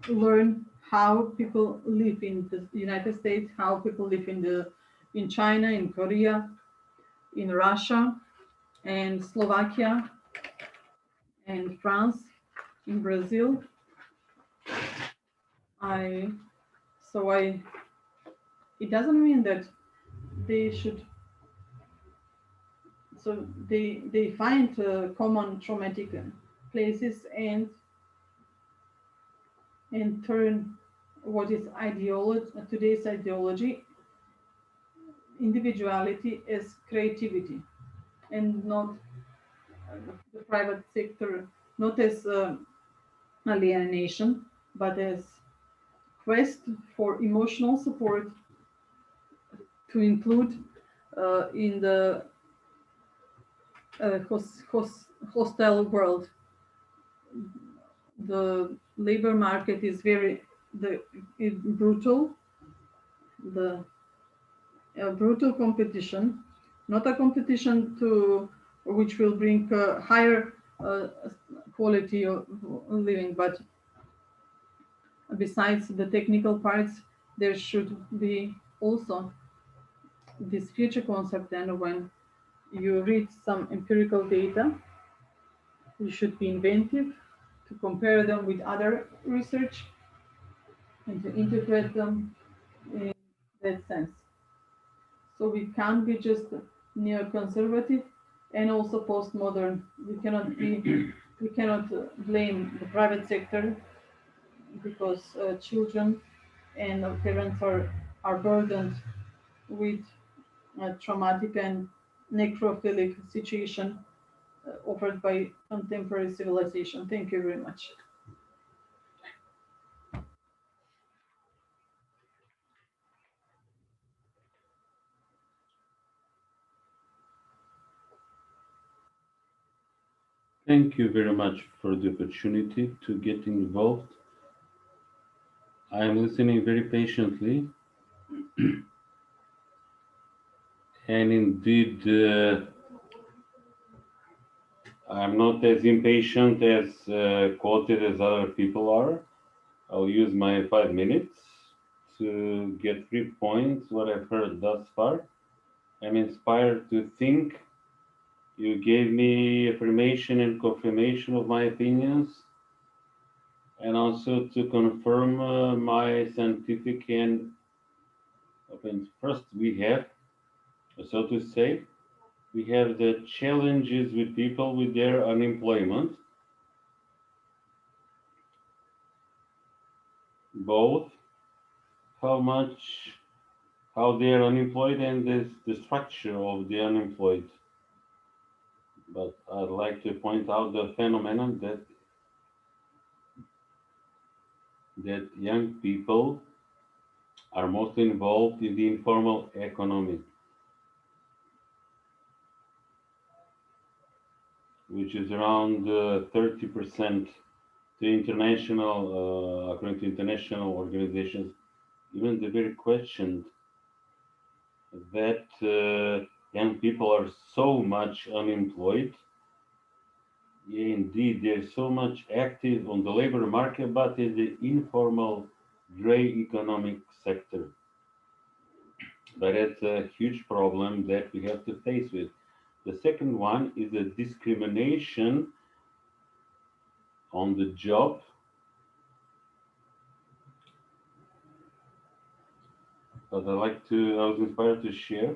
learn how people live in the United States, how people live in China, in Korea, in Russia, and Slovakia, and France, in Brazil. It doesn't mean that they should. So they find common traumatic places and turn what is today's ideology, individuality as creativity, and not the private sector, not as alienation, but as quest for emotional support to include in the hostile world. The labor market is very brutal, the brutal competition, not a competition to which will bring higher quality of living, but besides the technical parts, there should be also this future concept. And when you read some empirical data, you should be inventive to compare them with other research and to integrate them in that sense. So we can't be just neoconservative and also postmodern. We cannot blame the private sector because children and parents are burdened with a traumatic and necrophilic situation offered by contemporary civilization. Thank you very much. Thank you very much for the opportunity to get involved. I am listening very patiently. And indeed, I'm not as impatient as quoted as other people are. I'll use my 5 minutes to get 3 points, what I've heard thus far. I'm inspired to think. You gave me affirmation and confirmation of my opinions, and also to confirm my scientific and opinions. First, we have, so to say, we have the challenges with people with their unemployment, both how they are unemployed and the structure of the unemployed. But I'd like to point out the phenomenon that young people are mostly involved in the informal economy, which is around 30%. The international, according to international organizations, even they very questioned that young people are so much unemployed. Yeah, indeed, they're so much active on the labor market, but in the informal gray economic sector. But it's a huge problem that we have to face with. The second one is the discrimination on the job. But I was inspired to share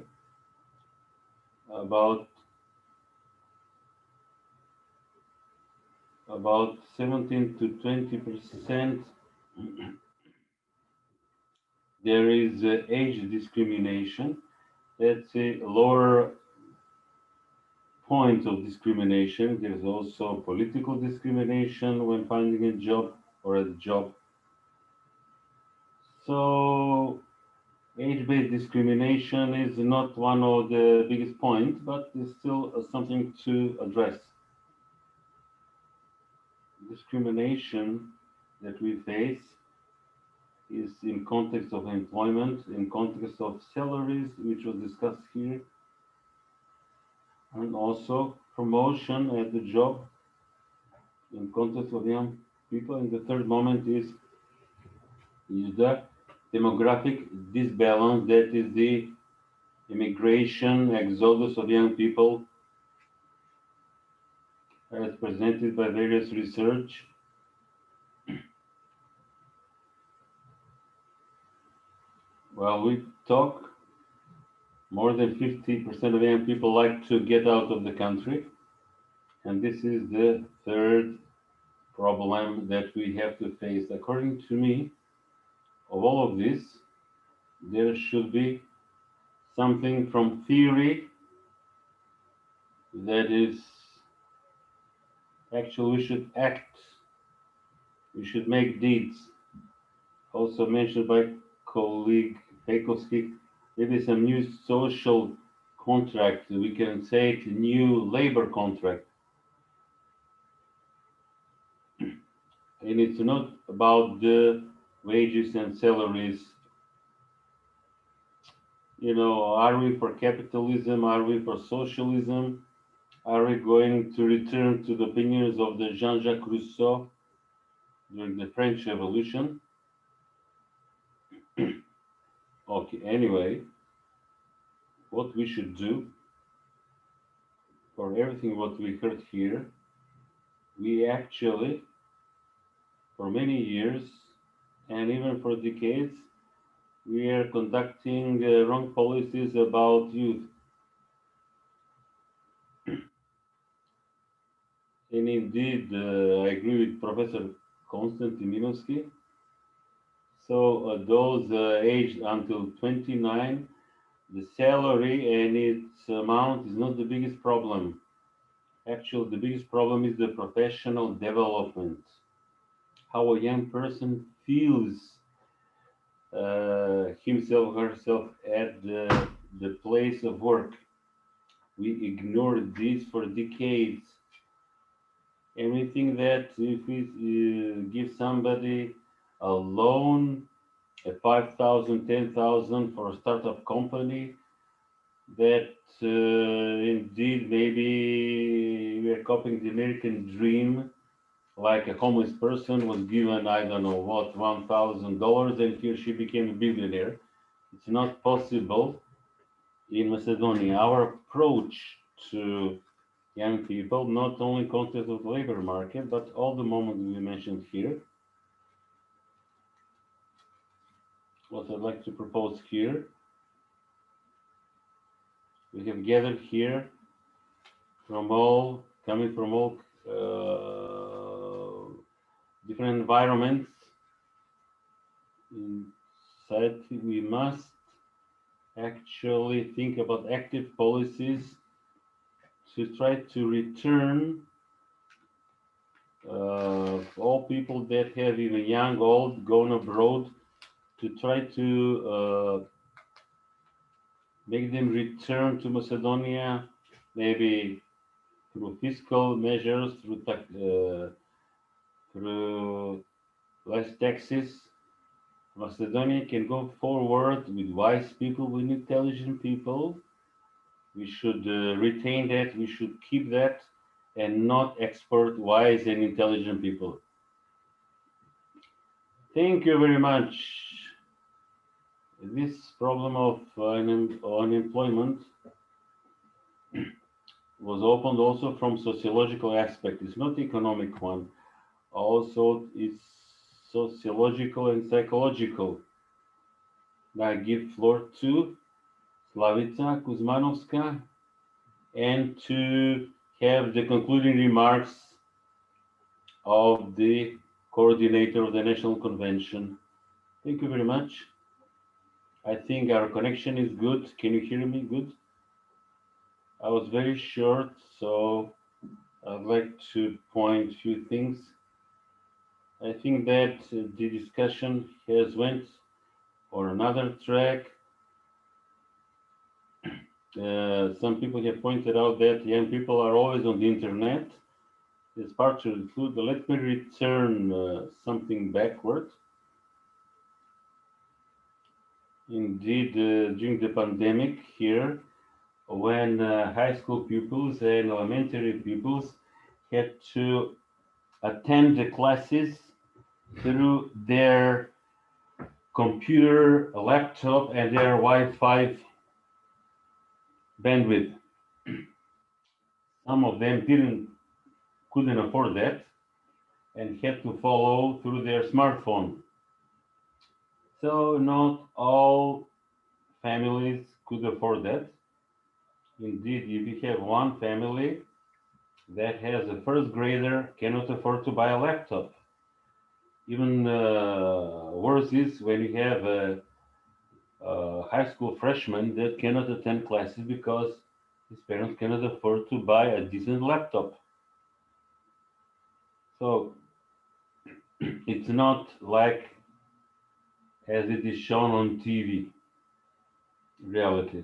about 17 to 20%. There is age discrimination. That's a lower point of discrimination. There's also political discrimination when finding a job or a job. So age-based discrimination is not one of the biggest points, but it's still something to address. Discrimination that we face is in context of employment, in context of salaries, which was discussed here, and also promotion at the job in context of young people. And the third moment is the demographic disbalance, that is the immigration exodus of young people as presented by various research. Well, we talk, more than 50% of young people like to get out of the country. And this is the third problem that we have to face. According to me, of all of this, there should be something from theory that is actually we should act, we should make deeds. Also mentioned by colleague Pekovsky, maybe some new social contract, we can say it new labor contract. And it's not about the wages and salaries. You know, are we for capitalism? Are we for socialism? Are we going to return to the opinions of the Jean-Jacques Rousseau during the French Revolution? Okay, anyway, what we should do for everything what we heard here, we actually, for many years and even for decades, we are conducting wrong policies about youth. And indeed, I agree with Professor Konstantin Minovsky. So those aged until 29, the salary and its amount is not the biggest problem. Actually, the biggest problem is the professional development. How a young person feels himself or herself at the place of work. We ignored this for decades. And we think that if we give somebody a loan, a 5,000, 10,000 for a startup company, that indeed maybe we are copying the American dream, like a homeless person was given, I don't know what, $1,000 and he or she became a billionaire. It's not possible in Macedonia. Our approach to young people, not only context of the labor market, but all the moments we mentioned here. What I'd like to propose here, we have gathered here from all, coming from all different environments in society. We must actually think about active policies to try to return all people that have even young, old, gone abroad, to try to make them return to Macedonia, maybe through fiscal measures, through less taxes. Macedonia can go forward with wise people, with intelligent people. We should retain that, we should keep that, and not export wise and intelligent people. Thank you very much. This problem of unemployment was opened also from sociological aspect. It's not economic one. Also, it's sociological and psychological. Now I give floor to Slavica Kuzmanovska and to have the concluding remarks of the coordinator of the National Convention. Thank you very much. I think our connection is good. Can you hear me good? I was very short, so I'd like to point a few things. I think that the discussion has went on another track. Some people have pointed out that young people are always on the internet. It's part to include, but let me return something backward. Indeed, during the pandemic here, when high school pupils and elementary pupils had to attend the classes through their computer, laptop, and their Wi-Fi bandwidth. Some of them couldn't afford that and had to follow through their smartphone. So not all families could afford that. Indeed, if you have one family that has a first grader cannot afford to buy a laptop. Even worse worse is when you have a high school freshman that cannot attend classes because his parents cannot afford to buy a decent laptop. So it's not like as it is shown on TV reality.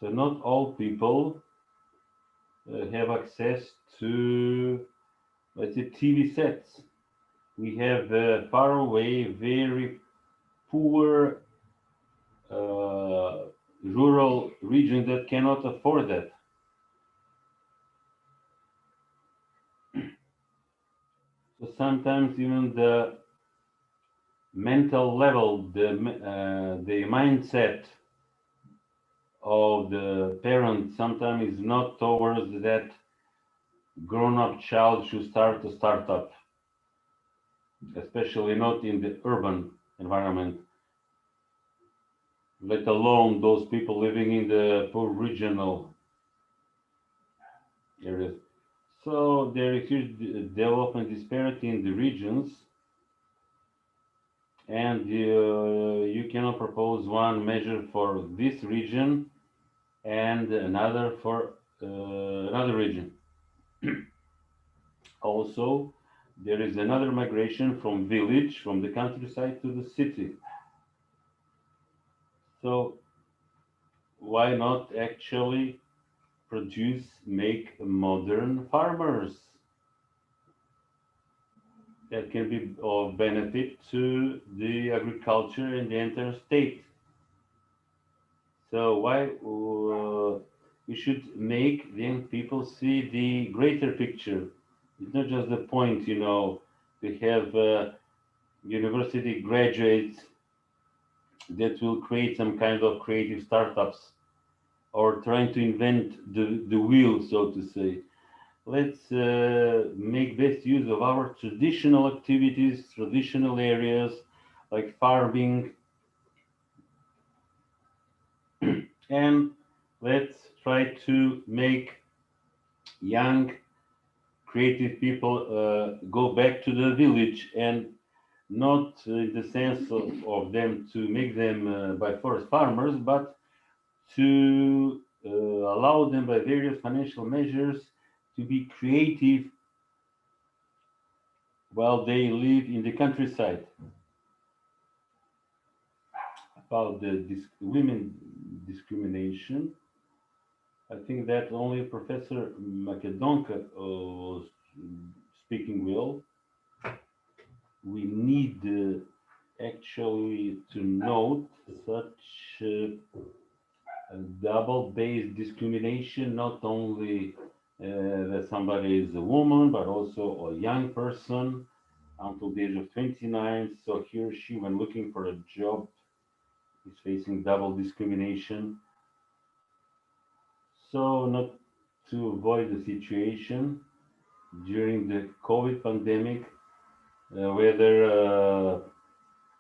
So not all people have access to, let's say, TV sets. We have far away, very poor rural regions that cannot afford that. So sometimes even the mental level, the mindset of the parent sometimes is not towards that grown-up child should start a startup, especially not in the urban environment, let alone those people living in the poor regional areas. So there is huge development disparity in the regions, and you cannot propose one measure for this region and another for another region. Also, there is another migration from village, from the countryside to the city. So why not actually make modern farmers that can be of benefit to the agriculture and the entire state? So why we should make the young people see the greater picture? It's not just the point, we have university graduates that will create some kind of creative startups or trying to invent the wheel, so to say. Let's make best use of our traditional activities, traditional areas like farming, and let's try to make young creative people go back to the village, and not in the sense of them to make them by force farmers, but to allow them by various financial measures to be creative while they live in the countryside. About the women discrimination, I think that only Professor Makedonka was speaking well. We need actually to note such double-based discrimination, not only that somebody is a woman, but also a young person until the age of 29. So he or she, when looking for a job, is facing double discrimination. So not to avoid the situation during the COVID pandemic, whether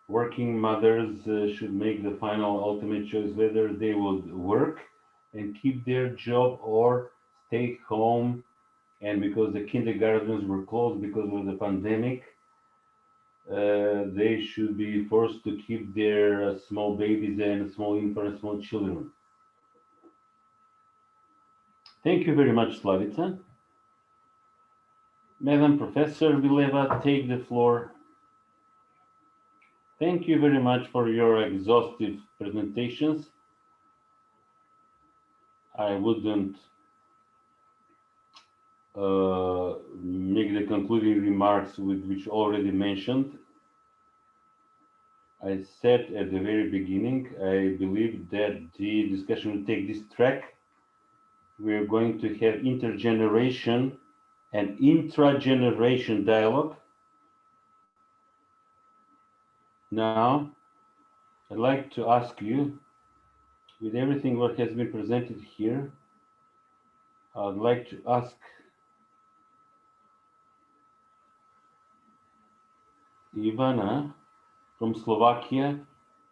working mothers should make the final ultimate choice whether they would work and keep their job or stay home, and because the kindergartens were closed because of the pandemic, they should be forced to keep their small babies and small infants, small children. Thank you very much, Slavica. Madam Professor Vileva, take the floor. Thank you very much for your exhaustive presentations. I wouldn't make the concluding remarks with which already mentioned. I said at the very beginning, I believe that the discussion will take this track. We're going to have intergeneration and intra-generation dialogue. Now, I'd like to ask you, with everything what has been presented here, I'd like to ask Ivana from Slovakia,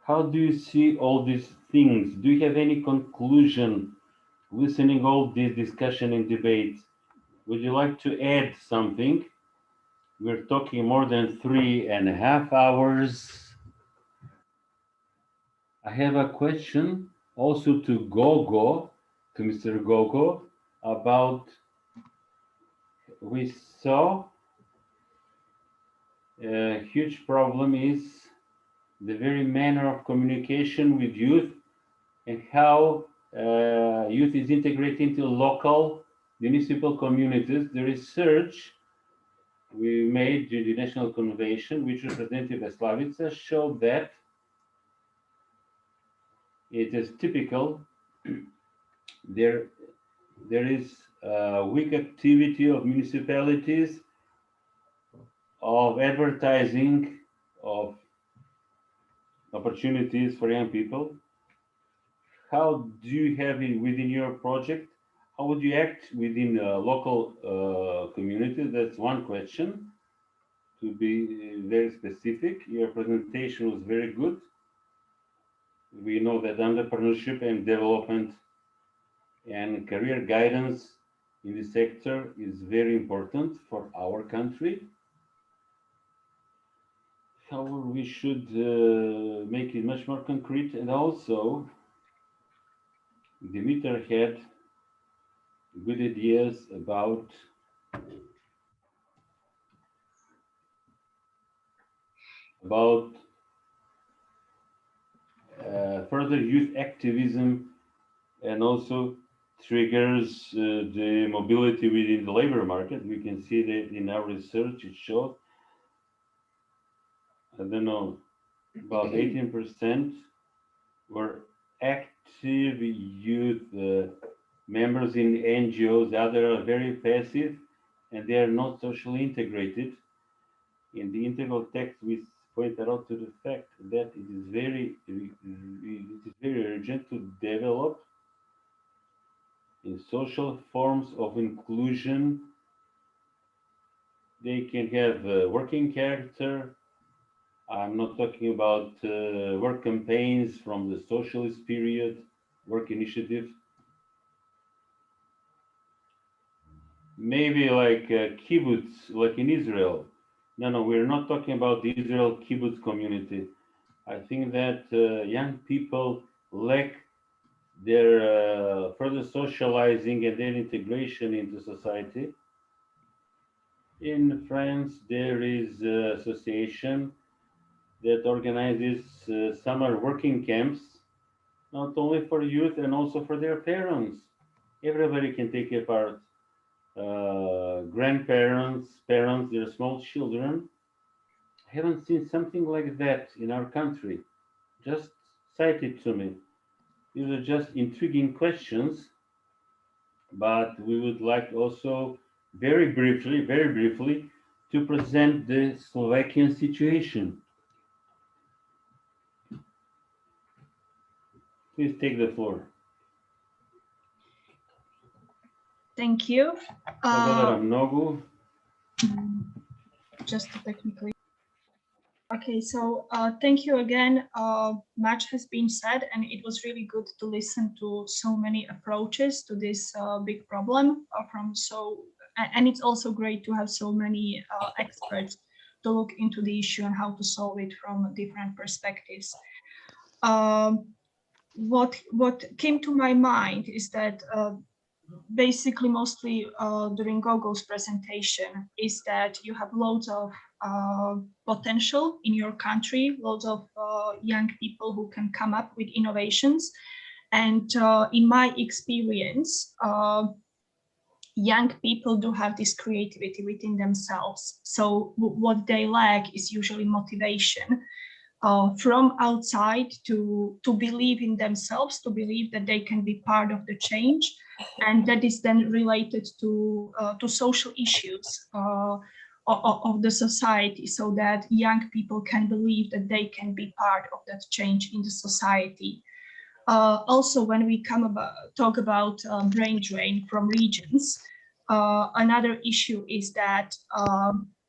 how do you see all these things? Do you have any conclusion listening all this discussion and debate? Would you like to add something? We're talking more than 3.5 hours. I have a question also to Gogo, to Mr. Gogo, about we saw a huge problem is the very manner of communication with youth and how youth is integrated into local municipal communities. The research we made during the National Convention, which was presented by Slavica, showed that it is typical there is a weak activity of municipalities of advertising of opportunities for young people. How do you have it within your project? How would you act within local communities? That's one question. To be very specific, your presentation was very good. We know that entrepreneurship and development and career guidance in this sector is very important for our country. However, we should make it much more concrete. And also, Dimitar had good ideas about further youth activism and also triggers the mobility within the labor market. We can see that in our research, it showed, I don't know, about 18% were active youth members in NGOs. The other are very passive and they are not socially integrated. In the integral text, we pointed out to the fact that it is very urgent to develop in social forms of inclusion. They can have working character. I'm not talking about work campaigns from the socialist period, work initiative. Maybe like kibbutz, like in Israel. No, we're not talking about the Israel kibbutz community. I think that young people lack their further socializing and their integration into society. In France, there is an association that organizes summer working camps, not only for youth and also for their parents. Everybody can take a part. Grandparents, parents, their small children. I haven't seen something like that in our country. Just cite it to me. These are just intriguing questions, but we would like also very briefly, to present the Slovakian situation. Please take the floor. Thank you. Just technically. Okay, so thank you again. Much has been said, and it was really good to listen to so many approaches to this big problem and it's also great to have so many experts to look into the issue and how to solve it from different perspectives. What came to my mind is that basically mostly during Gogo's presentation is that you have loads of potential in your country, loads of young people who can come up with innovations. And in my experience, young people do have this creativity within themselves. So what they lack is usually motivation from outside to believe in themselves, to believe that they can be part of the change. And that is then related to social issues of the society, so that young people can believe that they can be part of that change in the society. Also, when we talk about brain drain from regions, another issue is that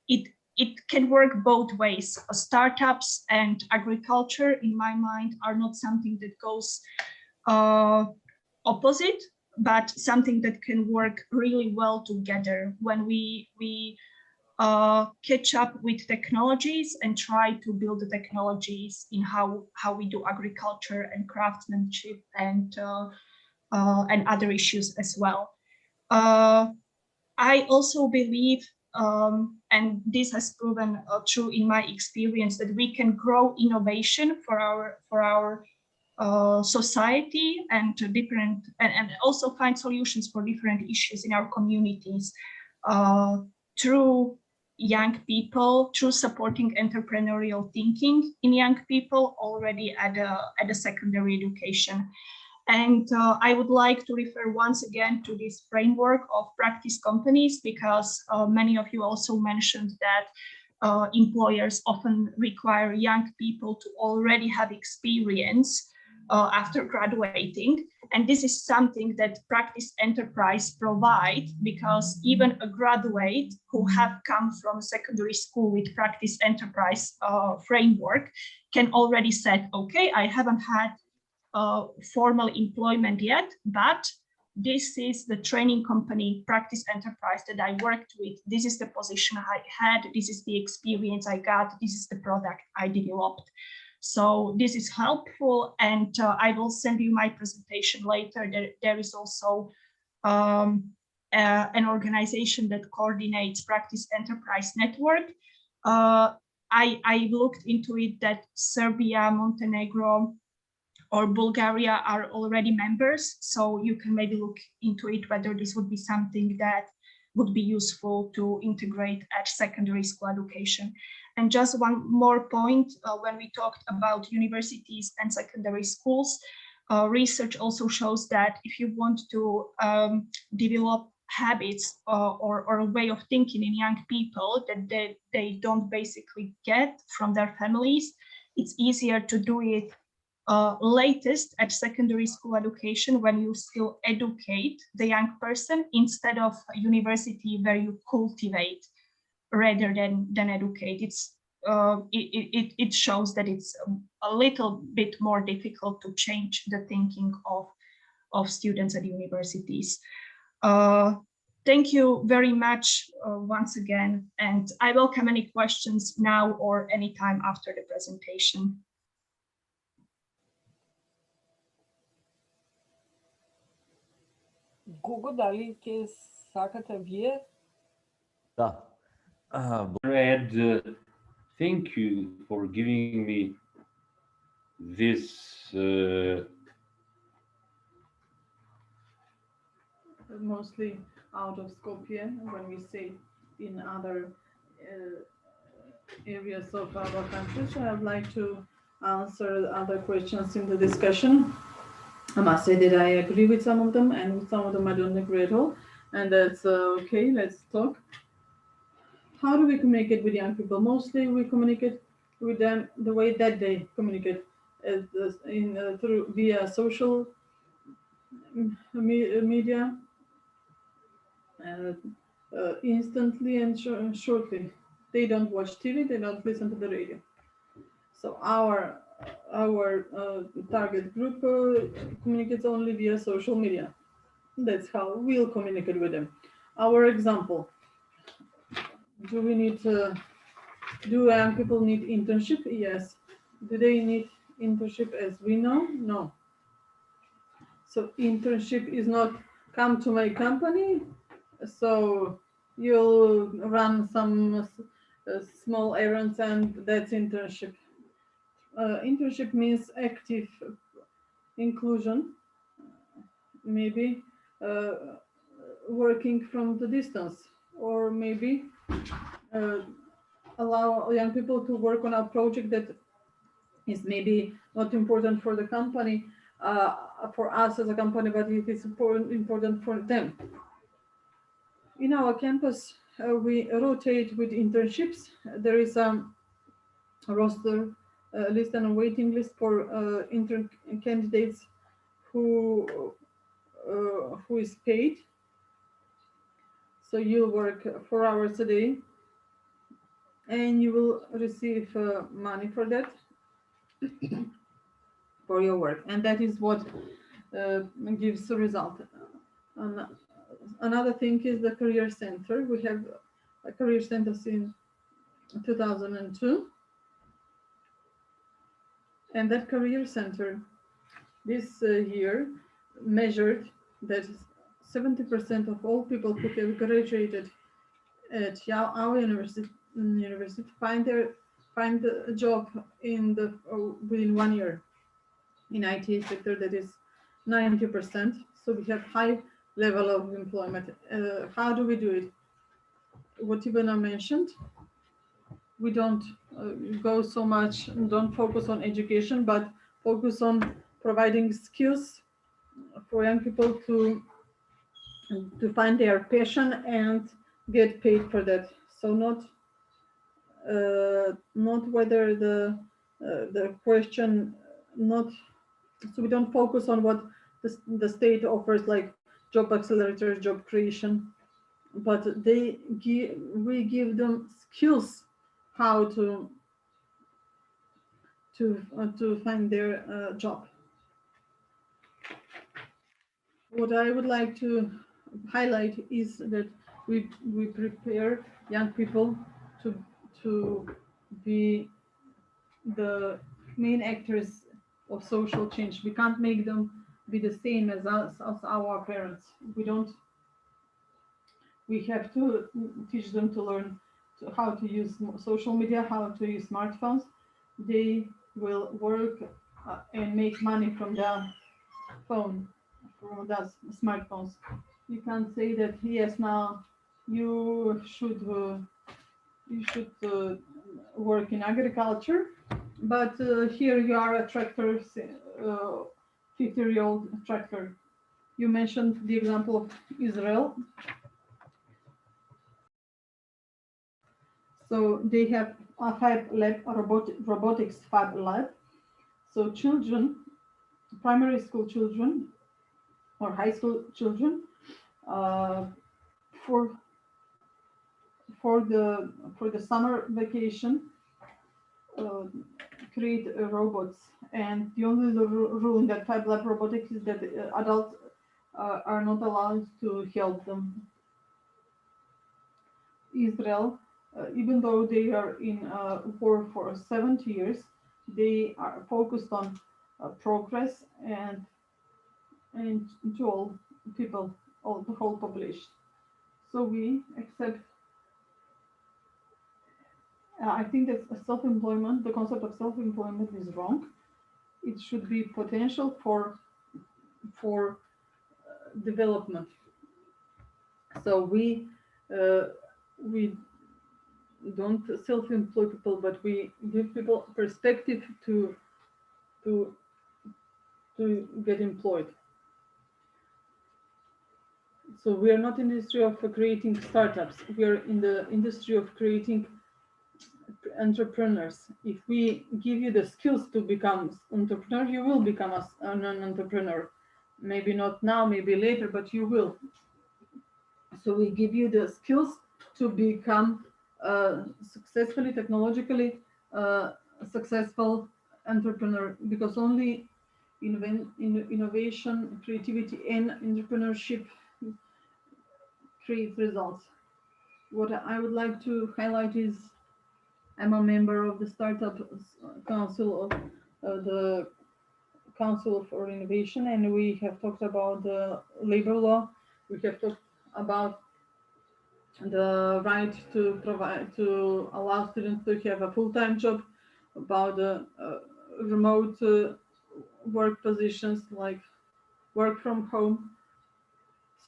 it can work both ways. Startups and agriculture, in my mind, are not something that goes opposite, but something that can work really well together. When we catch up with technologies and try to build the technologies in how we do agriculture and craftsmanship and other issues as well. I also believe, and this has proven true in my experience, that we can grow innovation for our society and also find solutions for different issues in our communities through young people, through supporting entrepreneurial thinking in young people already at a secondary education. And I would like to refer once again to this framework of practice companies, because many of you also mentioned that employers often require young people to already have experience after graduating. And this is something that Practice Enterprise provide, because even a graduate who have come from secondary school with Practice Enterprise framework can already say, okay, I haven't had formal employment yet, but this is the training company Practice Enterprise that I worked with. This is the position I had. This is the experience I got. This is the product I developed. So this is helpful, and I will send you my presentation later. There is also an organization that coordinates Practice Enterprise Network. I looked into it that Serbia, Montenegro, or Bulgaria are already members, so you can maybe look into it whether this would be something that would be useful to integrate at secondary school education. And just one more point, when we talked about universities and secondary schools, research also shows that if you want to develop habits or a way of thinking in young people that they don't basically get from their families, it's easier to do it latest at secondary school education, when you still educate the young person instead of university where you cultivate rather than educate. It shows that it's a little bit more difficult to change the thinking of students at universities. Thank you very much once again, and I welcome any questions now or anytime after the presentation. Google, дали ќе сакате вие? Да. Ed, thank you for giving me this mostly out of Skopje, when we say in other areas of our country. So I would like to answer other questions in the discussion. I must say that I agree with some of them, and with some of them I don't agree at all. And that's okay, let's talk. How do we communicate with young people? Mostly we communicate with them the way that they communicate, through via social media, instantly and shortly. They don't watch TV, they don't listen to the radio. So our target group communicates only via social media. That's how we'll communicate with them. Our example: do we need do young people need internship? Yes. Do they need internship as we know? No. So internship is not come to my company, so you'll run some small errands and that's internship. Internship means active inclusion, maybe working from the distance, or maybe allow young people to work on a project that is maybe not important for the company, for us as a company, but it is important for them. In our campus, we rotate with internships. There is a roster list and a waiting list for intern candidates who is paid. So you'll work 4 hours a day, and you will receive money for that, for your work, and that is what gives a result. Another thing is the career center. We have career centers in 2002. And that career center this year measured that 70% of all people who have graduated at our university find a job in the within 1 year. In IT sector, that is 90%. So we have high level of employment. How do we do it? What Ivana mentioned, we don't go so much, don't focus on education, but focus on providing skills for young people to find their passion and get paid for that. So not whether the question, not, so we don't focus on what the state offers, like job accelerators, job creation, but we give them skills how to find their job. What I would like to highlight is that we prepare young people to be the main actors of social change. We can't make them be the same as us, as our parents. We have to teach them to learn how to use social media, how to use smartphones. They will work and make money from the phone, from the smartphones. You can't say that yes, now you should work in agriculture, but here you are a tractor, 50-year-old tractor. You mentioned the example of Israel. So they have a fab lab, a robotics fab lab. So children, primary school children or high school children, for the summer vacation, create robots. And the only rule in that fab lab robotics is that adults are not allowed to help them. Israel, even though they are in war for 70 years, they are focused on progress and to all people, the whole population. So we accept. I think that self-employment, the concept of self-employment is wrong. It should be potential for development. So we don't self-employ people, but we give people perspective to get employed. So we are not in the industry of creating startups. We are in the industry of creating entrepreneurs. If we give you the skills to become entrepreneur, you will become an entrepreneur. Maybe not now, maybe later, but you will. So we give you the skills to become successfully, technologically successful entrepreneur, because only innovation, creativity, and entrepreneurship create results. What I would like to highlight is I'm a member of the Startup Council of the Council for Innovation, and we have talked about the labor law. We have talked about the right to allow students to have a full-time job, about the remote work positions like work from home.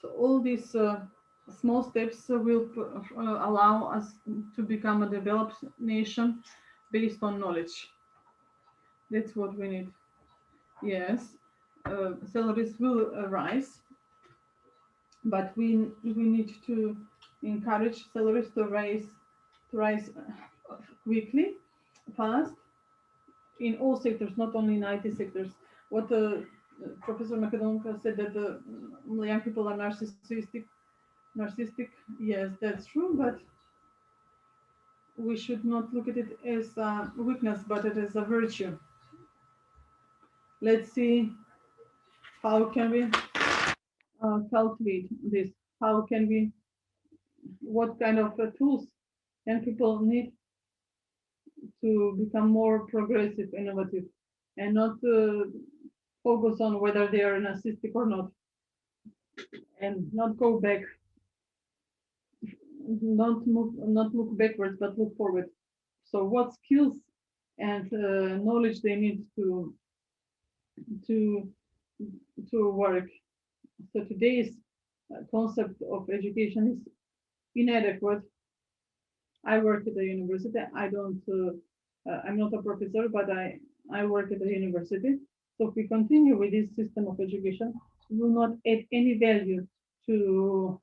So all these small steps will allow us to become a developed nation based on knowledge. That's what we need. Yes, salaries will rise, but we need to encourage salaries to rise quickly, fast, in all sectors, not only in IT sectors. What Professor Macedonka said, that the young people are narcissistic. Yes, that's true, but we should not look at it as a weakness, but it is a virtue. Let's see how can we calculate this. How can we what kind of tools young people need to become more progressive, innovative, and not focus on whether they are narcissistic or not, and not go back, not look backwards, but look forward. So, what skills and knowledge they need to to work. So today's concept of education is inadequate. I work at the university. I'm not a professor, but I work at the university. So if we continue with this system of education, we will not add any value to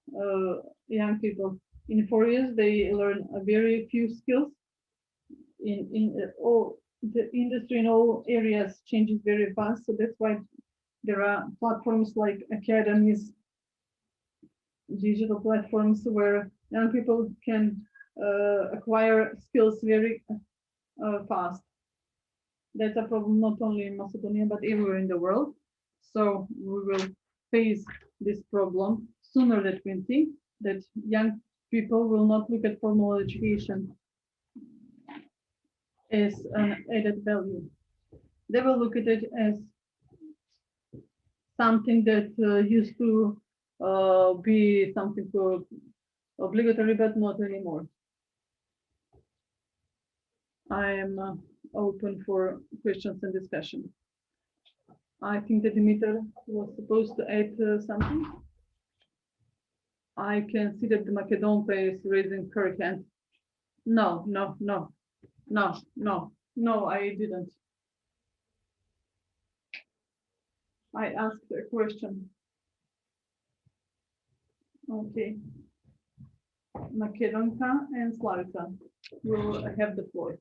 young people. In 4 years, they learn a very few skills. In all the industry in all areas changes very fast. So that's why there are platforms like academies, digital platforms where young people can acquire skills very fast. That's a problem not only in Macedonia, but everywhere in the world. So we will face this problem sooner than we think, that young people will not look at formal education as an added value. They will look at it as something that used to be something obligatory, but not anymore. I am open for questions and discussion. I think that Dimitar was supposed to add something. I can see that the Macedonka is raising her hand. No, no, no, no, no, no, I didn't. I asked a question. Okay. Makedonka and Slavica will have the floor.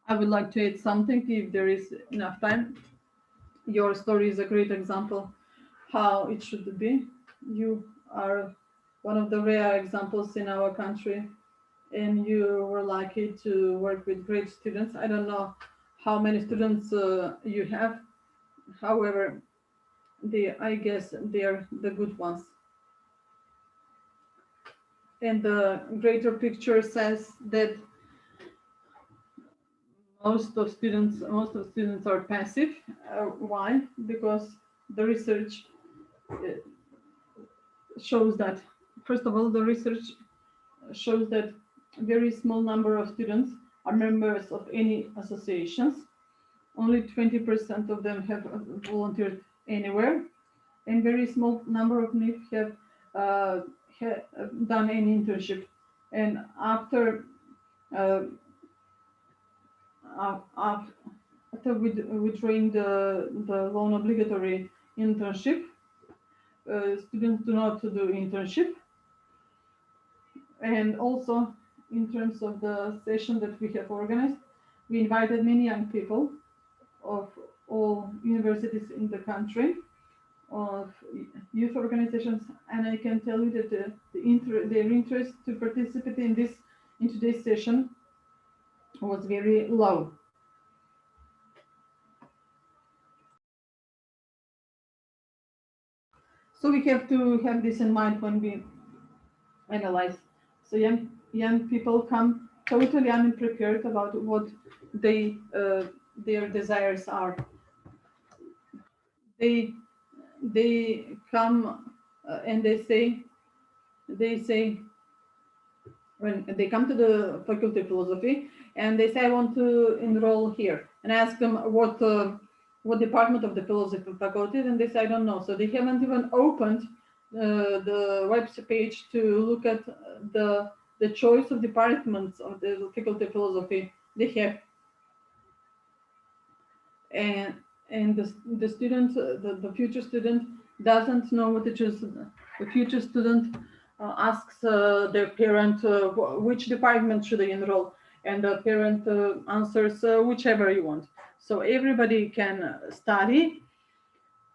I would like to add something if there is enough time. Your story is a great example how it should be. You are one of the rare examples in our country, and you were lucky to work with great students. I don't know how many students you have. However, I guess they are the good ones. And the greater picture says that most of students are passive. Why? Because the research shows that, first of all, the research shows that a very small number of students are members of any associations. Only 20% of them have volunteered anywhere, and very small number of NIF have done any internship. And after withdrawing the non-obligatory internship, students do not do internship. And also, in terms of the session that we have organized, we invited many young people of all universities in the country, of youth organizations, and I can tell you that their interest to participate in today's session was very low. So we have to have this in mind when we analyze. So young people come totally unprepared about what their desires are. They come and they say when they come to the Faculty of Philosophy and they say, I want to enroll here, and I ask them what department of the philosophy faculty, and they say I don't know. So they haven't even opened the website page to look at the choice of departments of the Faculty of Philosophy they have. And the student, the future student, doesn't know what to choose. The future student asks their parent which department should they enroll, and the parent answers whichever you want. So everybody can study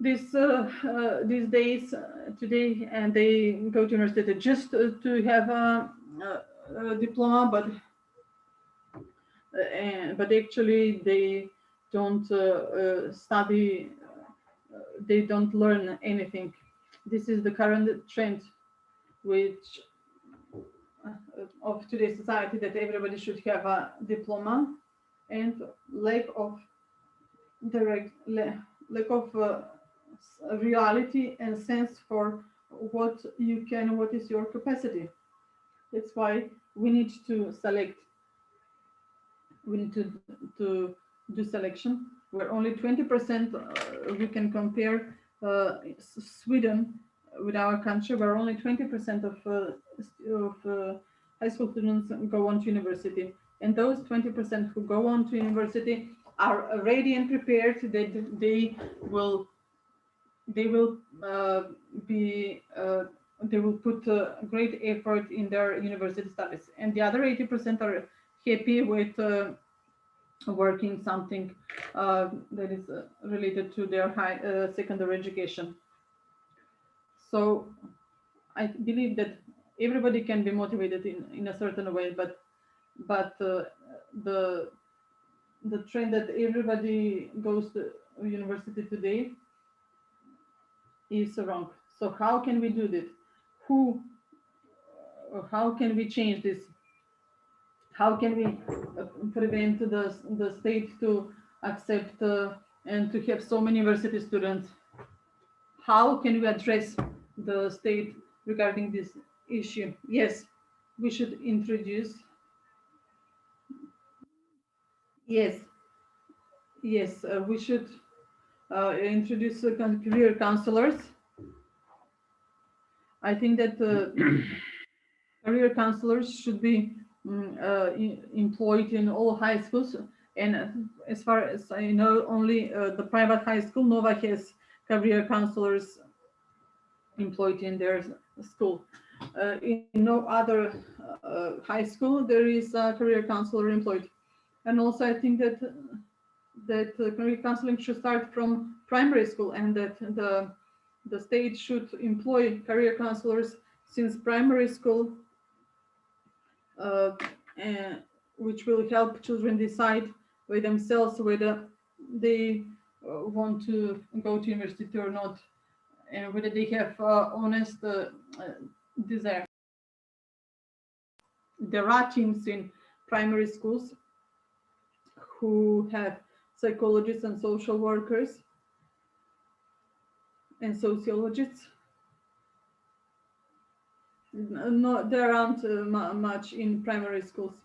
these days today, and they go to university just to have a diploma, but actually they don't study, they don't learn anything. This is the current trend, which of today's society, that everybody should have a diploma, and lack of reality and sense for what you can, what is your capacity. That's why we need to select. We need to do selection. Where only 20% we can compare Sweden with our country, where only 20% of high school students go on to university, and those 20% who go on to university are ready and prepared that they will put great effort in their university studies, and the other 80% are happy with working something that is related to their high secondary education. So I believe that everybody can be motivated in a certain way, but the trend that everybody goes to university today is wrong. So how can we do this? How can we change this? How can we prevent the state to accept and to have so many university students? How can we address the state regarding this issue? Yes, we should introduce. Yes, we should introduce career counselors. I think that career counselors should be employed in all high schools. And as far as I know, only the private high school, Nova, has career counselors employed in their school. In no other high school there is a career counselor employed. And also I think that career counseling should start from primary school, and that the state should employ career counselors since primary school, which will help children decide by themselves whether they want to go to university or not, and whether they have honest desire. There are teams in primary schools who have psychologists and social workers and sociologists. No, there aren't much in primary schools.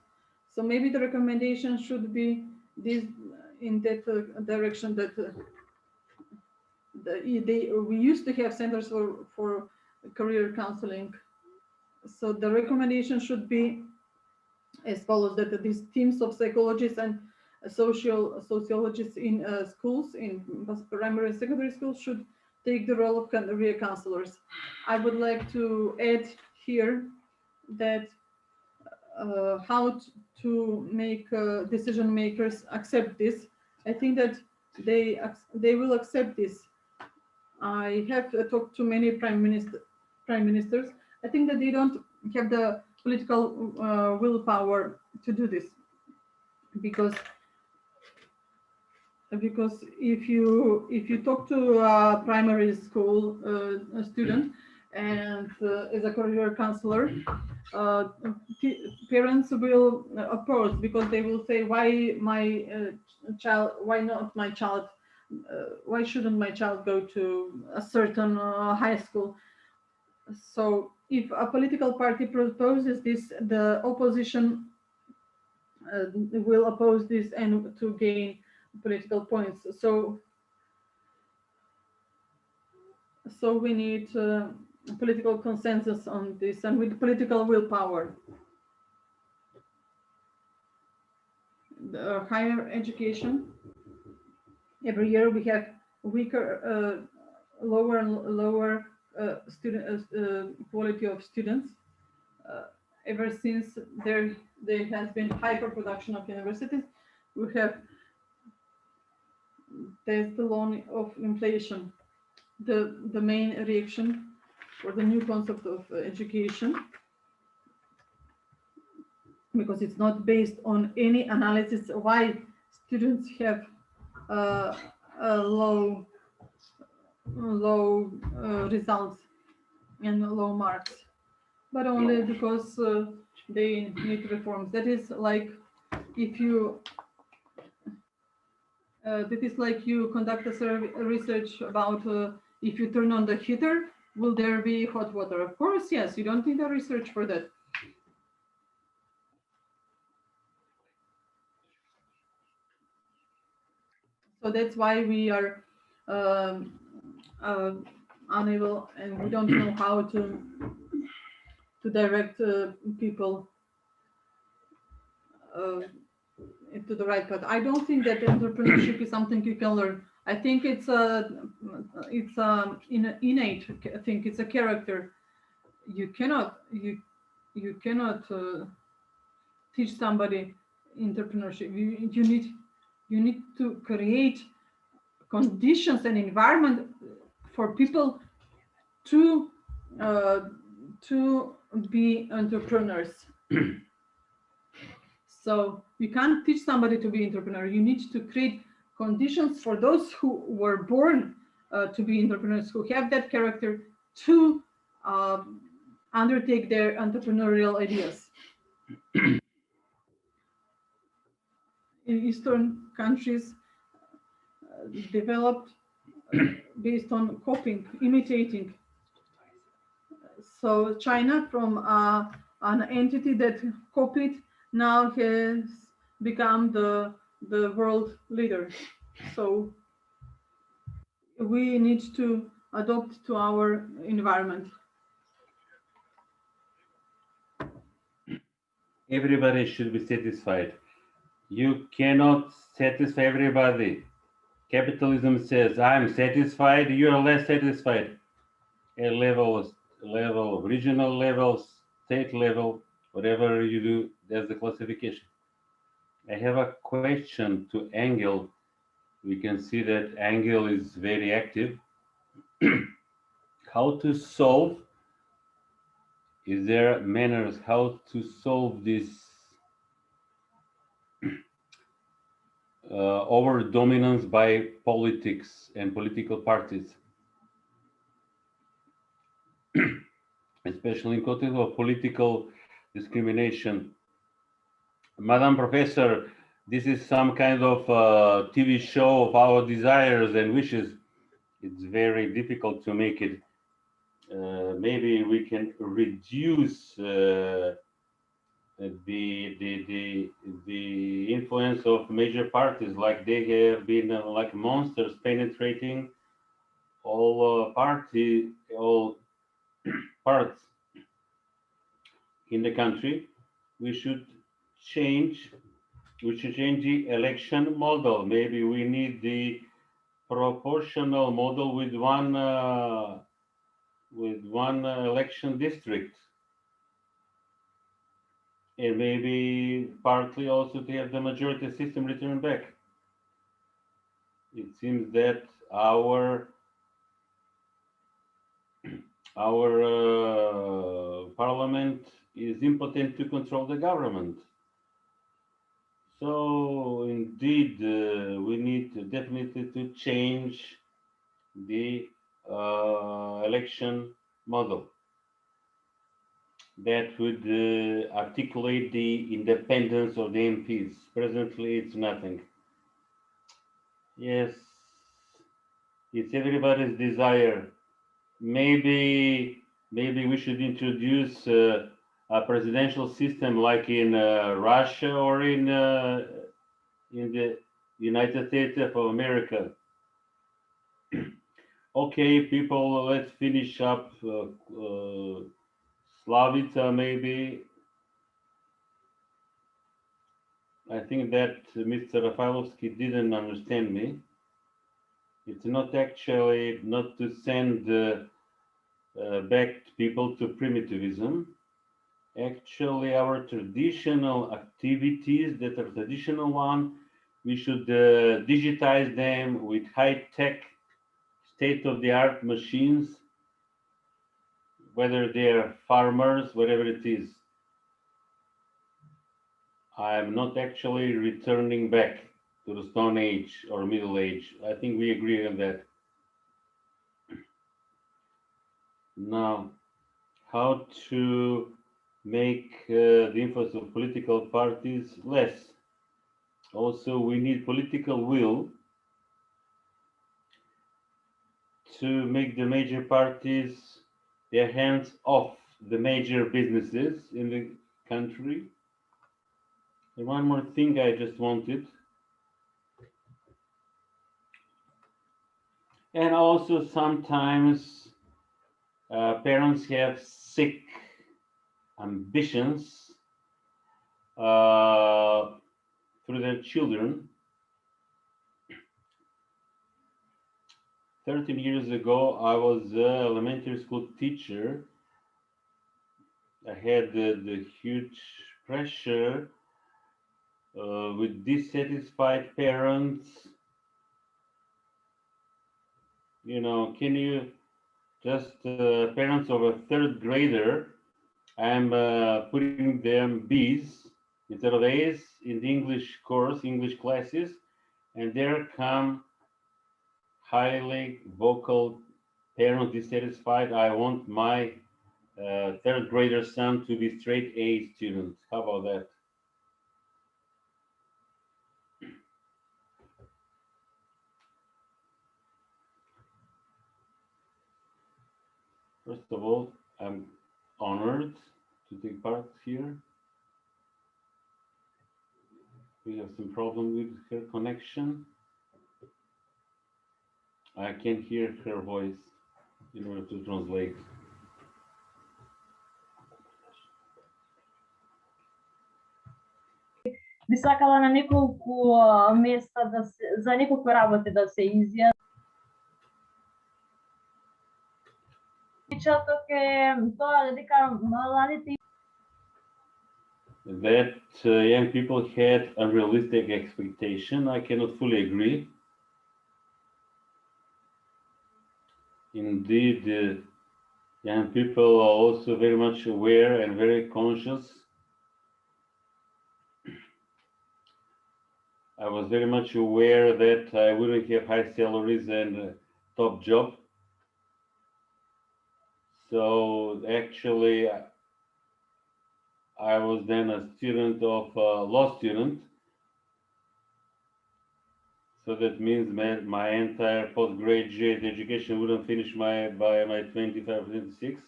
So maybe the recommendation should be this, in that direction, that we used to have centers for career counseling. So the recommendation should be as follows: that these teams of psychologists and sociologists in schools, in primary and secondary schools, should take the role of career counselors. I would like to add here that how to make decision makers accept this. I think that they will accept this. I have talked to many prime ministers. I think that they don't have the political willpower to do this, because if you talk to a primary school student and as a career counselor, parents will oppose, because they will say, why my child, why not my child, why shouldn't my child go to a certain high school? So if a political party proposes this, the opposition will oppose this and to gain political points. So we need political consensus on this, and with political willpower. The higher education, every year we have weaker, lower and lower student quality of students. Ever since there has been hyperproduction of universities, we have there's the law of inflation, the main reaction for the new concept of education, because it's not based on any analysis why students have low results and low marks, but only because they need reforms. That is like if you that is like you conduct a research about if you turn on the heater, will there be hot water? Of course, yes. You don't need a research for that. So that's why we are um, unable, and we don't know how to direct people into the right path. I don't think that entrepreneurship is something you can learn. I think it's innate. I think it's a character. You cannot teach somebody entrepreneurship. You need to create conditions and environment for people to be entrepreneurs. So you can't teach somebody to be entrepreneur. You need to create conditions for those who were born to be entrepreneurs, who have that character to undertake their entrepreneurial ideas. In Eastern countries, developed based on copying, imitating. So China, from an entity that copied, now has become the world leader. So we need to adopt to our environment. Everybody should be satisfied. You cannot satisfy everybody. Capitalism says, I'm satisfied, you're less satisfied. At level, regional level, state level, whatever you do, there's the classification. I have a question to Engel. We can see that Engel is very active. How to solve? Is there manners how to solve this over dominance by politics and political parties, especially in context of political discrimination? Madam Professor, this is some kind of TV show of our desires and wishes. It's very difficult to make it. Maybe we can reduce the influence of major parties, like they have been like monsters penetrating all all parts in the country. We should change. We should change the election model. Maybe we need the proportional model with one election district, and maybe partly also to have the majority system returned back. It seems that our parliament is impotent to control the government. So indeed, we need definitely to change the election model that would articulate the independence of the MPs. Presently, it's nothing. Yes, it's everybody's desire. Maybe we should introduce a presidential system like in Russia or in the United States of America. Okay, people, let's finish up Slavica maybe. I think that Mr. Rafailovsky didn't understand me. It's not actually not to send back people to primitivism. Actually, our traditional activities that are traditional one, we should digitize them with high-tech, state-of-the-art machines, whether they're farmers, whatever it is. I'm not actually returning back to the Stone Age or Middle Age. I think we agree on that. Now, how to make the influence of political parties less. Also, we need political will to make the major parties their hands off the major businesses in the country. And one more thing I just wanted. And also sometimes parents have sick ambitions through their children. 13 years ago, I was an elementary school teacher. I had the huge pressure with dissatisfied parents. You know, can you just parents of a third grader, I'm putting them B's instead of A's in the English course, English classes, and there come highly vocal parents dissatisfied. I want my third grader son to be straight A student. How about that? First of all, I'm honored to take part here. We have some problem with her connection. I can hear her voice in order to translate. Би сакала на неколку места за неколку работи да се изјаснам. Причаток е тоа дека младите That young people had unrealistic expectation, I cannot fully agree. Indeed, young people are also very much aware and very conscious. I was very much aware that I wouldn't have high salaries and a top job. So actually, I was then a student of law student. So that means my entire postgraduate education wouldn't finish by my 25, 26.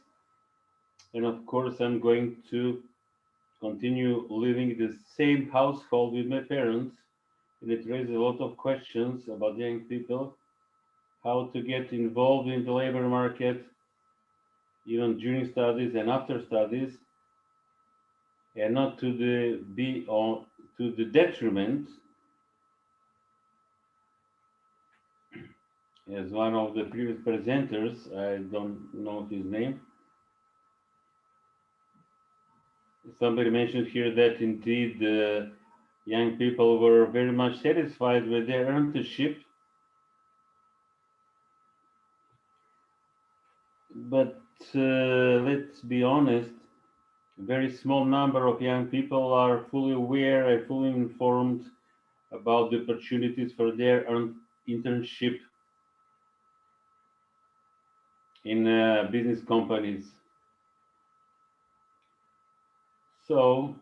And of course, I'm going to continue living in the same household with my parents. And it raises a lot of questions about young people, how to get involved in the labor market, even during studies and after studies, and not to the detriment, as one of the previous presenters, I don't know his name, somebody mentioned here that indeed young people were very much satisfied with their internship, but let's be honest, a very small number of young people are fully aware and fully informed about the opportunities for their internship in business companies. So,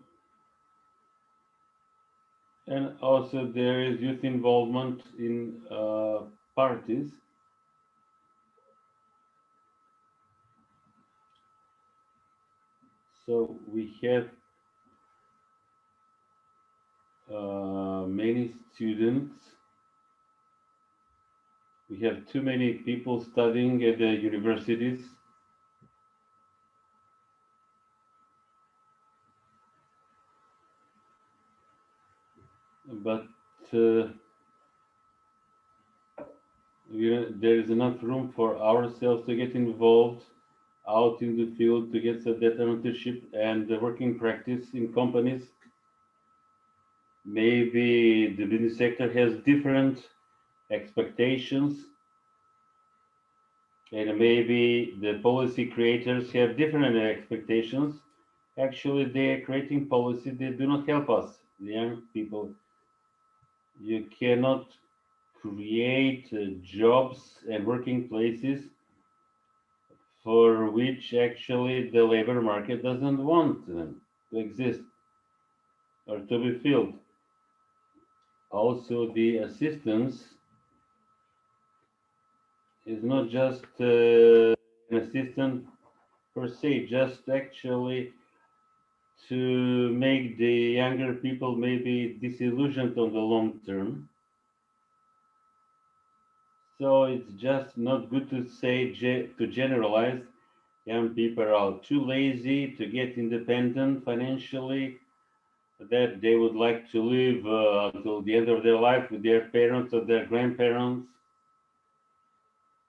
and also there is youth involvement in parties. So we have many students. We have too many people studying at the universities. But there is enough room for ourselves to get involved out in the field to get that internship and the working practice in companies. Maybe the business sector has different expectations, and maybe the policy creators have different expectations. Actually, they are creating policy that do not help us, the young people. You cannot create jobs and working places for which actually the labor market doesn't want them to exist or to be filled. Also, the assistance is not just an assistant per se, just actually to make the younger people maybe disillusioned on the long term. So it's just not good to say, to generalize, young people are too lazy to get independent financially, that they would like to live until the end of their life with their parents or their grandparents.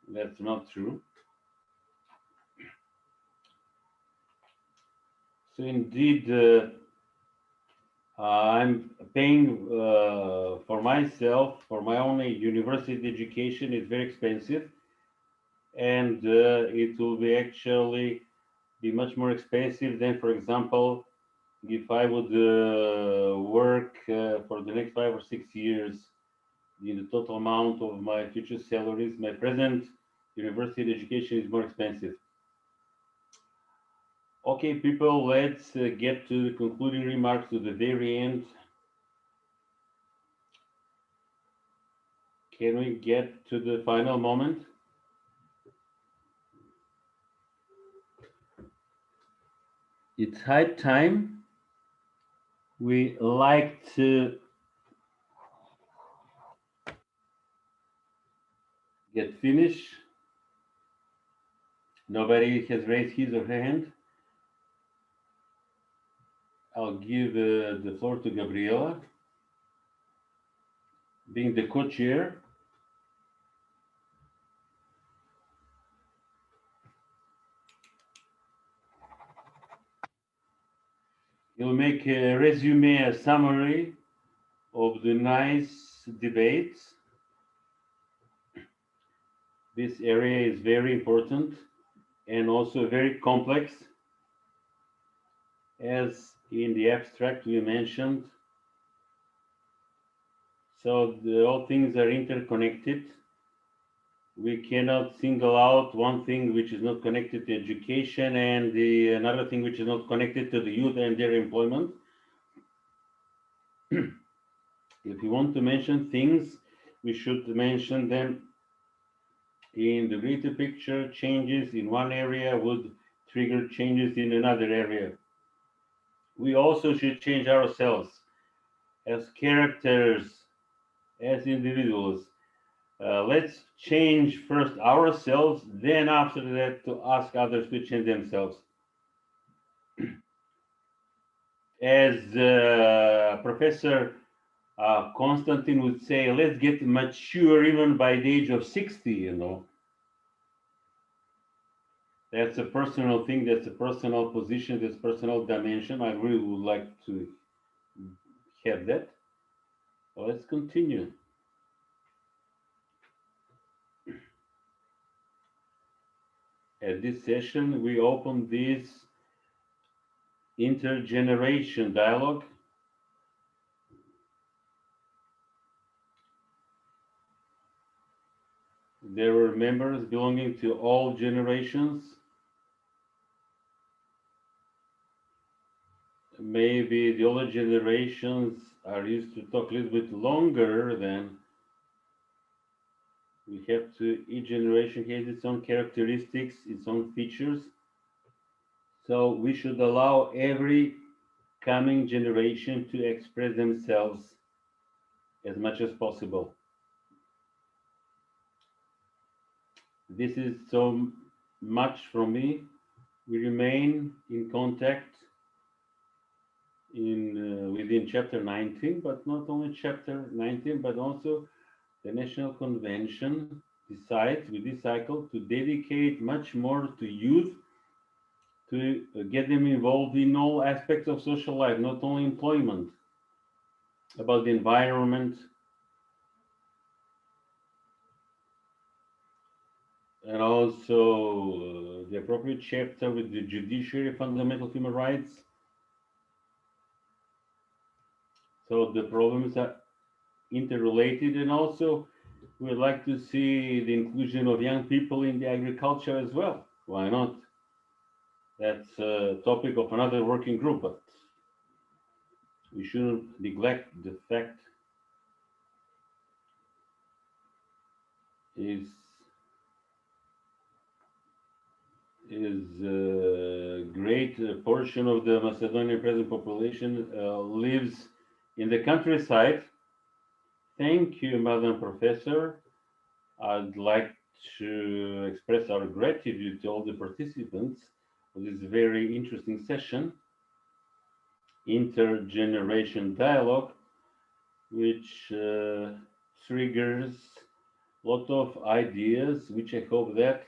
That's not true. So indeed, I'm paying for myself, for my own university education is very expensive, and it will be actually be much more expensive than, for example, if I would work for the next 5 or 6 years. The total amount of my future salaries, my present university education is more expensive. Okay, people, let's get to the concluding remarks to the very end. Can we get to the final moment? It's high time we like to get finished. Nobody has raised his or her hand. I'll give the floor to Gabriela, being the co-chair. You'll make a resume, a summary of the nice debates. This area is very important and also very complex. As in the abstract we mentioned, so all things are interconnected. We cannot single out one thing which is not connected to education and another thing which is not connected to the youth and their employment. If we want to mention things, we should mention them in the greater picture. Changes in one area would trigger changes in another area. We also should change ourselves as characters, as individuals. Let's change first ourselves, then after that to ask others to change themselves. As Professor Konstantin would say, let's get mature even by the age of 60, you know. That's a personal thing, that's a personal position, that's personal dimension. I really would like to have that. So let's continue. At this session, we open this intergeneration dialogue. There were members belonging to all generations. Maybe the older generations are used to talk a little bit longer than we have to. Each generation has its own characteristics, its own features. So we should allow every coming generation to express themselves as much as possible. This is so much from me. We remain in contact within chapter 19, but not only chapter 19, but also the National Convention decides with this cycle to dedicate much more to youth, to get them involved in all aspects of social life, not only employment, about the environment, and also the appropriate chapter with the judiciary, fundamental human rights. So the problems are interrelated, and also we'd like to see the inclusion of young people in the agriculture as well. Why not? That's a topic of another working group, but we shouldn't neglect the fact is a great portion of the Macedonian present population lives in the countryside. Thank you, Madam Professor. I'd like to express our gratitude to all the participants of this very interesting session, intergeneration dialogue, which triggers a lot of ideas, which I hope that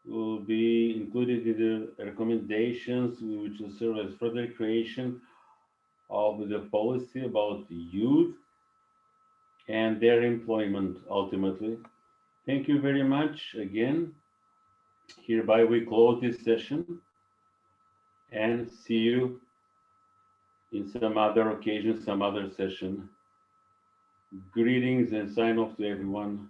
will be included in the recommendations, which will serve as further creation of the policy about youth and their employment ultimately. Thank you very much again. Hereby we close this session and see you in some other occasion, some other session. Greetings and sign off to everyone.